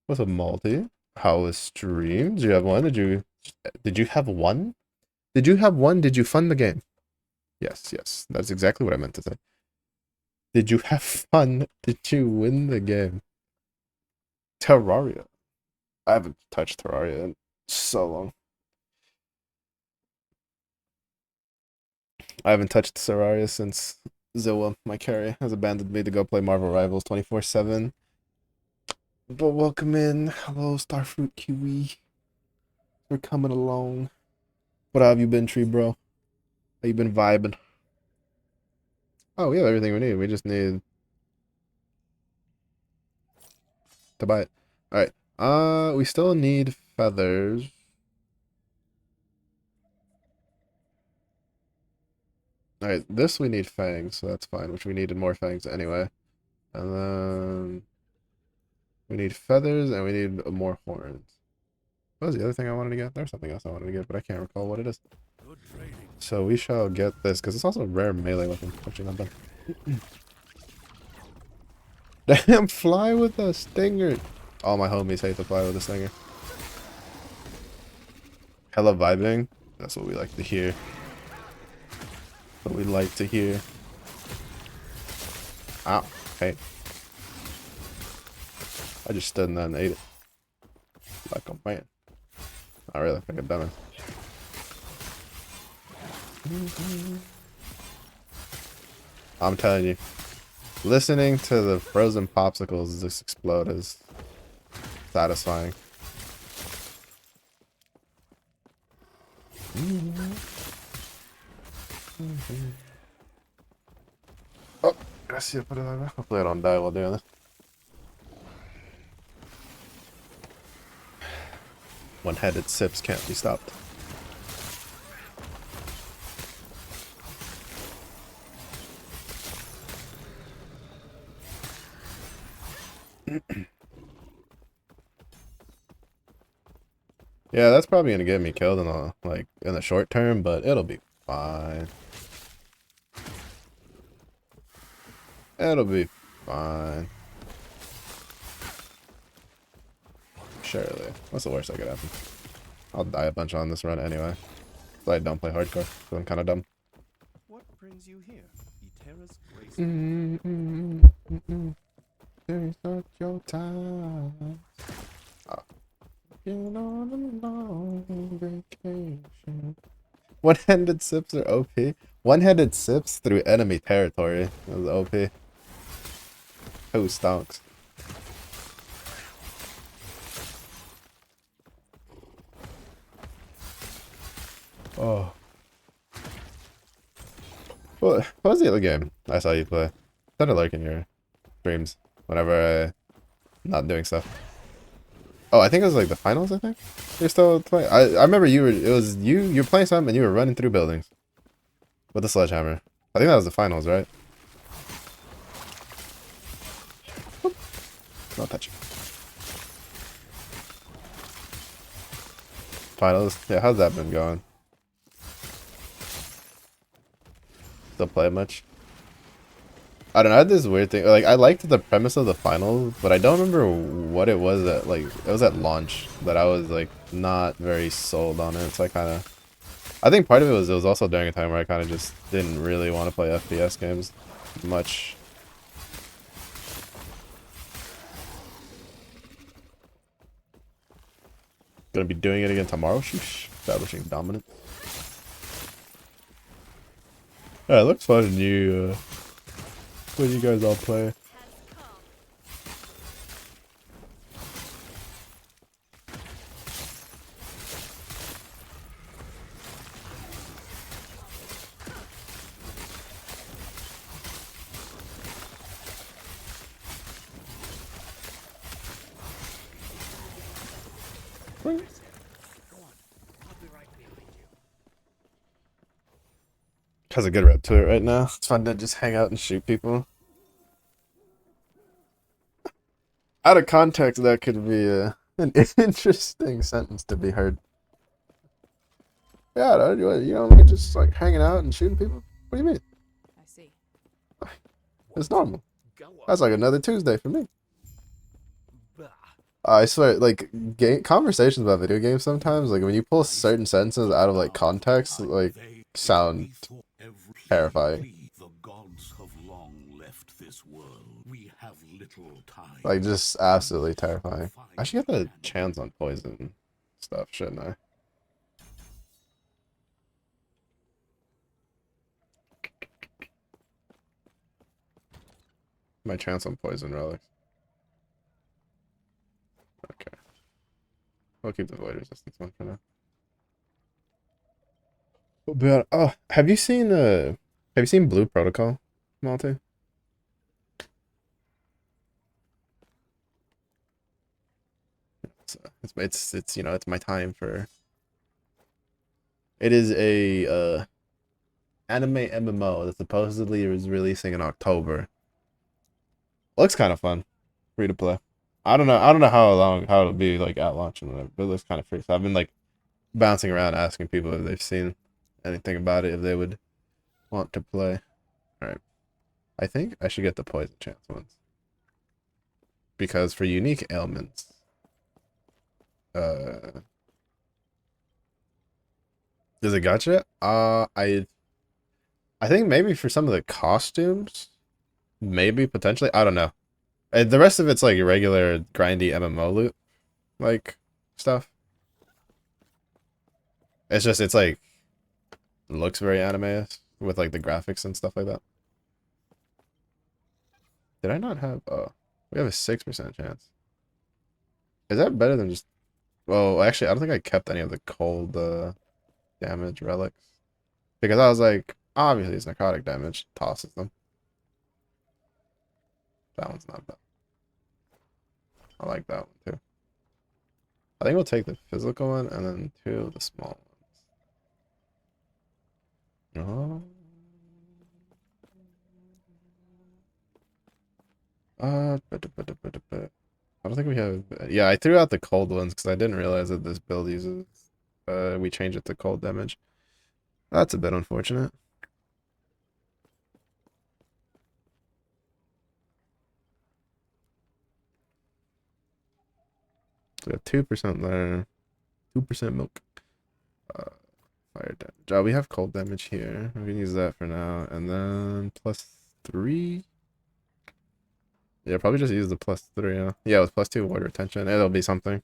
What's a multi? How was stream? Did you have one? Did you have one? Did you have one? Did you fund the game? Yes, yes. That's exactly what I meant to say. Did you have fun? Did you win the game? Terraria. I haven't touched Terraria in so long. I haven't touched Terraria since Zilla, my carry, has abandoned me to go play Marvel Rivals 24/7. But welcome in. Hello, Starfruit Kiwi. We're coming along. What have you been, Tree Bro? How you been vibing? Oh, we have everything we need. We just need to buy it. Alright. We still need feathers. Alright, this we need fangs, so that's fine, which we needed more fangs anyway. And then we need feathers and we need more horns. What was the other thing I wanted to get? There's something else I wanted to get, but I can't recall what it is. So we shall get this, because it's also a rare melee weapon, which I'm done. Damn, fly with a stinger. All my homies hate to fly with a stinger. Hella vibing. That's what we like to hear. What we like to hear. Ow. Hey. I just stood in there and ate it. Like a man. Not really, like a dumbass. I'm telling you. Listening to the frozen popsicles just explode is satisfying. Oh, I see it. Put it like that. Hopefully I don't die while doing this. One-headed sips can't be stopped. Yeah, that's probably gonna get me killed in the short term, but it'll be fine. It'll be fine. Surely. What's the worst that could happen? I'll die a bunch on this run anyway. So I don't play hardcore, so I'm kind of dumb. What brings you here? Eterra's grace. There's not your time. Oh. Get on a long vacation. One-handed sips are OP. One-handed sips through enemy territory. That was OP. Who stonks? Oh. What was the other game I saw you play? Started lurking your streams whenever I'm not doing stuff. Oh, I think it was like the finals, I think? You're still playing? I remember you were playing something and you were running through buildings. With a sledgehammer. I think that was the finals, right? Oop. No touching. Finals? Yeah, how's that been going? Still play much? I don't know, I had this weird thing. Like, I liked the premise of the finals, but I don't remember what it was at, like, it was at launch that I was, like, not very sold on it. So I think part of it was also during a time where I kind of just didn't really want to play FPS games much. Gonna be doing it again tomorrow. Sheesh. Establishing dominance. Yeah, it looks fun when you guys all play. Has a good rep to it right now. It's fun to just hang out and shoot people. Out of context, that could be an interesting sentence to be heard. Yeah, you don't like just like hanging out and shooting people? What do you mean? I see. It's normal. Go on. That's like another Tuesday for me. Bah. I swear, like conversations about video games sometimes, like when you pull certain sentences out of like context, like sound terrifying. The gods have long left this world. We have little time. Like just absolutely terrifying. I should get the chance on poison stuff, shouldn't I? My chance on poison relics. Okay. We'll keep the void resistance one for now. But oh, have you seen Blue Protocol, Malte? It's you know, it's my time for. It is a anime MMO that supposedly is releasing in October. Looks kind of fun, free to play. I don't know how it'll be like at launch and whatever, but it looks kind of free. So I've been like bouncing around asking people if they've seen anything about it, if they would want to play. All right, I think I should get the poison chance ones because for unique ailments, does it gotcha? I think maybe for some of the costumes, maybe potentially. I don't know. The rest of it's like regular grindy MMO loot, like stuff. It's like looks very anime with like the graphics and stuff like that. Did I not have? Oh, we have a 6% chance. Is that better than just? Well, actually, I don't think I kept any of the cold damage relics because I was like, obviously it's necrotic damage. Tosses them. That one's not bad. I like that one too. I think we'll take the physical one and then 2 of the small ones. Oh. I don't think we have. Yeah, I threw out the cold ones because I didn't realize that this build uses. We changed it to cold damage. That's a bit unfortunate. We have 2% there. 2% milk. Fire damage. Oh, we have cold damage here. We can use that for now. And then +3. Yeah, probably just use the +3. Yeah, with +2 ward retention. It'll be something.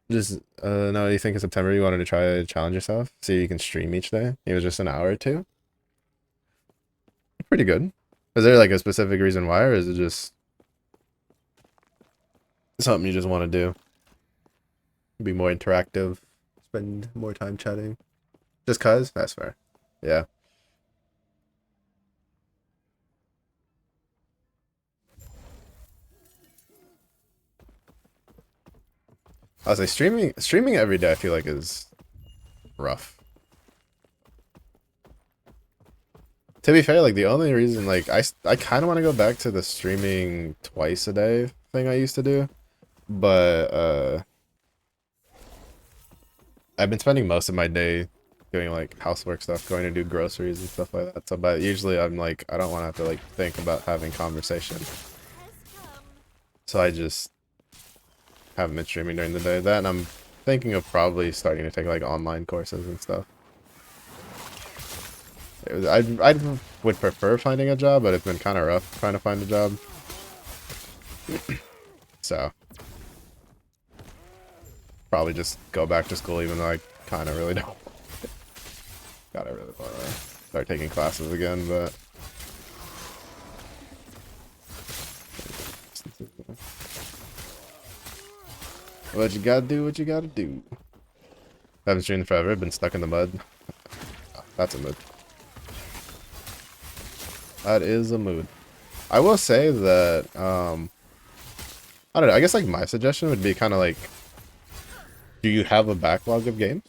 Just, no, you think in September you wanted to try to challenge yourself? See if you can stream each day? It was just an hour or two? Pretty good. Is there like a specific reason why, or is it just something you just want to do? Be more interactive, spend more time chatting. Just cause? That's fair. Yeah. I was like streaming every day I feel like is rough. To be fair, like the only reason like I kind of want to go back to the streaming twice a day thing I used to do, but I've been spending most of my day doing like housework stuff, going to do groceries and stuff like that. So, but usually I'm like I don't want to have to like think about having conversation. So I just haven't been streaming during the day. That and I'm thinking of probably starting to take like online courses and stuff. I would prefer finding a job, but it's been kind of rough trying to find a job. So probably just go back to school, even though I kind of really don't. God, I really want to start taking classes again, but what you gotta do, what you gotta do. I haven't streamed forever, I've been stuck in the mud. That's a mood. That is a mood. I will say that, I don't know, I guess like my suggestion would be kind of like, do you have a backlog of games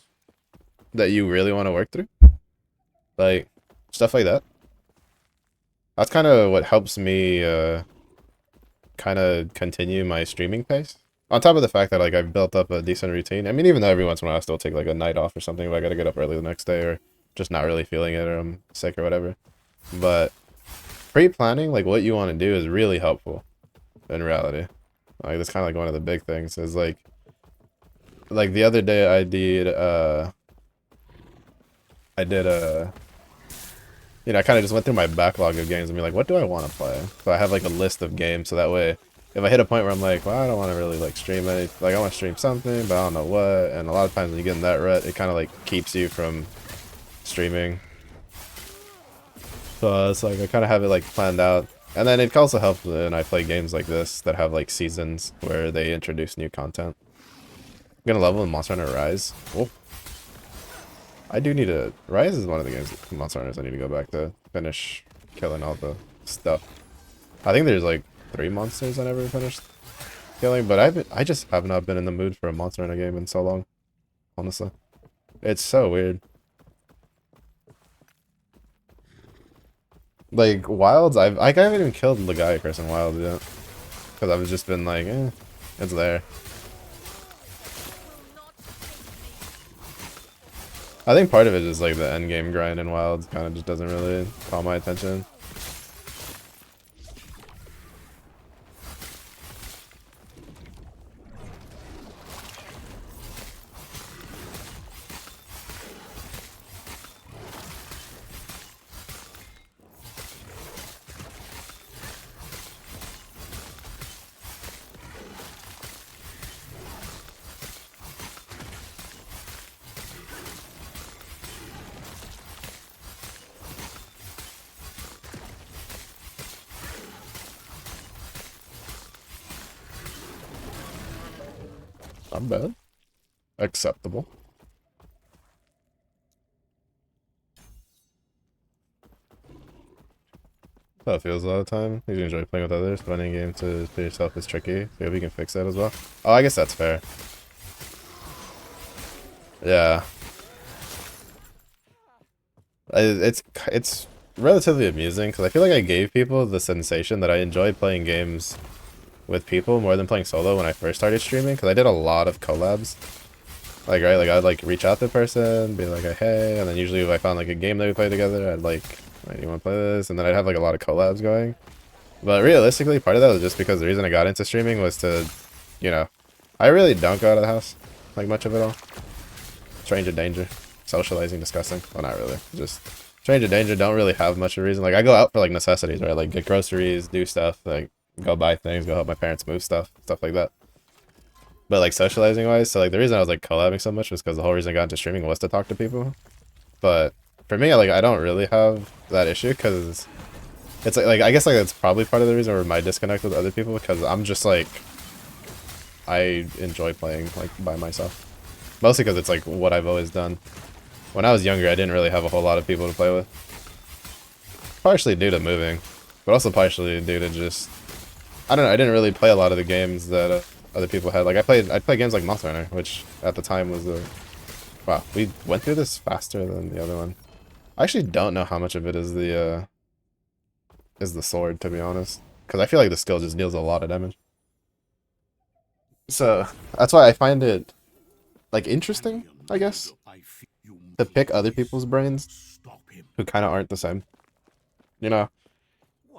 that you really want to work through? Like, stuff like that. That's kind of what helps me, kind of continue my streaming pace. On top of the fact that like I've built up a decent routine. I mean, even though every once in a while I still take like a night off or something if I gotta get up early the next day or just not really feeling it or I'm sick or whatever. But pre-planning like what you want to do is really helpful in reality. Like that's kind of like one of the big things is like the other day I did you know, I kind of just went through my backlog of games and be like, what do I want to play? So I have like a list of games so that way if I hit a point where I'm like, well, I don't want to really like stream any, like I want to stream something, but I don't know what. And a lot of times when you get in that rut, it kind of like keeps you from streaming. So it's like I kind of have it like planned out. And then it also helps when I play games like this that have like seasons where they introduce new content. I'm gonna level in Monster Hunter Rise. Oh. I do need to... Rise is one of the games, Monster Hunters, I need to go back to finish killing all the stuff. I think there's like 3 monsters I never finished killing, but I just have not been in the mood for a Monster Hunter game in so long, honestly. It's so weird. Like, Wilds, I haven't even killed Legiacrus in Wilds yet. Because I've just been like, it's there. I think part of it is like the end game grind in Wilds kind of just doesn't really call my attention. Not bad. Acceptable. That's how it feels a lot of the time. You enjoy playing with others, finding a game to play yourself is tricky. So we can fix that as well. Oh, I guess that's fair. Yeah. It's relatively amusing because I feel like I gave people the sensation that I enjoy playing games with people more than playing solo when I first started streaming, because I did a lot of collabs. Like, right, like I'd like reach out to the person, be like, hey, and then usually if I found like a game that we play together, I'd like, hey, you want to play this? And then I'd have like a lot of collabs going. But realistically, part of that was just because the reason I got into streaming was to, you know, I really don't go out of the house, like much of it all. Stranger danger, socializing, disgusting. Well, not really, just stranger danger. Don't really have much of a reason. Like I go out for like necessities, right? Like get groceries, do stuff, like go buy things, go help my parents move stuff like that. But like socializing wise, so like the reason I was like collabing so much was because the whole reason I got into streaming was to talk to people. But for me, like I don't really have that issue because it's like I guess like that's probably part of the reason where my disconnect with other people, because I'm just like I enjoy playing like by myself. Mostly because it's like what I've always done. When I was younger, I didn't really have a whole lot of people to play with. Partially due to moving, but also partially due to just I don't know. I didn't really play a lot of the games that other people had. Like I'd play games like Monster Hunter, which at the time was the wow. We went through this faster than the other one. I actually don't know how much of it is the sword, to be honest, because I feel like the skill just deals a lot of damage. So that's why I find it like interesting, I guess, to pick other people's brains who kind of aren't the same, you know.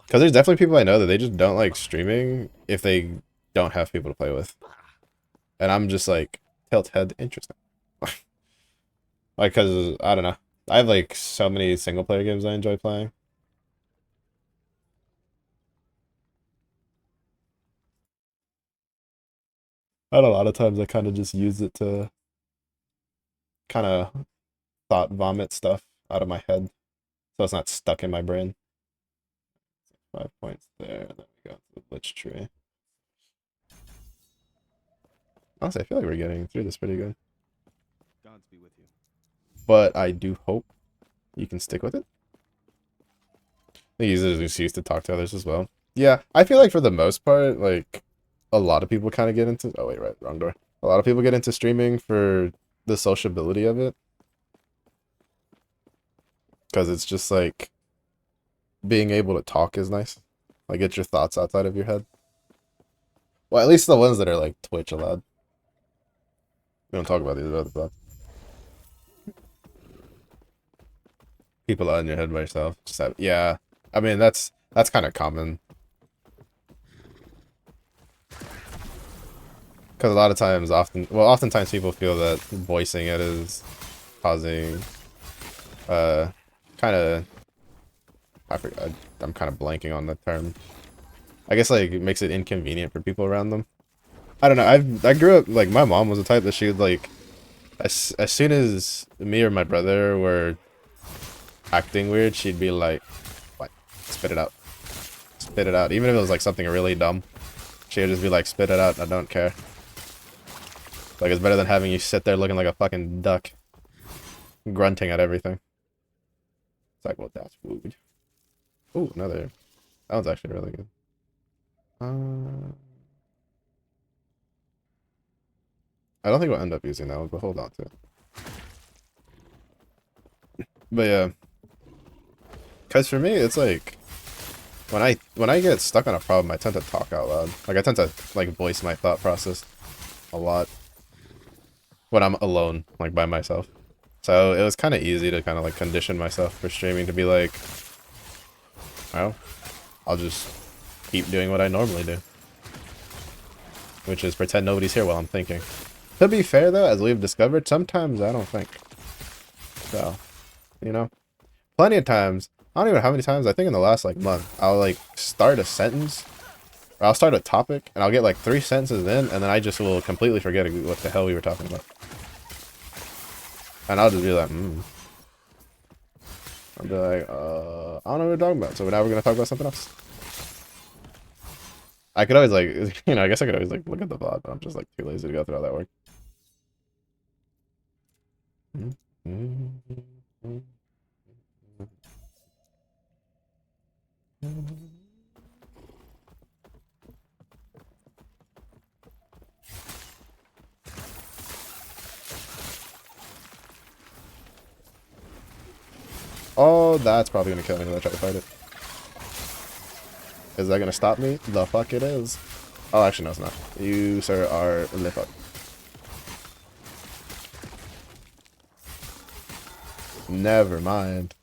Because there's definitely people I know that they just don't like streaming if they don't have people to play with. And I'm just like, tilt head, interesting. Like, because, I don't know. I have like so many single player games I enjoy playing. And a lot of times I kind of just use it to kind of thought vomit stuff out of my head. So it's not stuck in my brain. 5 points there, and then we go to the Lich Tree. Honestly, I feel like we're getting through this pretty good. Gods be with you. But I do hope you can stick with it. I use it as an excuse to talk to others as well. Yeah, I feel like for the most part, like, a lot of people kind of get into... Oh, wait, right, wrong door. A lot of people get into streaming for the sociability of it. Because it's just, like, being able to talk is nice. Like, get your thoughts outside of your head. Well, at least the ones that are, like, Twitch allowed. We don't talk about these other stuff. People out in your head by yourself. Just have, yeah. I mean, that's kind of common. Because a lot of times, oftentimes people feel that voicing it is causing, kind of, I'm kind of blanking on the term. I guess, like, it makes it inconvenient for people around them. I don't know, I grew up, like, my mom was the type that she would, like, as soon as me or my brother were acting weird, she'd be like, what? Spit it out. Spit it out. Even if it was, like, something really dumb. She would just be like, spit it out, I don't care. Like, it's better than having you sit there looking like a fucking duck. Grunting at everything. It's like, well, that's food. Ooh, another. That one's actually really good. I don't think we'll end up using that one, but hold on to it. But yeah. Because for me, it's like... When I get stuck on a problem, I tend to talk out loud. Like, I tend to, like, voice my thought process a lot. When I'm alone, like, by myself. So it was kind of easy to kind of, like, condition myself for streaming to be like, well, I'll just keep doing what I normally do. Which is pretend nobody's here while I'm thinking. To be fair, though, as we've discovered, sometimes I don't think. So, you know? Plenty of times, I don't even know how many times, I think in the last, like, month, I'll, like, start a sentence, or I'll start a topic, and I'll get, like, 3 sentences in, and then I just will completely forget what the hell we were talking about. And I'll just be like, I'll be like, I don't know what we're talking about, so now we're gonna talk about something else. I could always, like, you know, I guess I could always, like, look at the VOD, but I'm just, like, too lazy to go through all that work. Oh, that's probably gonna kill me when I try to fight it. Is that gonna stop me? The fuck it is. Oh, actually, no, it's not. You, sir, are lit up. Never mind.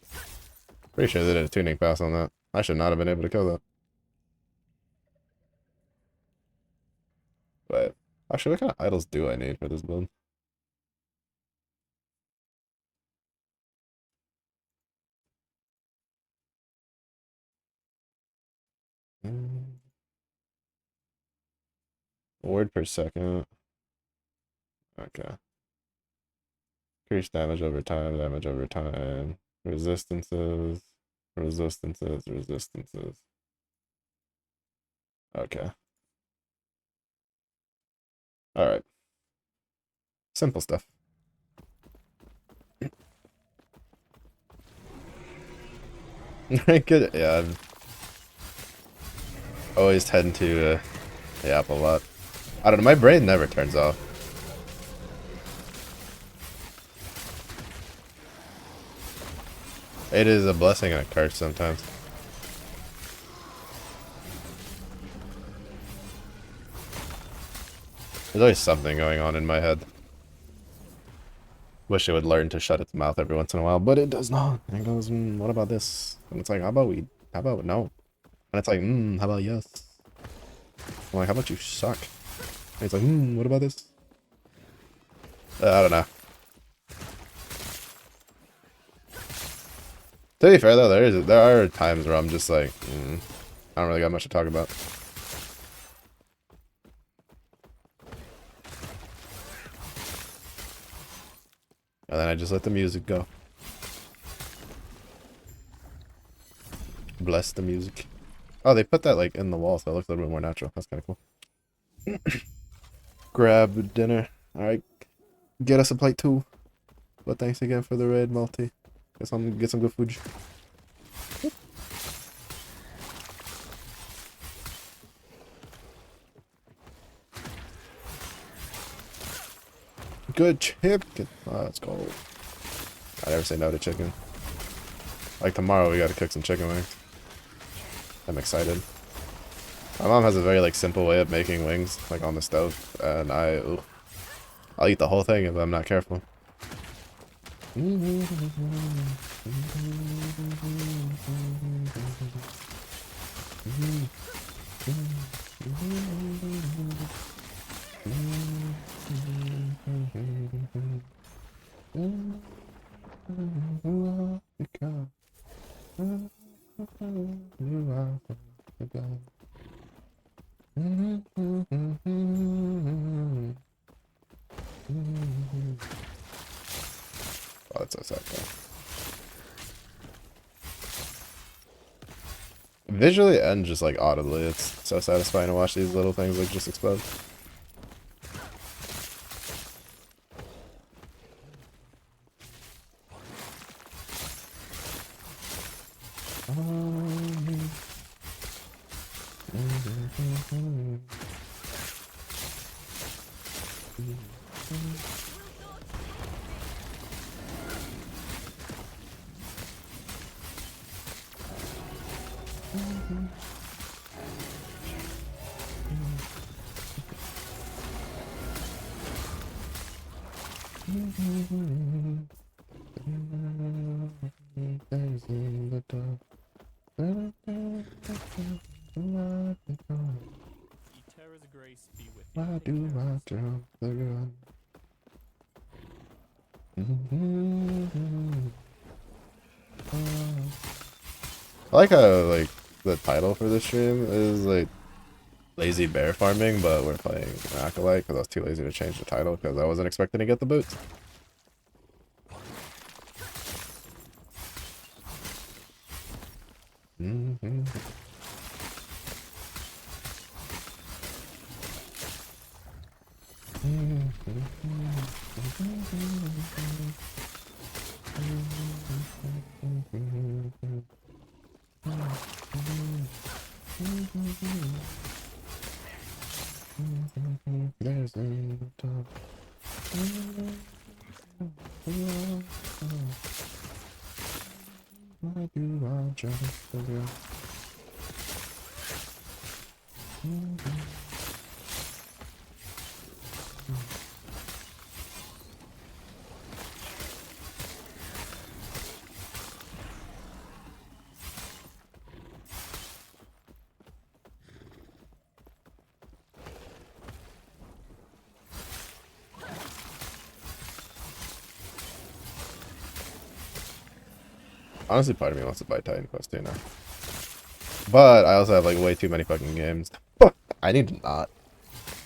Pretty sure they did a tuning pass on that. I should not have been able to kill that. But, actually, what kind of idols do I need for this build? Word per second. Okay. Increase damage over time, damage over time. Resistances. Resistances. Okay. Alright. Simple stuff. Good. Yeah, I'm always tend to the app a lot. I don't know, my brain never turns off. It is a blessing and a curse sometimes. There's always something going on in my head. Wish it would learn to shut its mouth every once in a while, but it does not. And it goes, what about this? And it's like, how about no? And it's like, how about yes? I'm like, how about you suck? And it's like, what about this? I don't know. To be fair though, there are times where I'm just like, I don't really got much to talk about. And then I just let the music go. Bless the music. Oh, they put that like in the wall, so it looks a little bit more natural. That's kind of cool. Grab dinner. Alright. Get us a plate too. But thanks again for the raid, Multi. Get some good food. Good chicken. Oh, let's go. I never say no to chicken. Like tomorrow we gotta cook some chicken wings. I'm excited. My mom has a very like simple way of making wings, like on the stove, and I'll eat the whole thing if I'm not careful. Oh, that's so sad. Visually and just like audibly, it's so satisfying to watch these little things like just explode. Terra's grace be with you. Why do I jump the gun? I like how like the title for this stream is like lazy bear farming, but we're playing Acolyte because I was too lazy to change the title because I wasn't expecting to get the boots. Why do I just forget? Honestly, part of me wants to buy Titan Quest 2 now. But I also have like way too many fucking games. I need to not.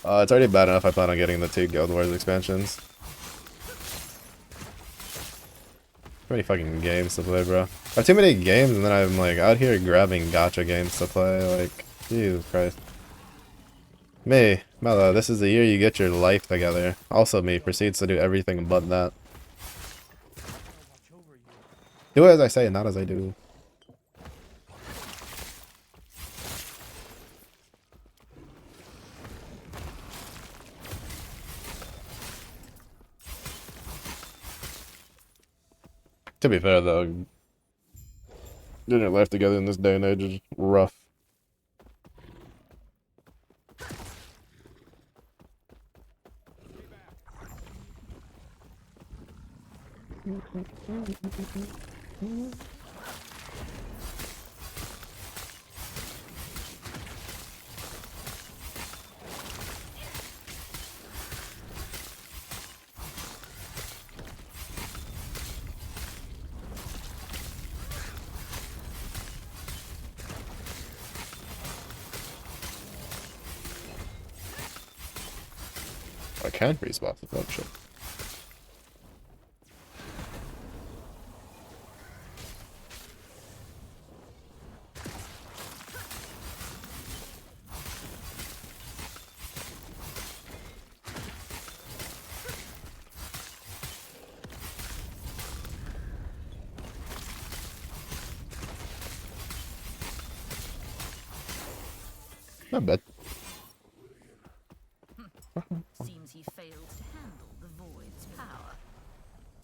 It's already bad enough I plan on getting the 2 Guild Wars expansions. Too many fucking games to play, bro. I have too many games and then I'm like out here grabbing gacha games to play. Like, Jesus Christ. Me, Mello, this is the year you get your life together. Also me, proceeds to do everything but that. Do as I say, not as I do. To be fair though, getting your life together in this day and age is rough. I can freeze boss with that shit. Not bad. Seems he failed to handle the void's power.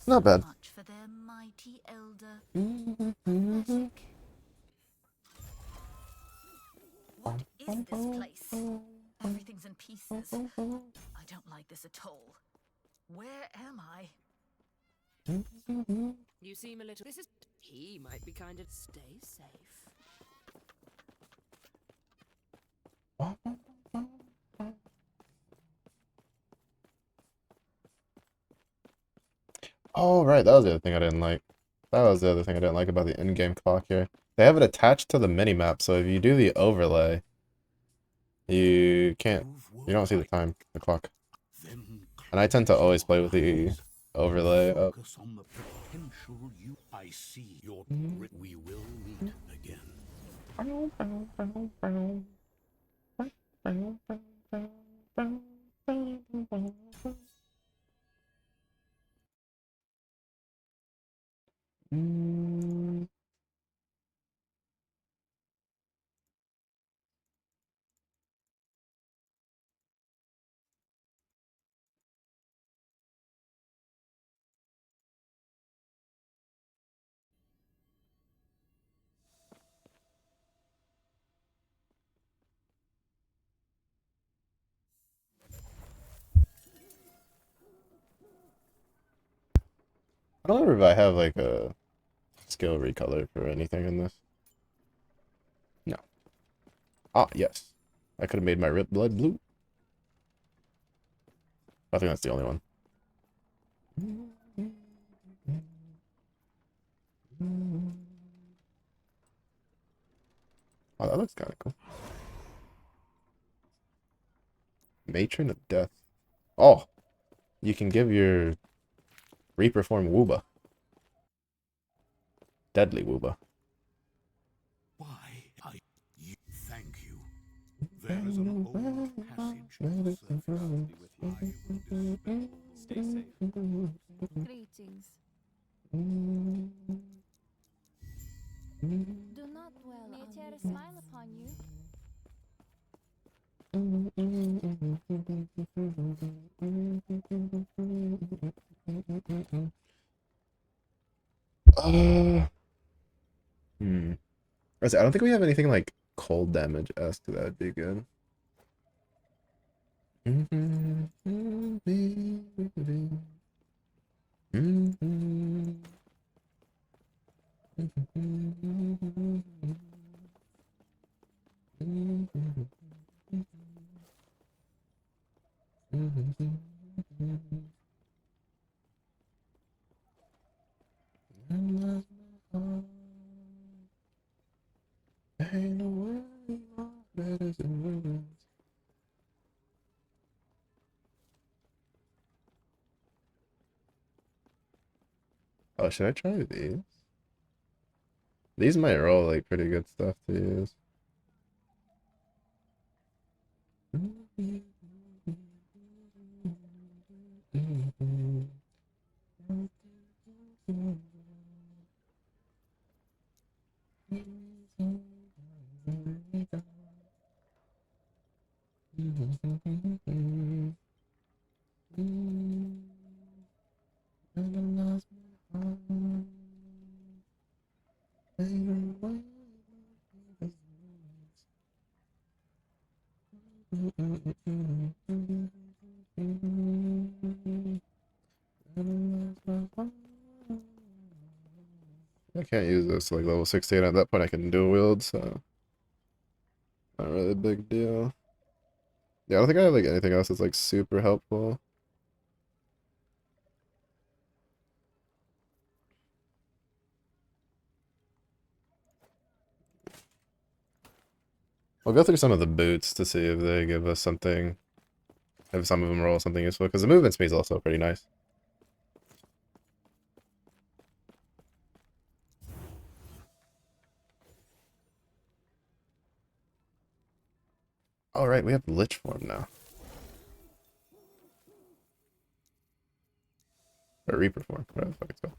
Not bad. Much for their mighty elder. Pathetic. What is this place? Everything's in pieces. I don't like this at all. Where am I? You seem a little. This is. He might be kind of. Stay safe. Oh, right, that was the other thing I didn't like. That was the other thing I didn't like about the in-game clock here. They have it attached to the minimap, so if you do the overlay, you can't, you don't see the time, the clock. And I tend to always play with the overlay up. I see your we will meet again. I don't remember if I have like a skill recolor for anything in this. No. Ah, yes. I could have made my rip blood blue. I think that's the only one. Oh, that looks kind of cool. Matron of Death. Oh, you can give your Reaper form Wooba. Deadly Wooba. Why you thank you. There is an old passage to the surface. Stay safe. Greetings. Do not dwell. May a tear smile upon you. I don't think we have anything like cold damage esque that'd be good. Oh, should I try these? These might roll like pretty good stuff to use. I can't use this like level 16. At that point I can dual wield, so not really a big deal. Yeah, I don't think I have like anything else that's like super helpful. We'll go through some of the boots to see if they give us something, if some of them roll something useful, because the movement speed is also pretty nice. All right, we have Lich form now. Or Reaper form, whatever the fuck it's called.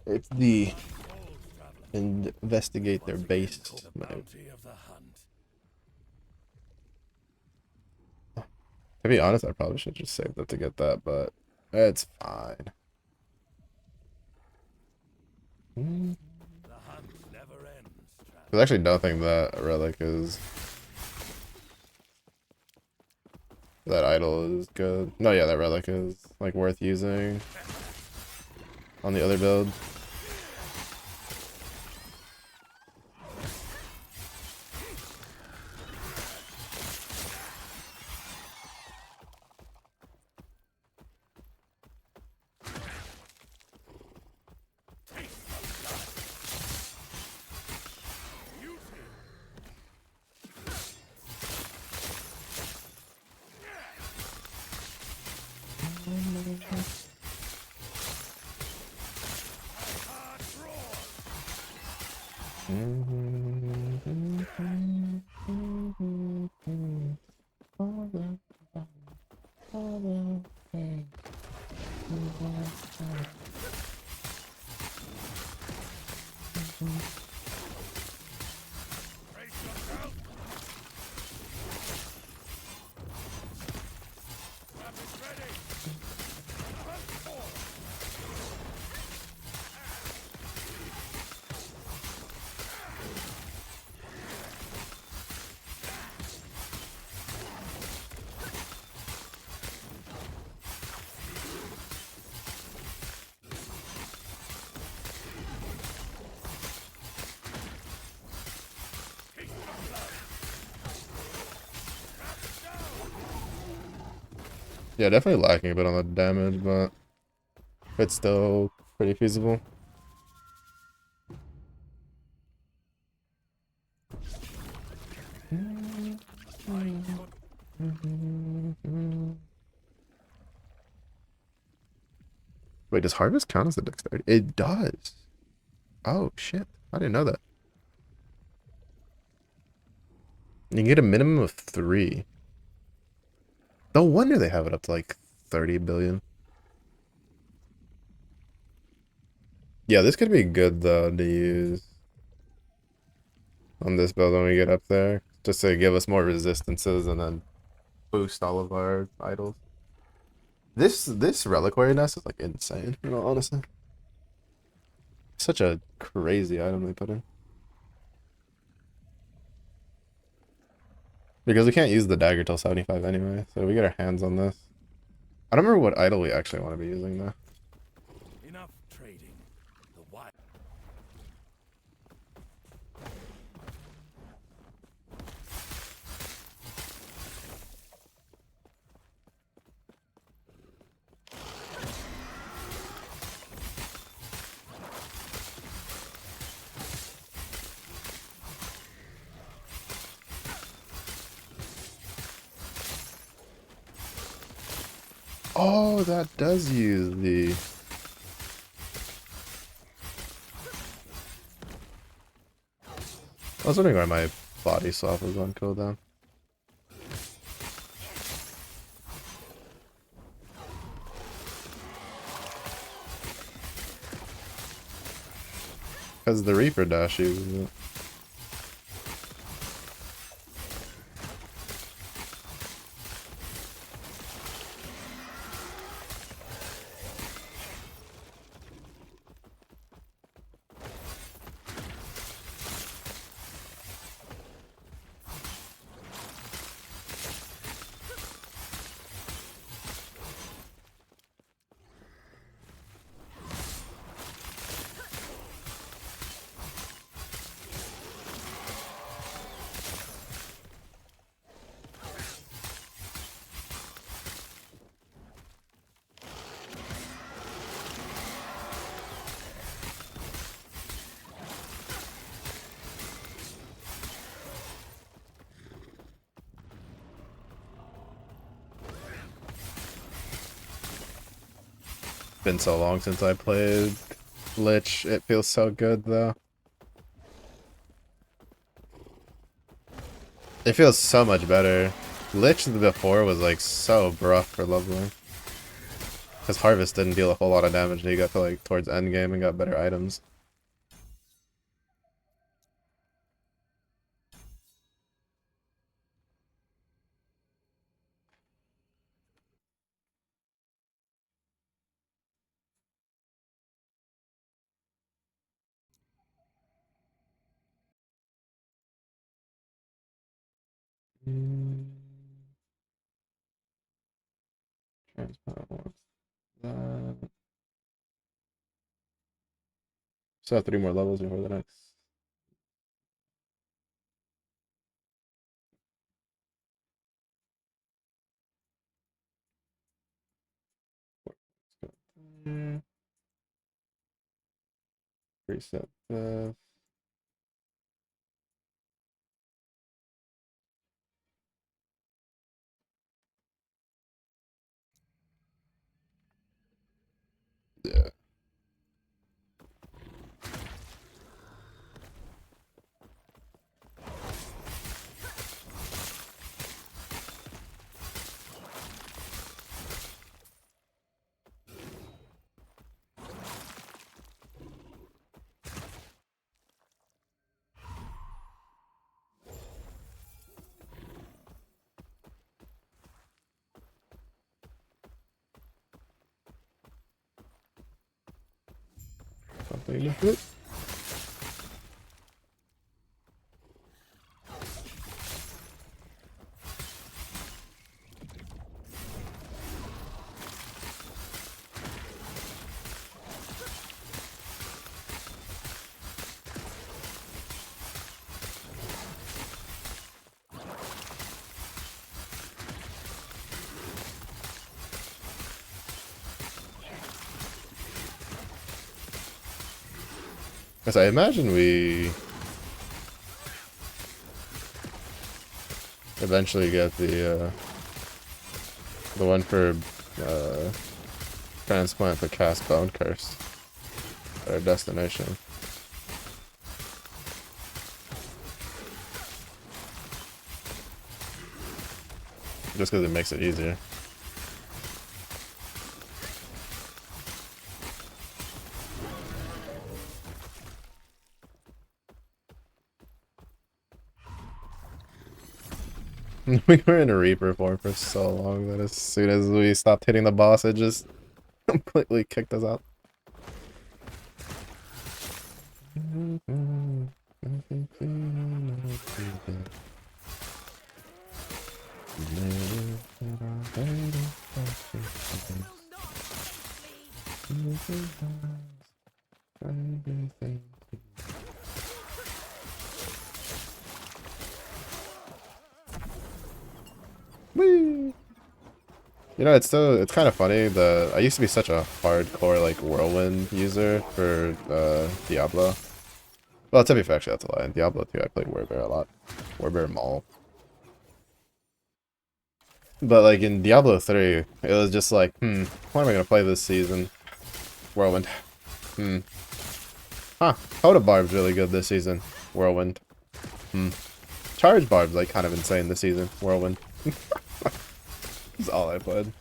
It's the investigate their base mode. To be honest, I probably should just save that to get that, but it's fine. I actually don't think that relic is... that idol is good. No, yeah, that relic is like worth using on the other build. Yeah, definitely lacking a bit on the damage, but it's still pretty feasible. Wait, does harvest count as a dexterity? It does. Oh shit. I didn't know that. You can get a minimum of 3. No wonder they have it up to like 30 billion. Yeah, this could be good though to use on this build when we get up there. Just to give us more resistances and then boost all of our idols. This reliquary nest is like insane, you know, honestly. Such a crazy item they put in. Because we can't use the dagger till 75 anyway, so we get our hands on this. I don't remember what idol we actually want to be using though. Enough trading. The wild. Oh, that does use the... I was wondering why my body swap was on cooldown. Because the Reaper dash uses it. Been so long since I played Lich. It feels so good though. It feels so much better. Lich before was like so rough for leveling. Because Harvest didn't deal a whole lot of damage until you got to like towards endgame and got better items. Transport wants that. So 3 more levels before the next. Reset this. Yeah. Something with it. As I imagine we eventually get the one for transplant the cast bone curse. Our destination. Just because it makes it easier. We were in a Reaper form for so long that as soon as we stopped hitting the boss, it just completely kicked us out. Whee! You know, it's kind of funny that I used to be such a hardcore like whirlwind user for Diablo. Well, to be fair, actually that's a lie. In Diablo 2 I played Warbear a lot. Warbear Maul. But like in Diablo 3, it was just like, what am I gonna play this season? Whirlwind. Huh. Hoda Barb's really good this season. Whirlwind. Charge Barb's like kind of insane this season. Whirlwind. That's all I played.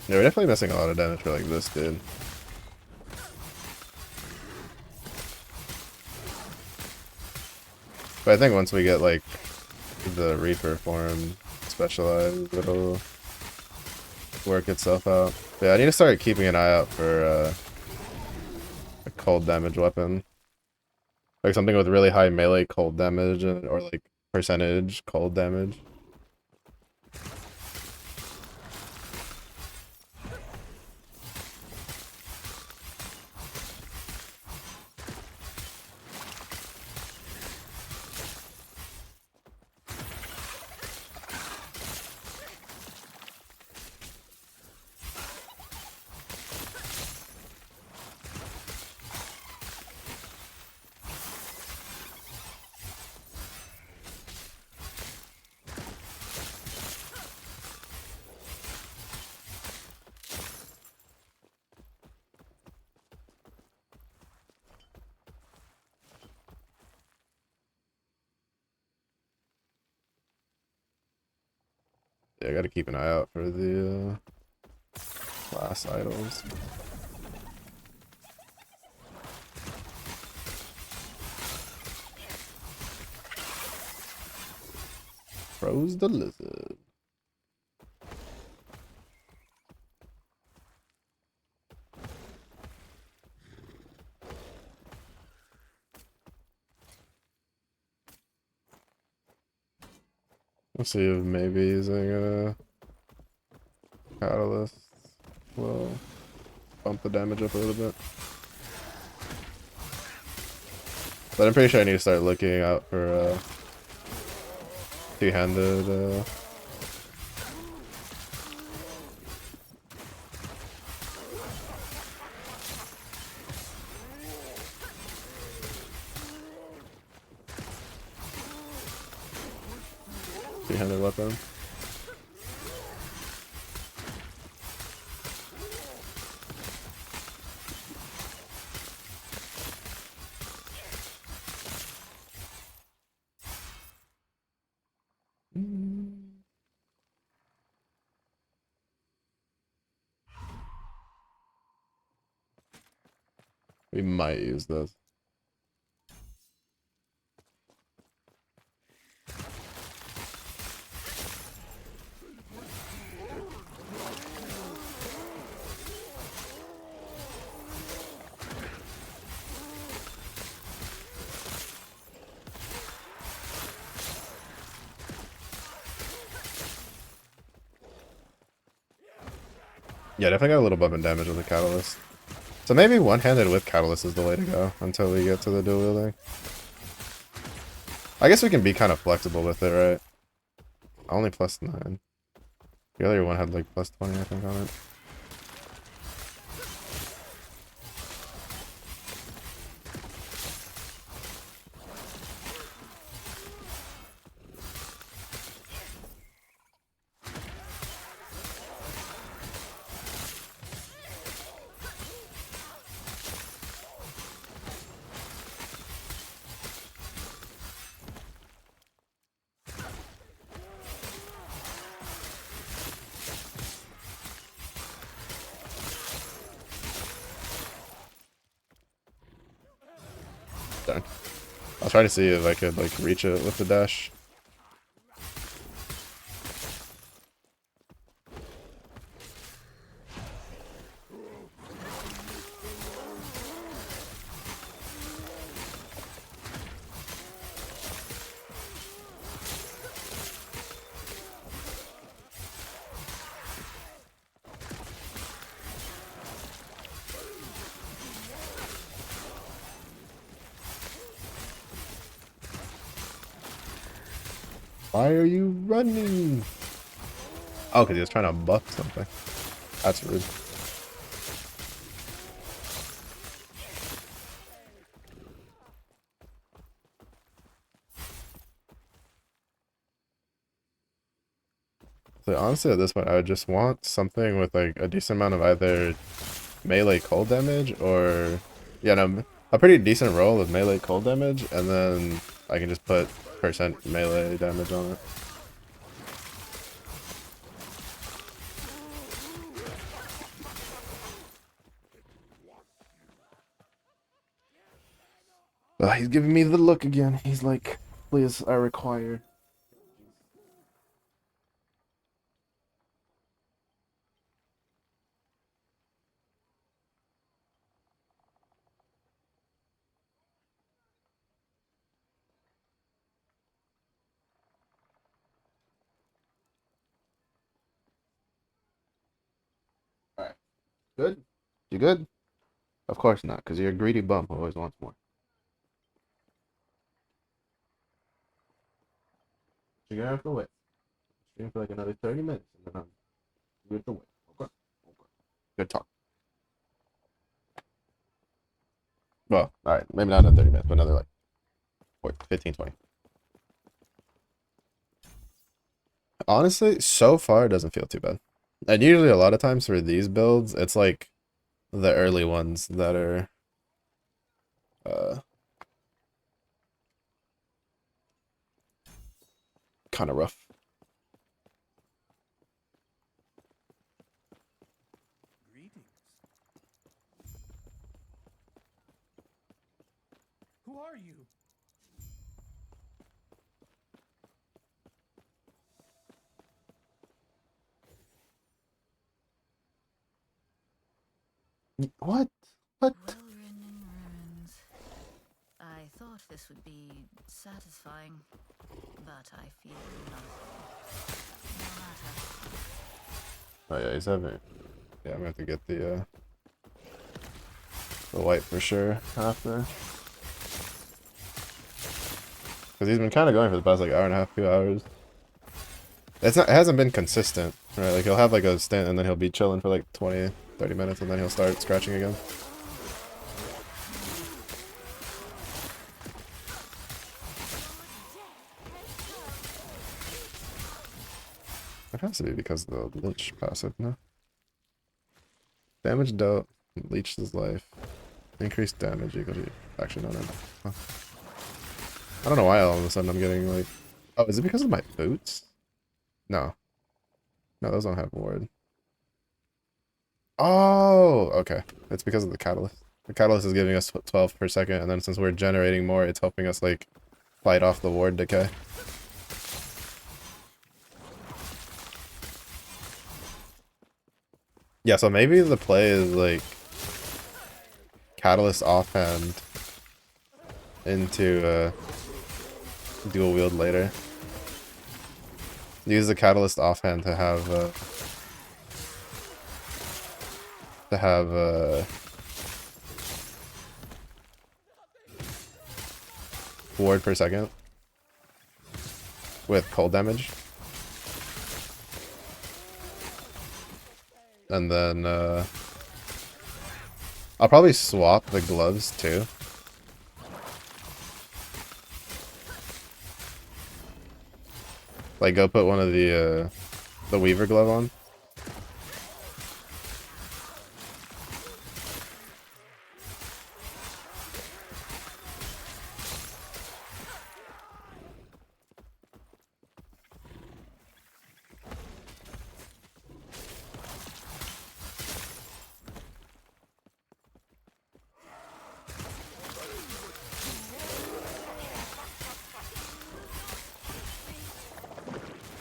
Yeah, we're definitely missing a lot of damage for like this dude. But I think once we get like the Reaper form specialized, it'll work itself out. Yeah, I need to start keeping an eye out for a cold damage weapon. Like something with really high melee cold damage or like percentage cold damage. Yeah, I gotta keep an eye out for the class idols. Froze the lizard. Let's see if maybe using a catalyst will bump the damage up a little bit. But I'm pretty sure I need to start looking out for two-handed weapon. We might use this. Yeah, definitely got a little bump in damage with the Catalyst. So maybe one-handed with Catalyst is the way to go until we get to the dual wielding. I guess we can be kind of flexible with it, right? Only +9. The other one had like +20, I think, on it. Darn. I was trying to see if I could like reach it with the dash. Why are you running? Oh, because he was trying to buff something. That's rude. So honestly, at this point, I would just want something with like a decent amount of either melee cold damage or, yeah, no, a pretty decent roll of melee cold damage, and then I can just put % melee damage on it. He's giving me the look again. He's like, please, I require. Alright. Good? You good? Of course not, because you're a greedy bum who always wants more. You're gonna have to wait. Stream for like another 30 minutes, and then you have to wait. Okay. Okay. Good talk. Well, alright, maybe not another 30 minutes, but another like 15, 20. Honestly, so far it doesn't feel too bad. And usually a lot of times for these builds, it's like the early ones that are kind of rough. Greetings. Who are you? What? What? Well-written in runes. I thought this would be satisfying, but I feel nothing. No matter. Oh yeah, he's having. Yeah, I'm gonna have to get the white for sure after. Because he's been kind of going for the past like hour and a half, 2 hours. It hasn't been consistent, right? Like he'll have like a stint and then he'll be chilling for like 20, 30 minutes and then he'll start scratching again. It has to be because of the leech passive, no? Damage dealt, leech his life. Increased damage equal to... Actually, no. Huh. I don't know why all of a sudden I'm getting like... Oh, is it because of my boots? No. No, those don't have ward. Oh, okay. It's because of the catalyst. The catalyst is giving us 12 per second, and then since we're generating more, it's helping us like fight off the ward decay. Yeah, so maybe the play is like catalyst offhand into dual wield later. Use the catalyst offhand to have to have ward per second with cold damage. And then I'll probably swap the gloves too. Like go put one of the Weaver glove on.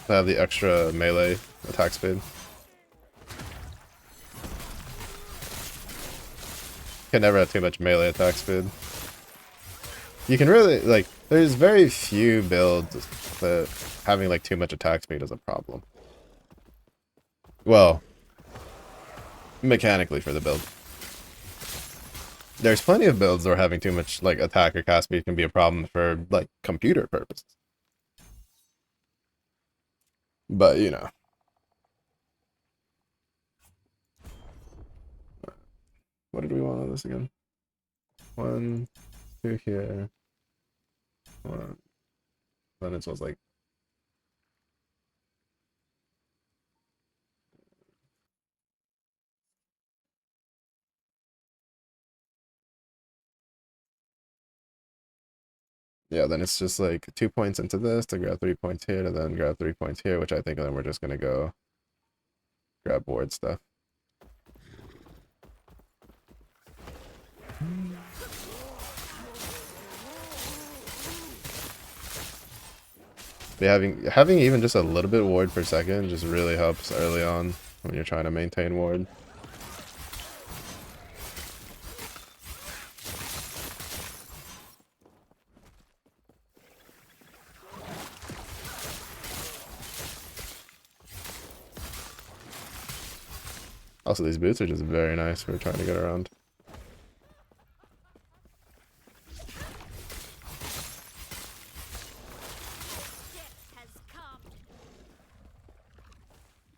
To have the extra melee attack speed. Can never have too much melee attack speed. You can really, like, there's very few builds that having, like, too much attack speed is a problem. Well, mechanically for the build. There's plenty of builds where having too much, like, attack or cast speed can be a problem for, like, computer purposes. But, you know. What did we want on this again? 1, 2 here. 1. Then it was like... Yeah, then it's just like 2 points into this to grab 3 points here to then grab 3 points here, which I think then we're just gonna go grab board stuff. But having even just a little bit ward per second just really helps early on when you're trying to maintain ward. Also, these boots are just very nice for trying to get around.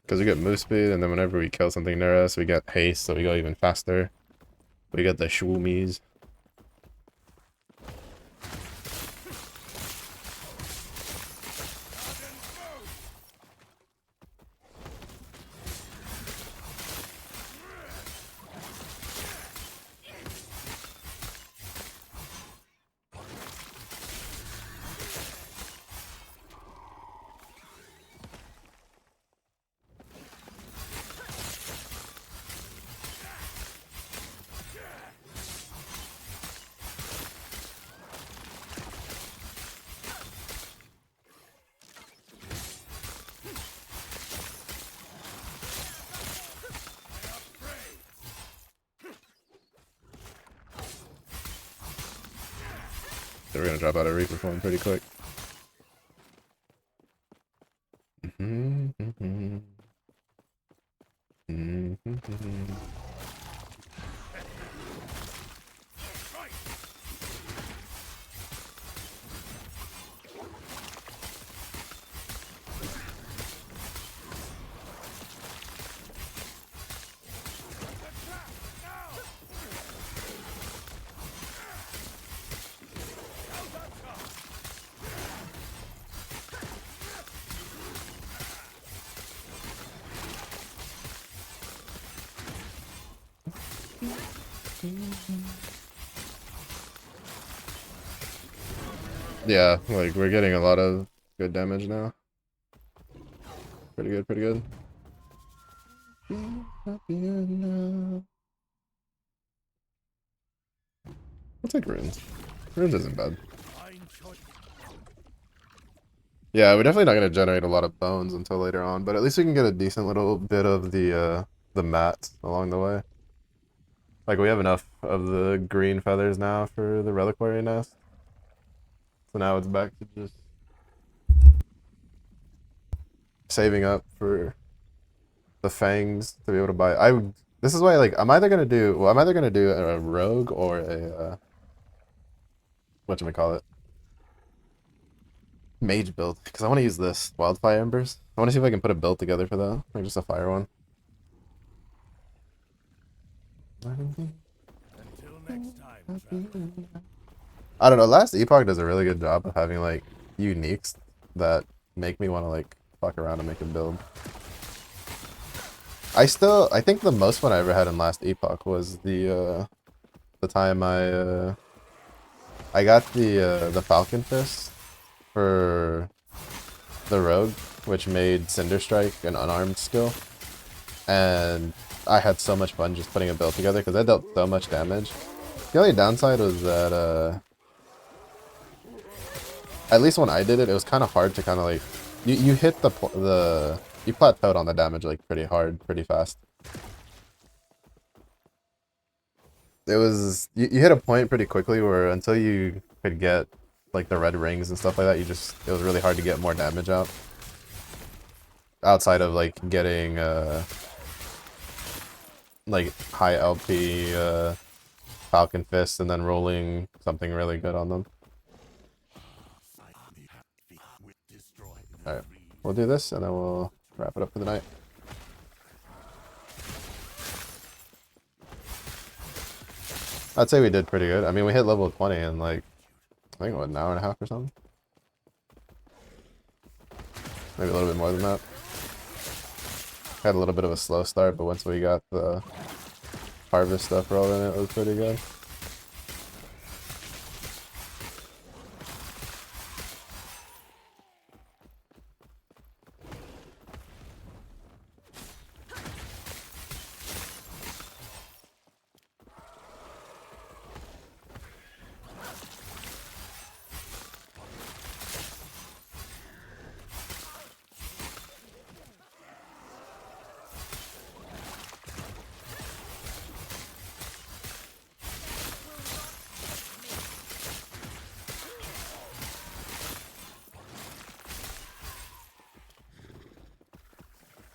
Because we get move speed, and then whenever we kill something near us, we get haste, so we go even faster. We get the shwoomies. So we're gonna drop out a Reaper form pretty quick. Yeah, like we're getting a lot of good damage now. Pretty good, pretty good. I'll take runes. Runes isn't bad. Yeah, we're definitely not gonna generate a lot of bones until later on, but at least we can get a decent little bit of the mats along the way. Like we have enough of the green feathers now for the reliquary nest. So now it's back to just saving up for the fangs to be able to buy. This is why, like, I'm either gonna do a rogue or a whatchamacallit, mage build, because I want to use this wildfire embers. I want to see if I can put a build together for that, like just a fire one. Until next time, traveler. I don't know. Last Epoch does a really good job of having like uniques that make me want to like fuck around and make a build. I think the most fun I ever had in Last Epoch was the time I got the Falcon Fist for the Rogue, which made Cinder Strike an unarmed skill, and I had so much fun just putting a build together because I dealt so much damage. The only downside was that at least when I did it, it was kind of hard to kind of like you hit you plateaued on the damage like pretty hard, pretty fast. It was you hit a point pretty quickly where until you could get like the red rings and stuff like that, it was really hard to get more damage out. Outside of like getting like high LP Falcon Fist and then rolling something really good on them. Alright, we'll do this and then we'll wrap it up for the night. I'd say we did pretty good. I mean, we hit level 20 in like, I think what, an hour and a half or something? Maybe a little bit more than that. Had a little bit of a slow start, but once we got the harvest stuff rolling, it was pretty good.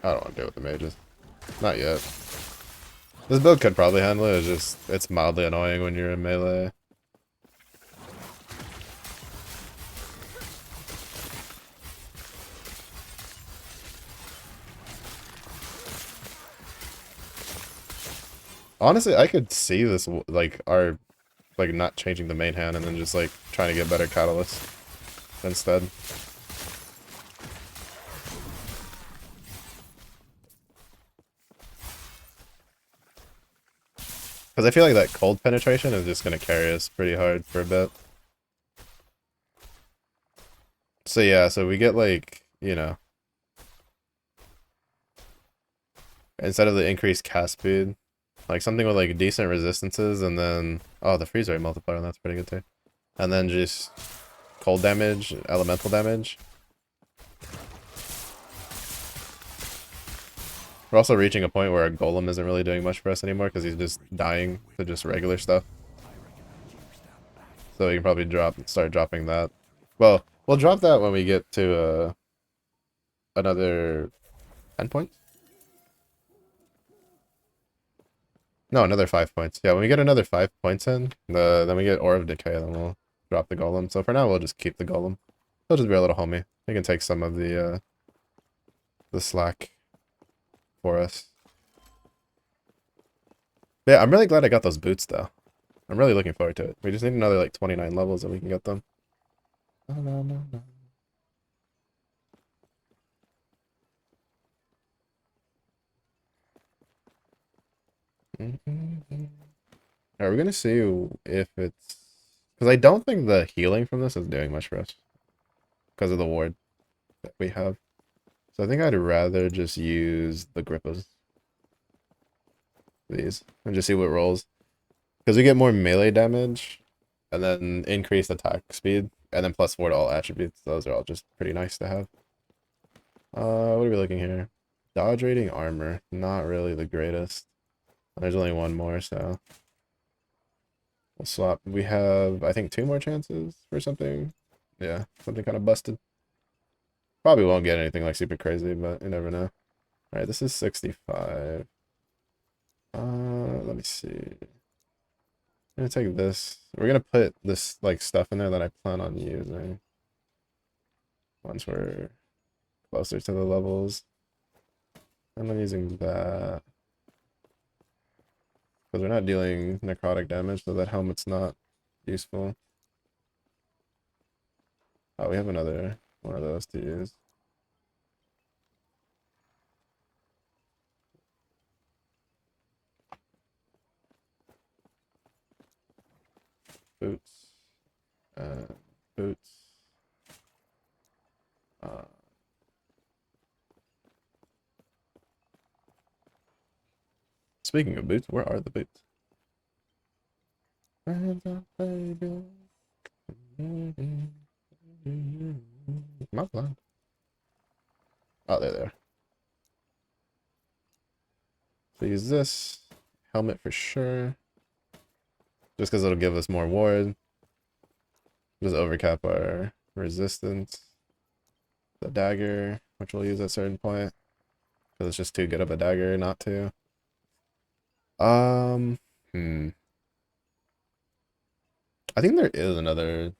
I don't want to deal with the mages. Not yet. This build could probably handle it, it's mildly annoying when you're in melee. Honestly, I could see this, like, not changing the main hand and then just, like, trying to get better catalysts instead. Because I feel like that cold penetration is just going to carry us pretty hard for a bit. So yeah, so we get like, you know, instead of the increased cast speed, like something with like decent resistances and then, oh, the freeze rate multiplier, that's pretty good too. And then just cold damage, elemental damage. We're also reaching a point where our golem isn't really doing much for us anymore because he's just dying to just regular stuff. So we can probably start dropping that. Well, we'll drop that when we get to another 10 points? No, another 5 points. Yeah, when we get another 5 points in, then we get Ore of Decay, then we'll drop the golem. So for now, we'll just keep the golem. He'll just be a little homie. He can take some of the slack for us. But yeah, I'm really glad I got those boots, though. I'm really looking forward to it. We just need another, like, 29 levels and we can get them. No. Are we gonna see if it's... Because I don't think the healing from this is doing much for us. Because of the ward that we have. So I think I'd rather just use the Grippas. These. And just see what rolls. Because we get more melee damage. And then increased attack speed. And then +4 to all attributes. Those are all just pretty nice to have. What are we looking here? Dodge rating armor. Not really the greatest. There's only one more, so... We'll swap. We have, I think, 2 more chances for something. Yeah, something kind of busted. Probably won't get anything like super crazy, but you never know. Alright, this is 65. Let me see. I'm gonna take this. We're gonna put this like stuff in there that I plan on using once we're closer to the levels. And I'm using that because we're not dealing necrotic damage, so that helmet's not useful. Oh, we have another one of those to use. Boots. Boots. Speaking of boots, where are the boots? Am I blind? Oh, there they are. So use this helmet for sure. Just because it'll give us more ward. Just overcap our resistance. The dagger, which we'll use at a certain point. Because it's just too good of a dagger not to. I think there is another.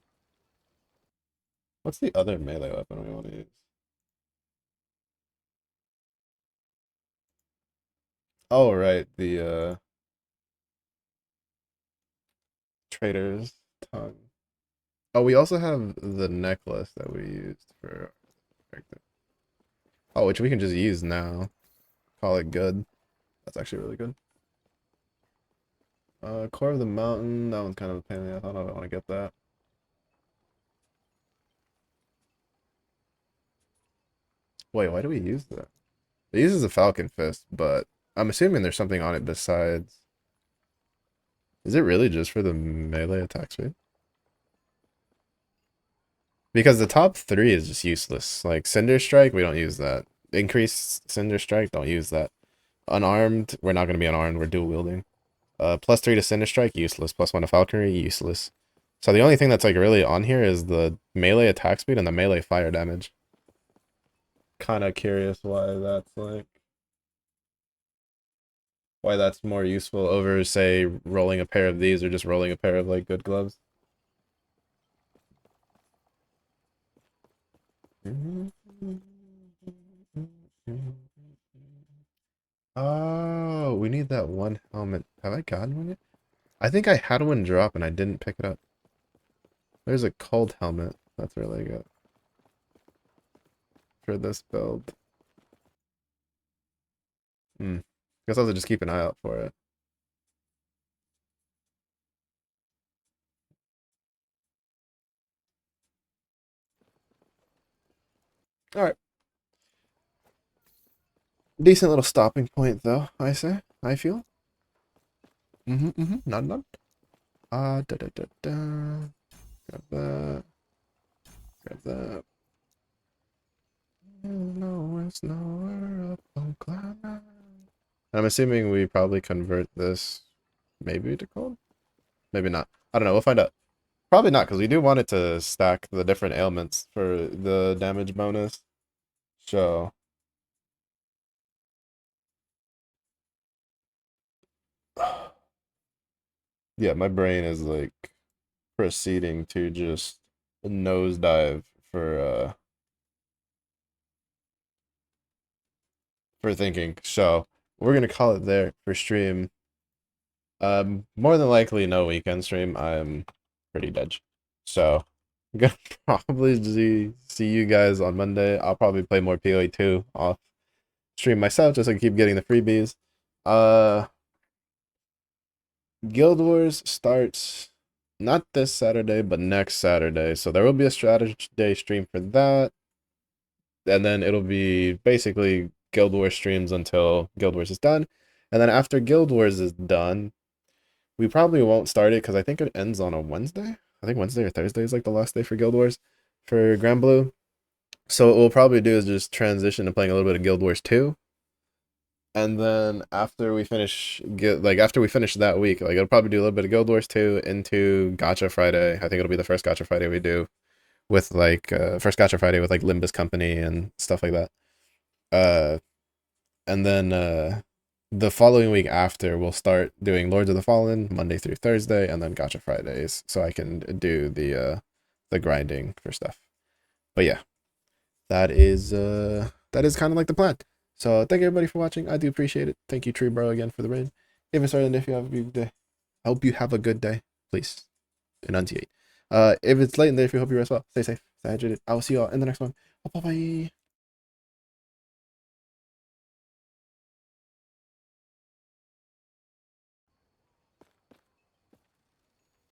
What's the other melee weapon we want to use? Oh, right, the Trader's Tongue. Oh, we also have the necklace that we used for. Oh, which we can just use now. Call it good. That's actually really good. Core of the Mountain. That one's kind of a pain in the ass. I don't want to get that. Wait, why do we use that? It uses a Falcon Fist, but I'm assuming there's something on it besides. Is it really just for the melee attack speed? Because the top 3 is just useless. Like Cinder Strike, we don't use that. Increased Cinder Strike, don't use that. Unarmed, we're not going to be unarmed, we're dual wielding. +3 to Cinder Strike, useless. +1 to Falconry, useless. So the only thing that's like really on here is the melee attack speed and the melee fire damage. Kind of curious why that's like. Why that's more useful over, say, rolling a pair of these or just rolling a pair of like good gloves. Oh, we need that one helmet. Have I gotten one yet? I think I had one drop and I didn't pick it up. There's a cold helmet. That's really good. For this build. Guess I'll have to just keep an eye out for it. Alright. Decent little stopping point though, I say. I feel. None. Da da da da. Grab that. Grab that. No, it's nowhere up on cloud. I'm assuming we probably convert this maybe to cold? Maybe not. I don't know, we'll find out. Probably not, because we do want it to stack the different ailments for the damage bonus. So. Yeah, my brain is like proceeding to just nosedive for thinking. So we're gonna call it there for stream. More than likely no weekend stream. I'm pretty dead. So I'm gonna probably see you guys on Monday. I'll probably play more PoE 2 off stream myself just so I can keep getting the freebies. Guild Wars starts not this Saturday, but next Saturday. So there will be a strategy day stream for that. And then it'll be basically Guild Wars streams until Guild Wars is done. And then after Guild Wars is done, we probably won't start it because I think it ends on a Wednesday. I think Wednesday or Thursday is like the last day for Guild Wars for Grand Blue. So what we'll probably do is just transition to playing a little bit of Guild Wars 2. And then after we finish that week, like it'll probably do a little bit of Guild Wars 2 into Gacha Friday. I think it'll be the first Gacha Friday we do with like first Gacha Friday with like Limbus Company and stuff like that. And then the following week after, we'll start doing Lords of the Fallen Monday through Thursday, and then Gacha Fridays, so I can do the grinding for stuff. But yeah, that is kind of like the plan. So thank everybody for watching. I do appreciate it. Thank you, Tree Bro, again for the raid. If it's starting, if you have a good day, I hope you have a good day. Please enunciate. If it's late in the day, if you hope you rest well, stay safe, stay hydrated. I will see y'all in the next one. Bye bye.